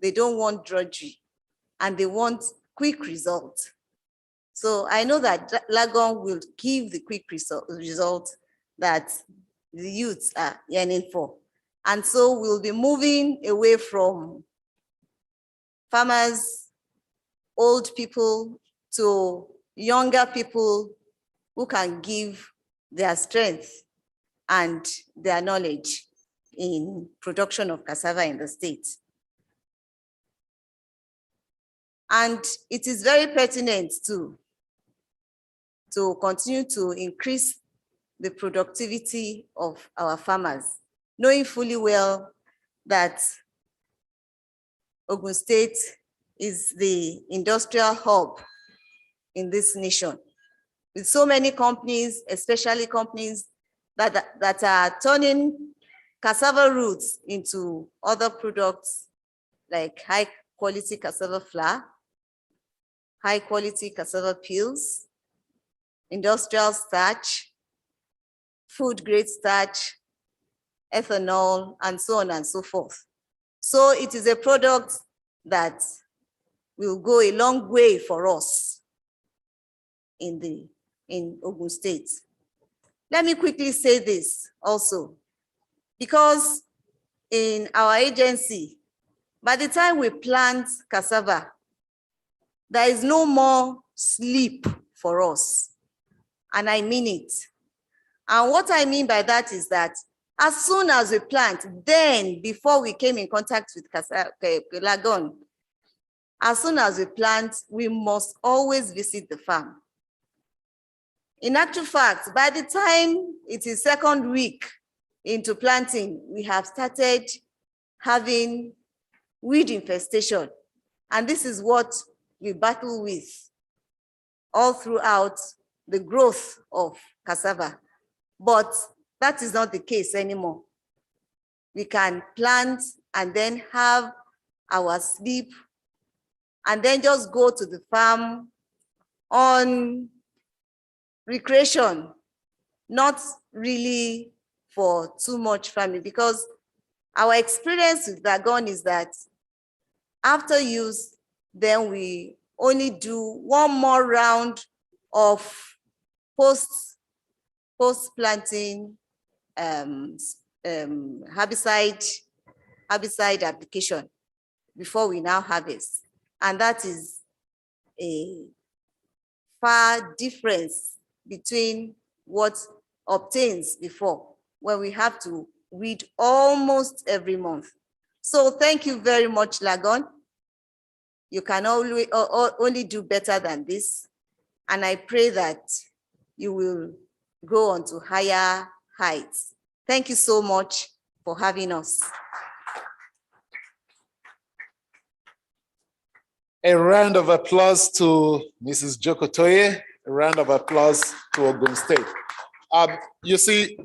they don't want drudgery and they want quick results. So I know that Lagon will give the quick result that the youths are yearning for. And so we'll be moving away from farmers, old people, to younger people who can give their strength and their knowledge in production of cassava in the state. And it is very pertinent to continue to increase the productivity of our farmers, knowing fully well that Ogun State is the industrial hub in this nation, with so many companies, especially companies that are turning cassava roots into other products like high quality cassava flour, high quality cassava peels, industrial starch, food grade starch, ethanol, and so on and so forth. So it is a product that will go a long way for us in Ogun State. Let me quickly say this also, because in our agency, by the time we plant cassava, there is no more sleep for us. And I mean it. And what I mean by that is that as soon as we plant, then before we came in contact with Lagon, as soon as we plant, we must always visit the farm. In actual fact, by the time it is second week into planting, we have started having weed infestation. And this is what we battle with all throughout the growth of cassava. But that is not the case anymore. We can plant and then have our sleep and then just go to the farm on recreation, not really for too much farming, because our experience with Lagon is that after use, then we only do one more round of post-planting herbicide application before we now harvest. And that is a far difference between what obtains before, when we have to weed almost every month. So thank you very much, Lagon. You can only do better than this. And I pray that you will go on to higher heights. Thank you so much for having us. A round of applause to Mrs. Jokotoye. A round of applause to Ogun State. You see,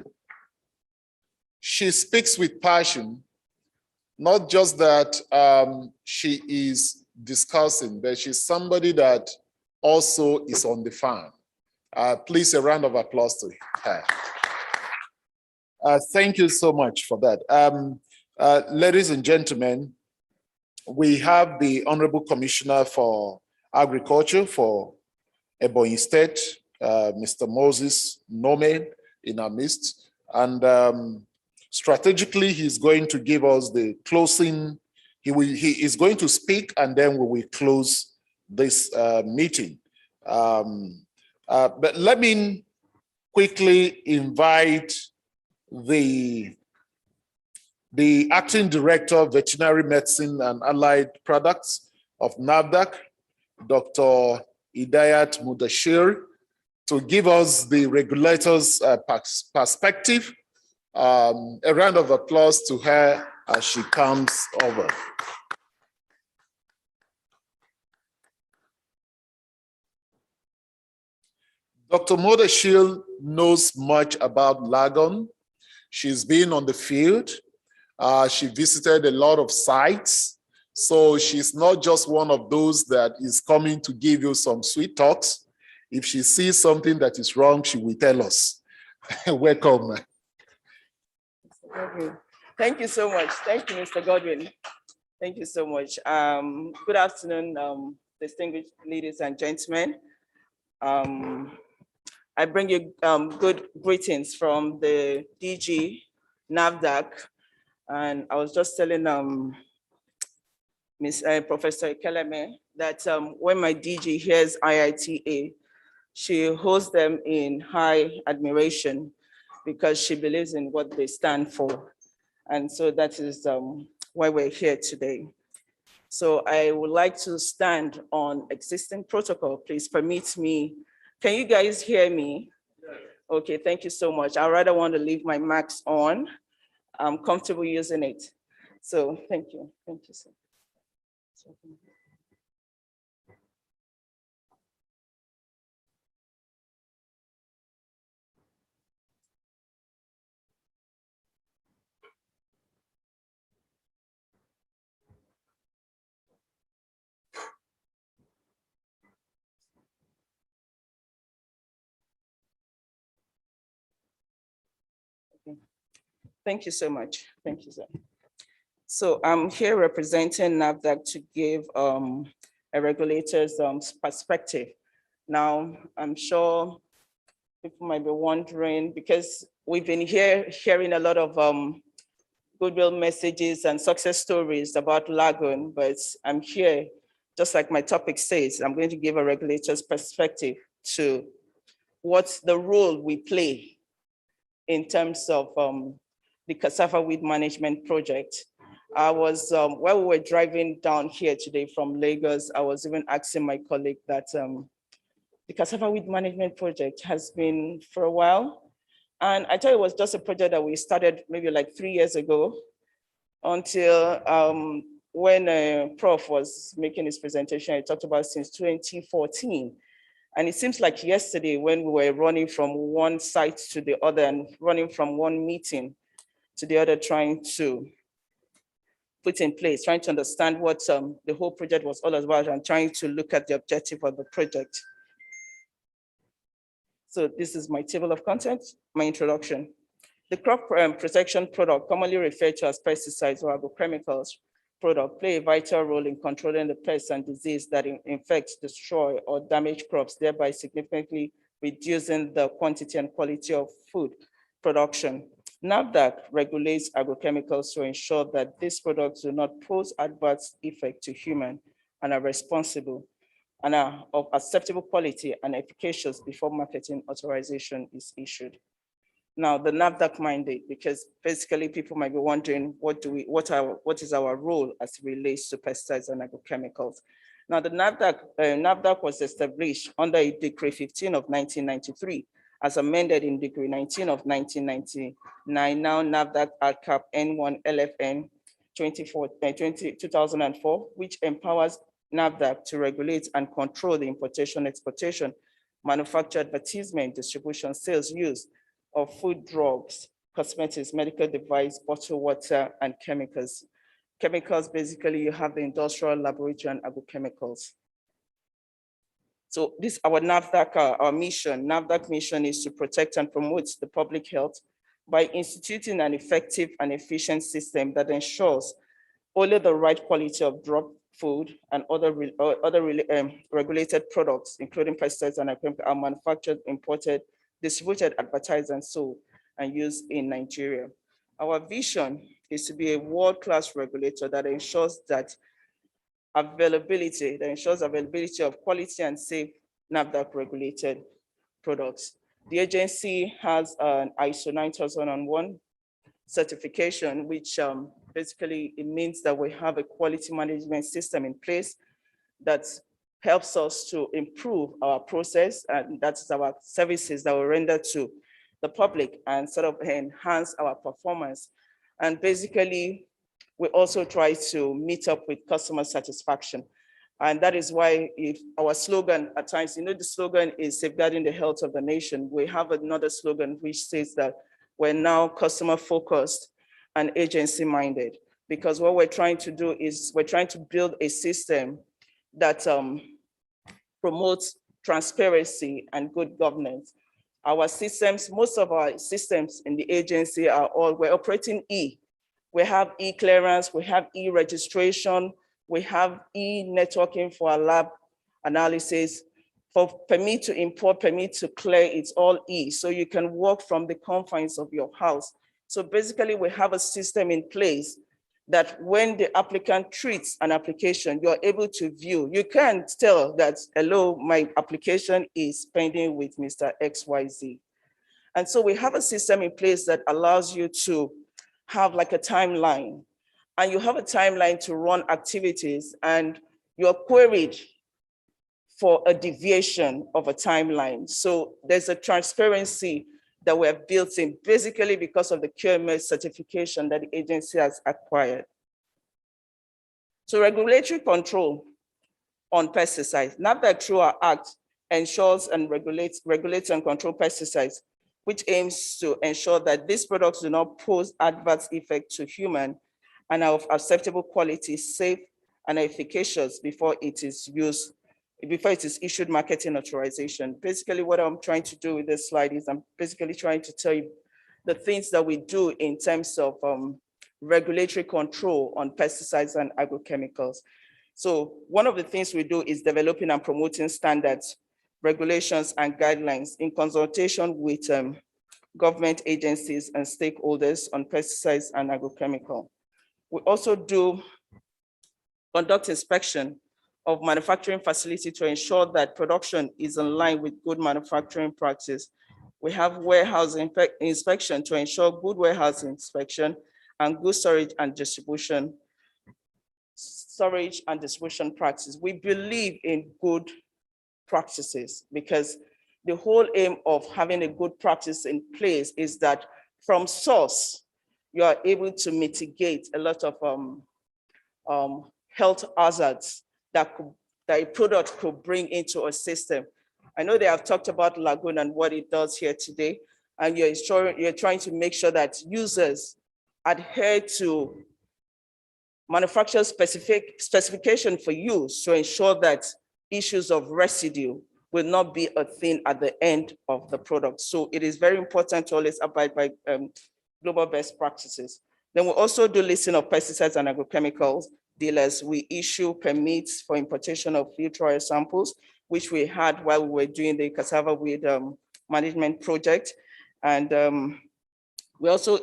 she speaks with passion, not just that she is discussing, but she's somebody that also is on the farm. Please, a round of applause to her. Thank you so much for that. Ladies and gentlemen, we have the Honorable Commissioner for Agriculture for Ebonyi State, Mr. Moses Nome, in our midst. And strategically, he's going to give us the closing. He is going to speak, and then we will close this meeting. But let me quickly invite the Acting Director of Veterinary Medicine and Allied Products of NAFDAC, Dr. Idayat Mudashir, to give us the regulator's perspective. A round of applause to her as she comes over. Dr. Mudashir knows much about Lagon. She's been on the field. She visited a lot of sites. So she's not just one of those that is coming to give you some sweet talks. If she sees something that is wrong, she will tell us. Welcome. Thank you so much. Thank you, Mr. Godwin. Thank you so much. Good afternoon, distinguished ladies and gentlemen. I bring you good greetings from the DG NAFDAC. And I was just telling Professor Keleme that when my DG hears IITA, she holds them in high admiration because she believes in what they stand for. And so that is why we're here today. So I would like to stand on existing protocol. Please permit me. Can you guys hear me? Okay, thank you so much. I rather want to leave my mask on. I'm comfortable using it. So thank you. Thank you, sir. Thank you so much. Thank you, sir. So I'm here representing NAFDAC to give a regulator's perspective. Now, I'm sure people might be wondering, because we've been hearing a lot of goodwill messages and success stories about Lagon, but I'm here, just like my topic says, I'm going to give a regulator's perspective to what's the role we play in terms of the cassava weed management project. I was, while we were driving down here today from Lagos, I was even asking my colleague that the cassava weed management project has been for a while. And I thought it was just a project that we started maybe like 3 years ago until when Prof was making his presentation, he talked about since 2014. And it seems like yesterday when we were running from one site to the other and running from one meeting to the other, trying to put in place, trying to understand what the whole project was all about and trying to look at the objective of the project. So this is my table of contents, my introduction. The crop protection product, commonly referred to as pesticides or agrochemicals product, play a vital role in controlling the pests and disease that infect, destroy, or damage crops, thereby significantly reducing the quantity and quality of food production. NAFDAC regulates agrochemicals to ensure that these products do not pose adverse effect to human and are responsible and are of acceptable quality and efficacious before marketing authorization is issued. Now, the NAFDAC mandate, because basically people might be wondering, what is our role as it relates to pesticides and agrochemicals? Now, the NAFDAC was established under a Decree 15 of 1993, as amended in Decree 19 of 1999, now NAFDAC ADCAP N1 LFN 2004, which empowers NAFDAC to regulate and control the importation, exportation, manufacture, advertisement, distribution, sales, use of food, drugs, cosmetics, medical device, bottled water, and chemicals. Chemicals, basically, you have the industrial, laboratory, and agrochemicals. So this, our NAFDAC, our mission, NAFDAC mission is to protect and promote the public health, by instituting an effective and efficient system that ensures only the right quality of drug food and other regulated products, including pesticides and chemicals, are manufactured, imported, distributed, advertised, and sold and used in Nigeria. Our vision is to be a world-class regulator that ensures availability of quality and safe NAFDAC regulated products. The agency has an ISO 9001 certification, which basically it means that we have a quality management system in place that helps us to improve our process, and that's our services that we render to the public and sort of enhance our performance. And basically, we also try to meet up with customer satisfaction. And that is why if our slogan at times, the slogan is safeguarding the health of the nation. We have another slogan which says that we're now customer focused and agency minded, because what we're trying to do is we're trying to build a system that promotes transparency and good governance. Our systems, most of our systems in the agency we're operating E. We have e-clearance, we have e-registration, we have e-networking for our lab analysis. For permit to import, permit to clear, it's all E. So you can work from the confines of your house. So basically we have a system in place that when the applicant treats an application, you're able to view. You can't tell that, hello, my application is pending with Mr. XYZ. And so we have a system in place that allows you to have like a timeline, and you have a timeline to run activities, and you're queried for a deviation of a timeline. So there's a transparency that we have built in, basically because of the QMS certification that the agency has acquired. So regulatory control on pesticides. NAFDAC through our act ensures and regulates and control pesticides, which aims to ensure that these products do not pose adverse effect to human and are of acceptable quality, safe and efficacious before it is issued marketing authorization. Basically, what I'm trying to do with this slide is I'm basically trying to tell you the things that we do in terms of regulatory control on pesticides and agrochemicals. So one of the things we do is developing and promoting standards, regulations, and guidelines in consultation with government agencies and stakeholders on pesticides and agrochemical. We also conduct inspection of manufacturing facility to ensure that production is in line with good manufacturing practice. We have warehouse inspection to ensure good warehouse inspection and good storage and distribution practice. We believe in good practices because the whole aim of having a good practice in place is that from source, you are able to mitigate a lot of health hazards that a product could bring into a system. I know they have talked about Lagon and what it does here today, and you're trying to make sure that users adhere to manufacturer specification for use to ensure that issues of residue will not be a thing at the end of the product. So it is very important to always abide by global best practices. Then we also do listing of pesticides and agrochemicals dealers. We issue permits for importation of field trial samples, which we had while we were doing the cassava weed management project. And we also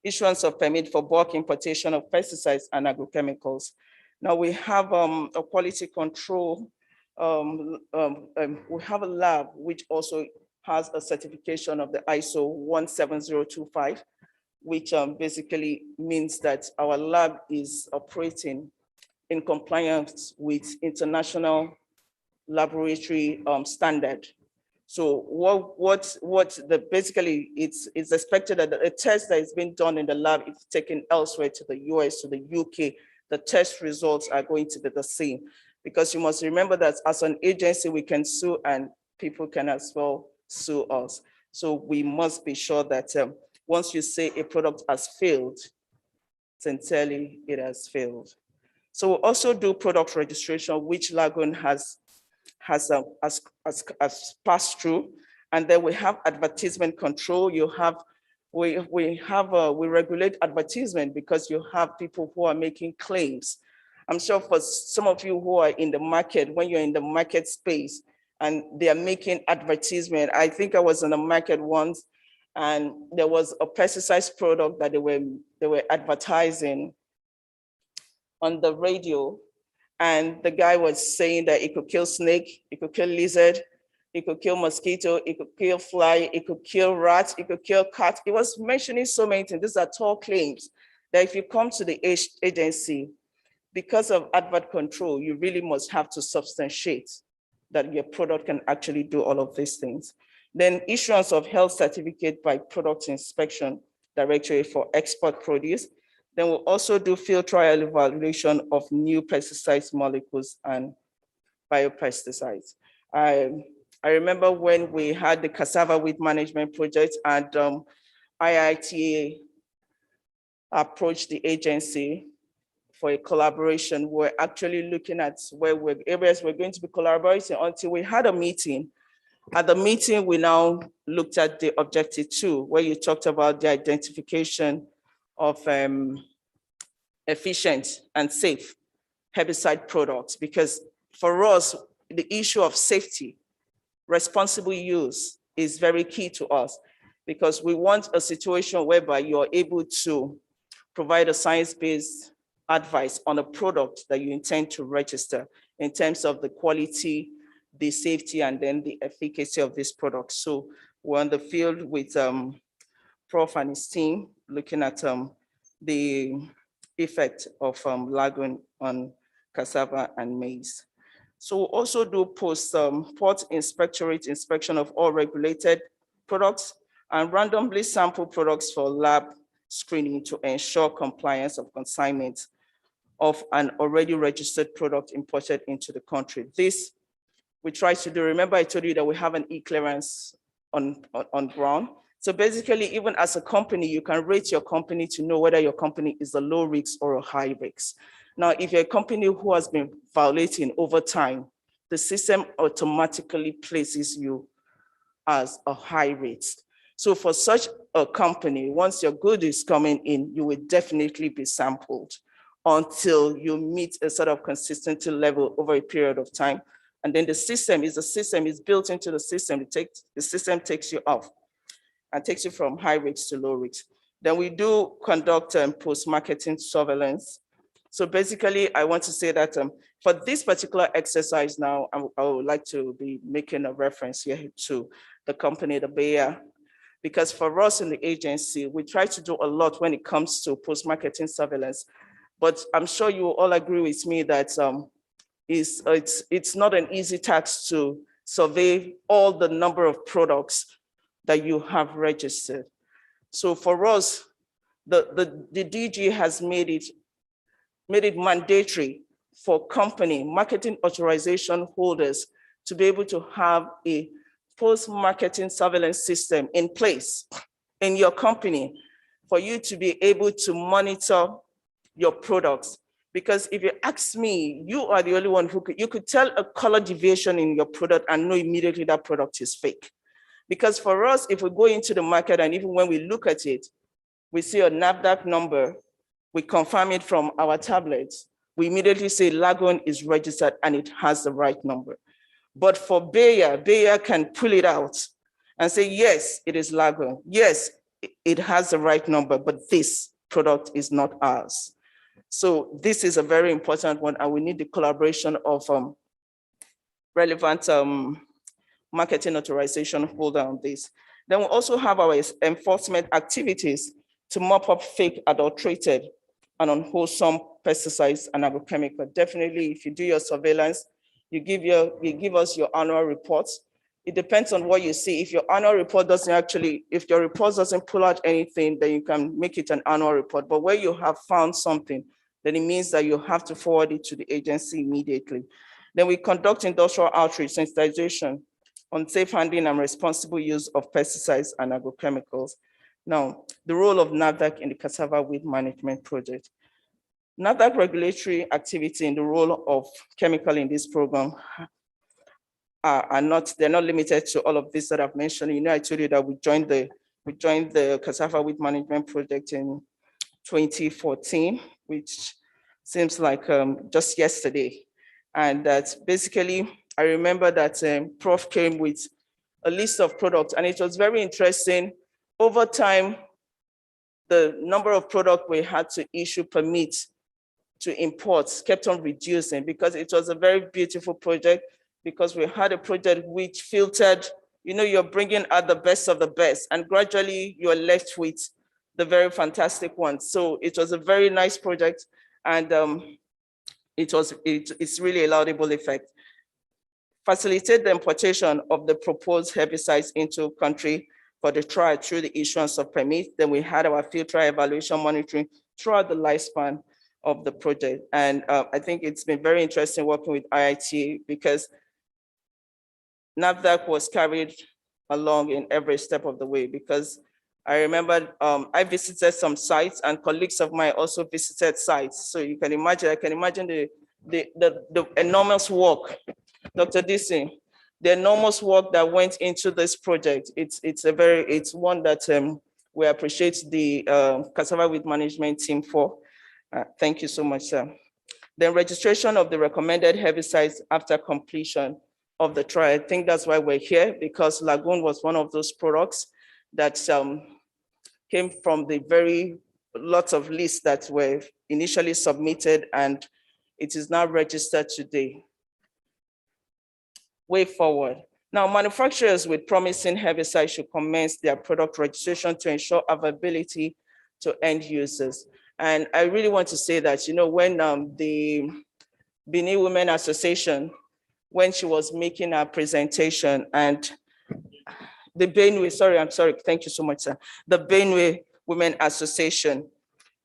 issuance of permit for bulk importation of pesticides and agrochemicals. Now we have a quality control. We have a lab which also has a certification of the ISO 17025, which basically means that our lab is operating in compliance with international laboratory standard. So basically it's expected that a test that is being done in the lab is taken elsewhere to the US, to the UK, the test results are going to be the same. Because you must remember that as an agency, we can sue and people can as well sue us. So we must be sure that once you say a product has failed, sincerely it has failed. So we also do product registration, which Lagon has passed through. And then we have advertisement control. You have We regulate advertisement because you have people who are making claims. I'm sure for some of you who are in the market, when you're in the market space and they are making advertisement, I think I was in the market once and there was a pesticide product that they were advertising on the radio, and the guy was saying that it could kill snake, it could kill lizard, it could kill mosquito, it could kill fly, it could kill rats, it could kill cat. It was mentioning so many things. These are tall claims that if you come to the agency, because of advert control, you really must have to substantiate that your product can actually do all of these things. Then issuance of health certificate by product inspection directorate for export produce. Then we'll also do field trial evaluation of new pesticides, molecules, and biopesticides. I remember when we had the cassava weed management project and IITA approached the agency for a collaboration. We're actually looking at areas we're going to be collaborating until we had a meeting. At the meeting, we now looked at the objective 2, where you talked about the identification of efficient and safe herbicide products, because for us, the issue of safety, responsible use is very key to us, because we want a situation whereby you're able to provide a science-based advice on a product that you intend to register in terms of the quality, the safety, and then the efficacy of this product. So we're on the field with Prof and his team looking at the effect of Lagon on cassava and maize. So we'll also do post-port inspectorate inspection of all regulated products and randomly sample products for lab screening to ensure compliance of consignment of an already registered product imported into the country. This we try to do. Remember, I told you that we have an e-clearance on ground. So basically, even as a company, you can rate your company to know whether your company is a low risk or a high risk. Now, if you're a company who has been violating over time, the system automatically places you as a high risk. So for such a company, once your good is coming in, you will definitely be sampled until you meet a sort of consistency level over a period of time. And then the system is built into the system. The system takes you off and takes you from high risk to low risk. Then we do conduct post-marketing surveillance. So basically, I want to say that for this particular exercise now, I would like to be making a reference here to the company, the Bayer, because for us in the agency, we try to do a lot when it comes to post-marketing surveillance. But I'm sure you all agree with me that it's not an easy task to survey all the number of products that you have registered. So for us, the DG has made it mandatory for company marketing authorization holders to be able to have a post-marketing surveillance system in place in your company for you to be able to monitor your products. Because if you ask me, you are the only one who you could tell a color deviation in your product and know immediately that product is fake. Because for us, if we go into the market and even when we look at it, we see a NAFDAC number, we confirm it from our tablets, we immediately say Lagon is registered and it has the right number. But for Bayer can pull it out and say, yes, it is Lagon. Yes, it has the right number, but this product is not ours. So this is a very important one, and we need the collaboration of relevant marketing authorization holder on this. Then we also have our enforcement activities to mop up fake, adulterated, and unwholesome pesticides and agrochemicals. Definitely, if you do your surveillance, you give us your annual reports. It depends on what you see. If your annual report if your report doesn't pull out anything, then you can make it an annual report. But where you have found something, then it means that you have to forward it to the agency immediately. Then we conduct industrial outreach sensitization on safe handling and responsible use of pesticides and agrochemicals. Now, the role of NAFDAC in the cassava weed management project. NAFDAC regulatory activity in the role of chemical in this program they're not limited to all of this that I've mentioned. You know, I told you that we joined the We joined the Cassava Weed Management Project in 2014, which seems like just yesterday. And that basically, I remember that Prof came with a list of products, and it was very interesting. Over time, the number of products we had to issue permits to import kept on reducing, because it was a very beautiful project, because we had a project which filtered, you're bringing out the best of the best, and gradually you're left with the very fantastic ones. So it was a very nice project, and it's really a laudable effect. Facilitate the importation of the proposed herbicides into country for the trial through the issuance of permits. Then we had our field trial evaluation monitoring throughout the lifespan of the project. And I think it's been very interesting working with IITA, because NAFDAC was carried along in every step of the way, because I remember I visited some sites, and colleagues of mine also visited sites. So you can imagine, I can imagine the enormous work, Dr. Dissing, the enormous work that went into this project. It's one that we appreciate the Cassava Weed Management team for. Thank you so much, sir. Then registration of the recommended herbicides after completion of the trial. I think that's why we're here, because Lagon was one of those products that came from the lots of lists that were initially submitted, and it is now registered today. Way forward. Now, manufacturers with promising herbicides should commence their product registration to ensure availability to end users. And I really want to say that, when the Benin Women Association, when she was making her presentation, and the Benue, thank you so much, sir. The Benue Women Association,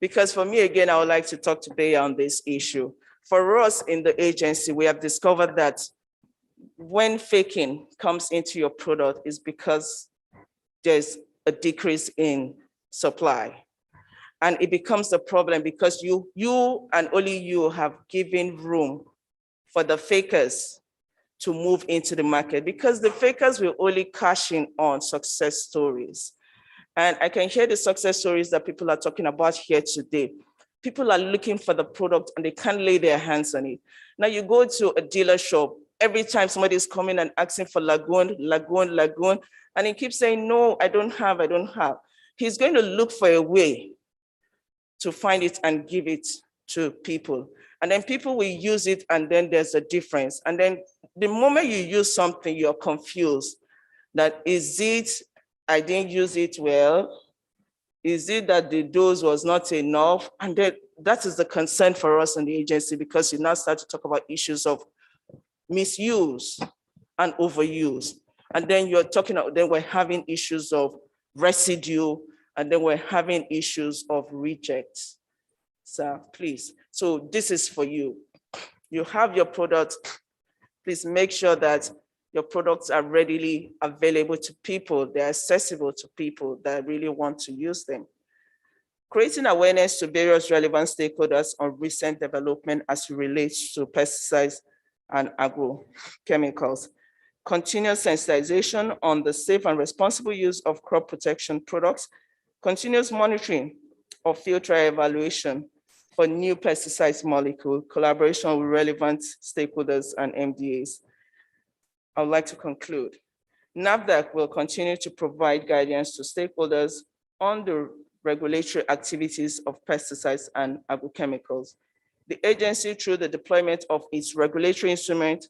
because for me, again, I would like to talk today on this issue. For us in the agency, we have discovered that when faking comes into your product is because there's a decrease in supply. And it becomes a problem because you and only you have given room for the fakers to move into the market, because the fakers will only cash in on success stories. And I can hear the success stories that people are talking about here today. People are looking for the product and they can't lay their hands on it. Now you go to a dealer shop, every time somebody is coming and asking for Lagon, and he keeps saying, no, I don't have. He's going to look for a way to find it and give it to people. And then people will use it, and then there's a difference. And then the moment you use something, you're confused. That is it, I didn't use it well? Is it that the dose was not enough? And then that is the concern for us in the agency, because you now start to talk about issues of misuse and overuse. And then then we're having issues of residue, and then we're having issues of rejects. So please, so this is for you. You have your product, please make sure that your products are readily available to people, they're accessible to people that really want to use them. Creating awareness to various relevant stakeholders on recent development as it relates to pesticides and agrochemicals. Continuous sensitization on the safe and responsible use of crop protection products. Continuous monitoring of field trial evaluation for new pesticides molecule, collaboration with relevant stakeholders and MDAs. I would like to conclude. NAFDAC will continue to provide guidance to stakeholders on the regulatory activities of pesticides and agrochemicals. The agency, through the deployment of its regulatory instrument,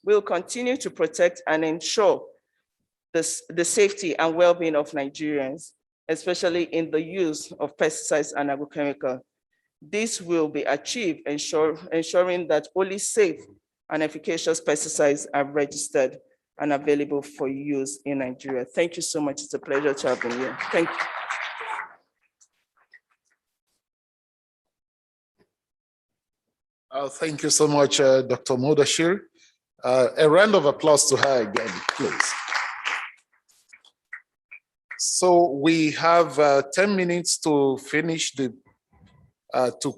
will continue to protect and ensure the safety and well-being of Nigerians, especially in the use of pesticides and agrochemicals. This will be achieved ensuring that only safe and efficacious pesticides are registered and available for use in Nigeria. Thank you so much. It's a pleasure to have been here. Thank you. Thank you so much, Dr. Modashir. A round of applause to her again, please. So we have 10 minutes to finish to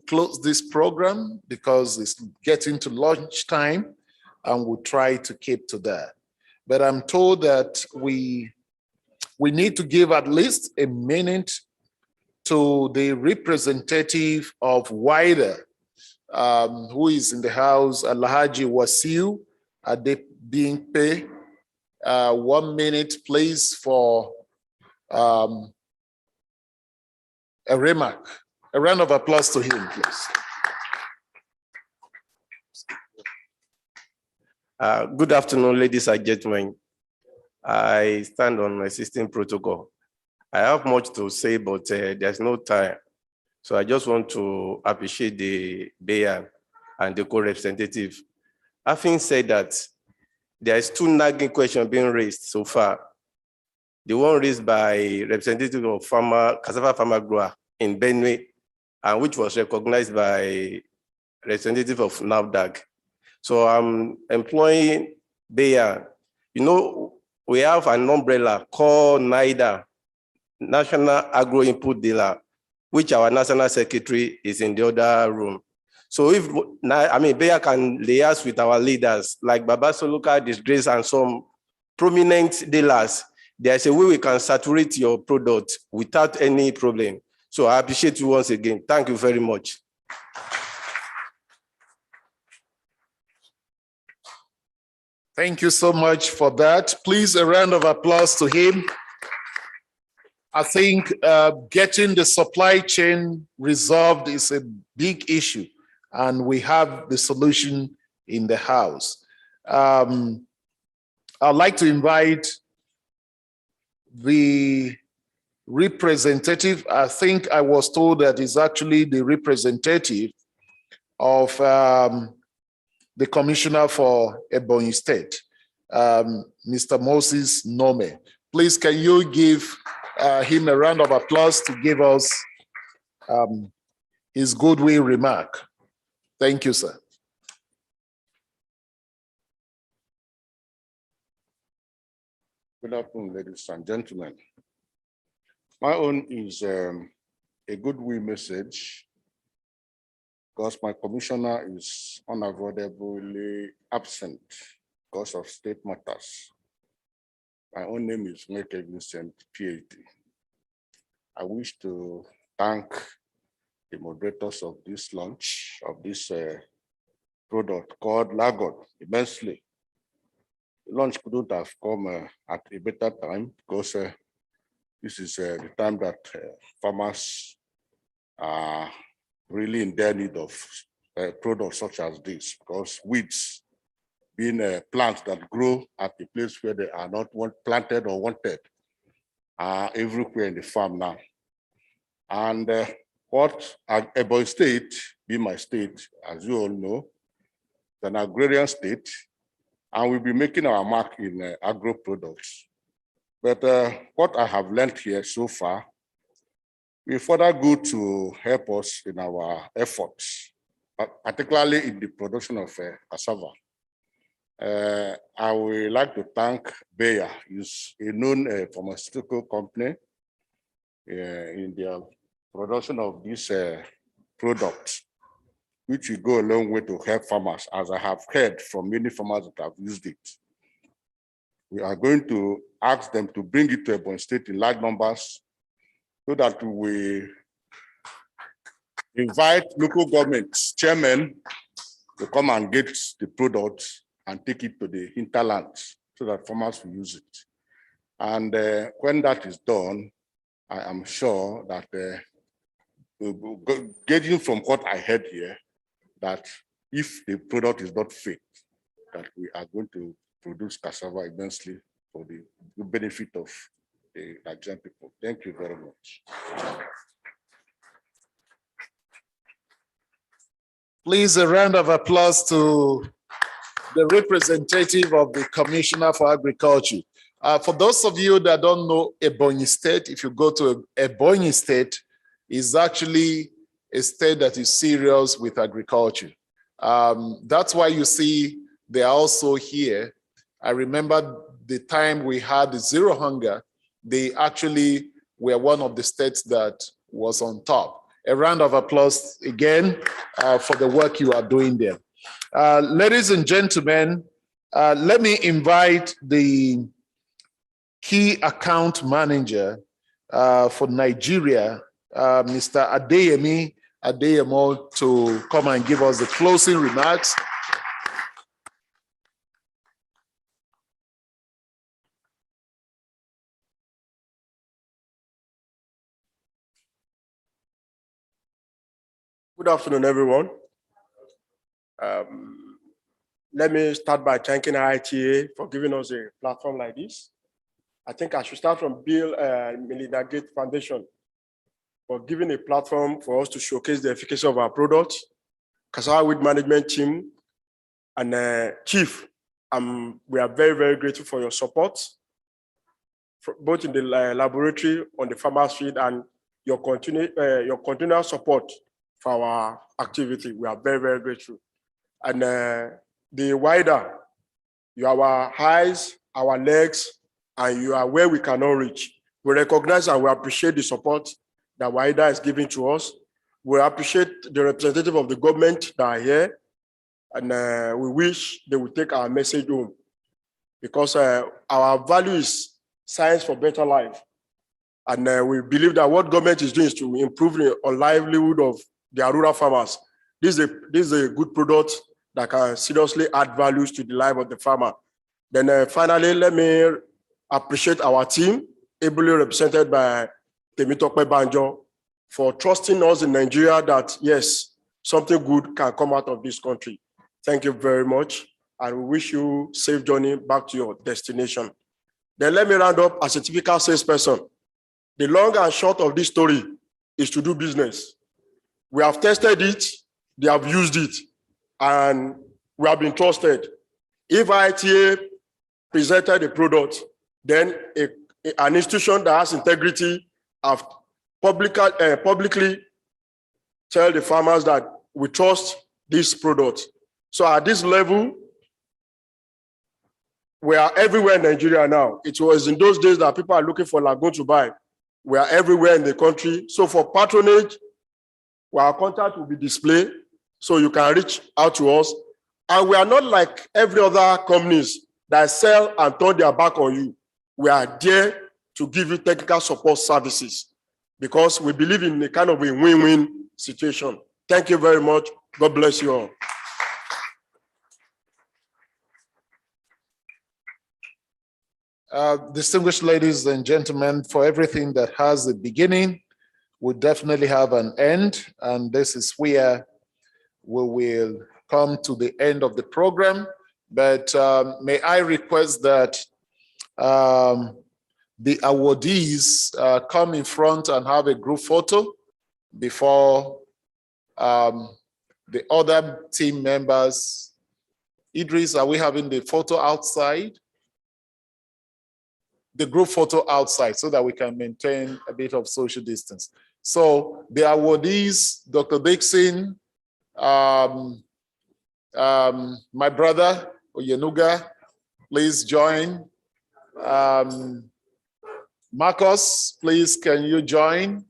close this program, because it's getting to lunch time, and we'll try to keep to that. But I'm told that we we need to give at least a minute to the representative of WIDA, who is in the house, Alhaji Wasiu Adebimpe. 1 minute, please, for a remark. A round of applause to him, please. Good afternoon, ladies and gentlemen. I stand on my existing protocol. I have much to say, but there's no time. So I just want to appreciate the Bayan and the co-representative. Having said that, there is 2 nagging questions being raised so far. The one raised by representative of cassava farmer grower in Benue, and which was recognized by representative of NAFDAC. So I'm employing Bayan. You know, we have an umbrella called NIDA, National Agro Input Dealer, which our national secretary is in the other room. So if, Bayan can liaise with our leaders like Baba Soluka, Disgrace, and some prominent dealers, there's a way we can saturate your product without any problem. So I appreciate you once again. Thank you very much. Thank you so much for that. Please, a round of applause to him. I think getting the supply chain resolved is a big issue, and we have the solution in the house. I'd like to invite the representative. I think I was told that is actually the representative of the Commissioner for Ebonyi State, Mr. Moses Nome. Please, can you give him a round of applause to give us his goodwill remark? Thank you, sir. Good afternoon, ladies and gentlemen. My own is a goodwill message, because my commissioner is unavoidably absent because of state matters. My own name is Meke Vincent, PhD. I wish to thank the moderators of this launch of this product called Lagon immensely. The launch couldn't have come at a better time, because this is the time that farmers are really in their need of products such as this, because weeds being plants that grow at the place where they are not planted or wanted are everywhere in the farm now. And what Ebonyi State, being my state, as you all know, is an agrarian state, and we'll be making our mark in agro products. But what I have learned here so far will further go to help us in our efforts, particularly in the production of cassava. I would like to thank Bayer. It's a known pharmaceutical company in their production of this product, which will go a long way to help farmers, as I have heard from many farmers that have used it. We are going to ask them to bring it to Ebonyi State in large numbers, so that we invite local governments, chairmen, to come and get the product and take it to the hinterlands so that farmers will use it. And when that is done, I am sure that getting from what I heard here, that if the product is not fit, that we are going to produce cassava immensely for the benefit of the Nigerian people. Thank you very much. Please, a round of applause to the representative of the Commissioner for Agriculture. For those of you that don't know Ebonyi State, if you go to Ebonyi State, is actually a state that is serious with agriculture. That's why you see they are also here. I remember the time we had the zero hunger, they actually were one of the states that was on top. A round of applause again for the work you are doing there. Ladies and gentlemen, let me invite the key account manager for Nigeria, Mr. Adeyemi Adeyemo, to come and give us the closing remarks. Good afternoon, everyone. Let me start by thanking IITA for giving us a platform like this. I think I should start from Bill and Melinda Gates Foundation for giving a platform for us to showcase the efficacy of our products. Cassava Weed Management Team and Chief, we are very, very grateful for your support, both in the laboratory, on the farmer's field, and your continual support for our activity. We are very, very grateful. And the wider, you are our eyes, our legs, and you are where we cannot reach. We recognize and we appreciate the support that WIDA is giving to us. We appreciate the representative of the government that are here, and we wish they will take our message home, because our value is science for better life. And we believe that what government is doing is to improve the livelihood of their rural farmers. This is a good product that can seriously add values to the life of the farmer. Then finally, let me appreciate our team, ably represented by Temitope Banjo, for trusting us in Nigeria that, yes, something good can come out of this country. Thank you very much, and we wish you safe journey back to your destination. Then let me round up as a typical salesperson. The long and short of this story is to do business. We have tested it, they have used it, and we have been trusted. If IITA presented a product, then an institution that has integrity have publicly tell the farmers that we trust this product. So at this level, we are everywhere in Nigeria now. It was in those days that people are looking for Lagon to buy. We are everywhere in the country. So for patronage, our contact will be displayed, so you can reach out to us. And we are not like every other companies that sell and turn their back on you. We are there to give you technical support services, because we believe in a kind of a win-win situation. Thank you very much. God bless you all. Distinguished ladies and gentlemen, for everything that has a beginning, will definitely have an end, and this is where we will come to the end of the program. But may I request that the awardees come in front and have a group photo before the other team members. Idris, are we having the photo outside? The group photo outside, so that we can maintain a bit of social distance. So the awardees, Dr. Dixon, my brother, Oyenuga, please join. Marcos, please, can you join?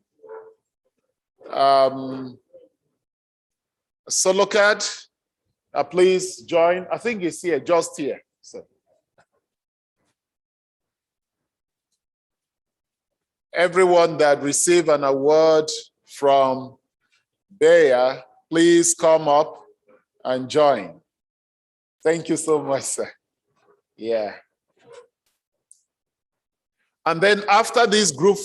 Solocad, please join. I think it's here, just here. So. Everyone that received an award from Bayer, please come up and join. Thank you so much, sir. Yeah. And then after this group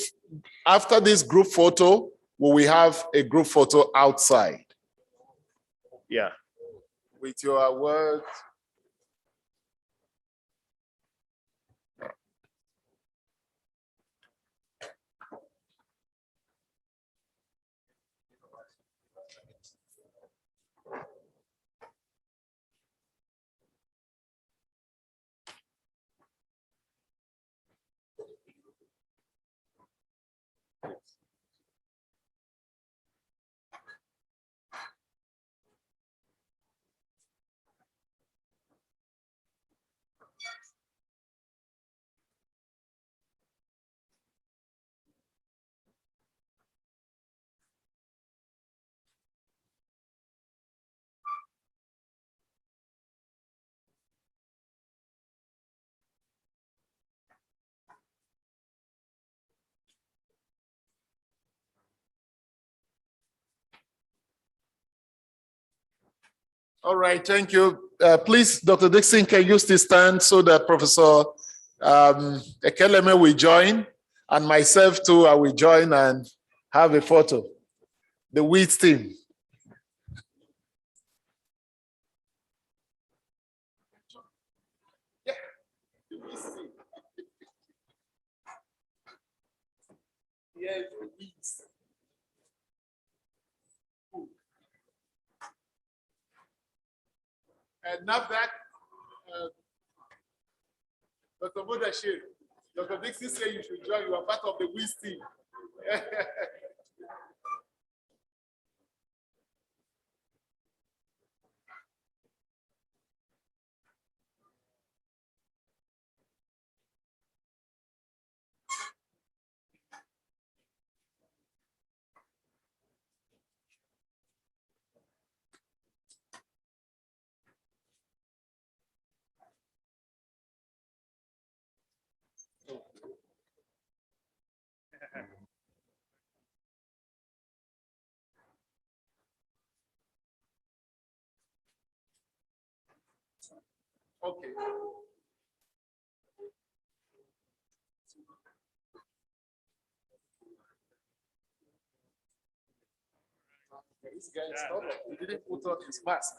photo, we will have a group photo outside. Yeah. With your award. All right, thank you. Please, Dr. Dixon, can you still stand so that Professor Ekeleme will join, and myself too, I will join and have a photo. The WEED team. Yeah. Yes, the weeds. And NAFDAC, Dr. Modashir, Dr. Dixon said you should join. You are part of the WIS team. Okay. This guy is stubborn. He didn't put on his mask.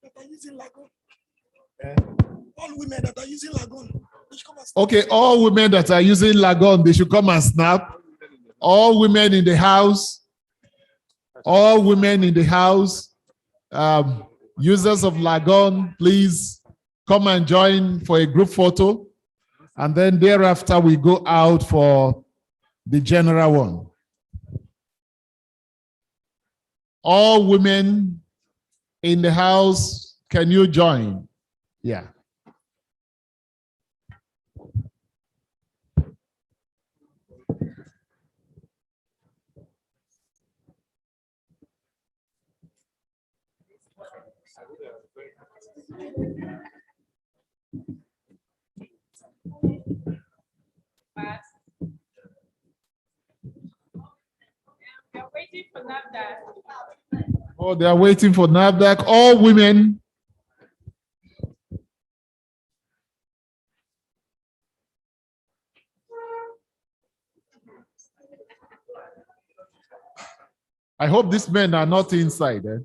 That are using Lagon. All women that are using Lagon. Okay, all women that are using Lagon, they should come and snap. All women in the house, all women in the house, users of Lagon, please come and join for a group photo. And then thereafter, we go out for the general one. All women in the house, can you join? Yeah. They're waiting for NAFDAC. Oh, they are waiting for NAFDAC. All women. I hope these men are not inside. Eh?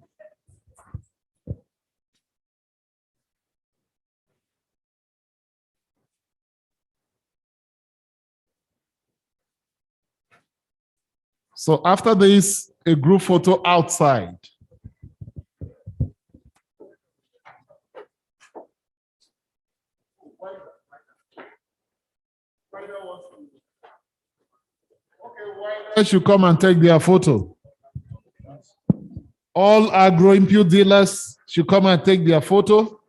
So after this, a group photo outside. They should come and take their photo. All agro-impute dealers should come and take their photo.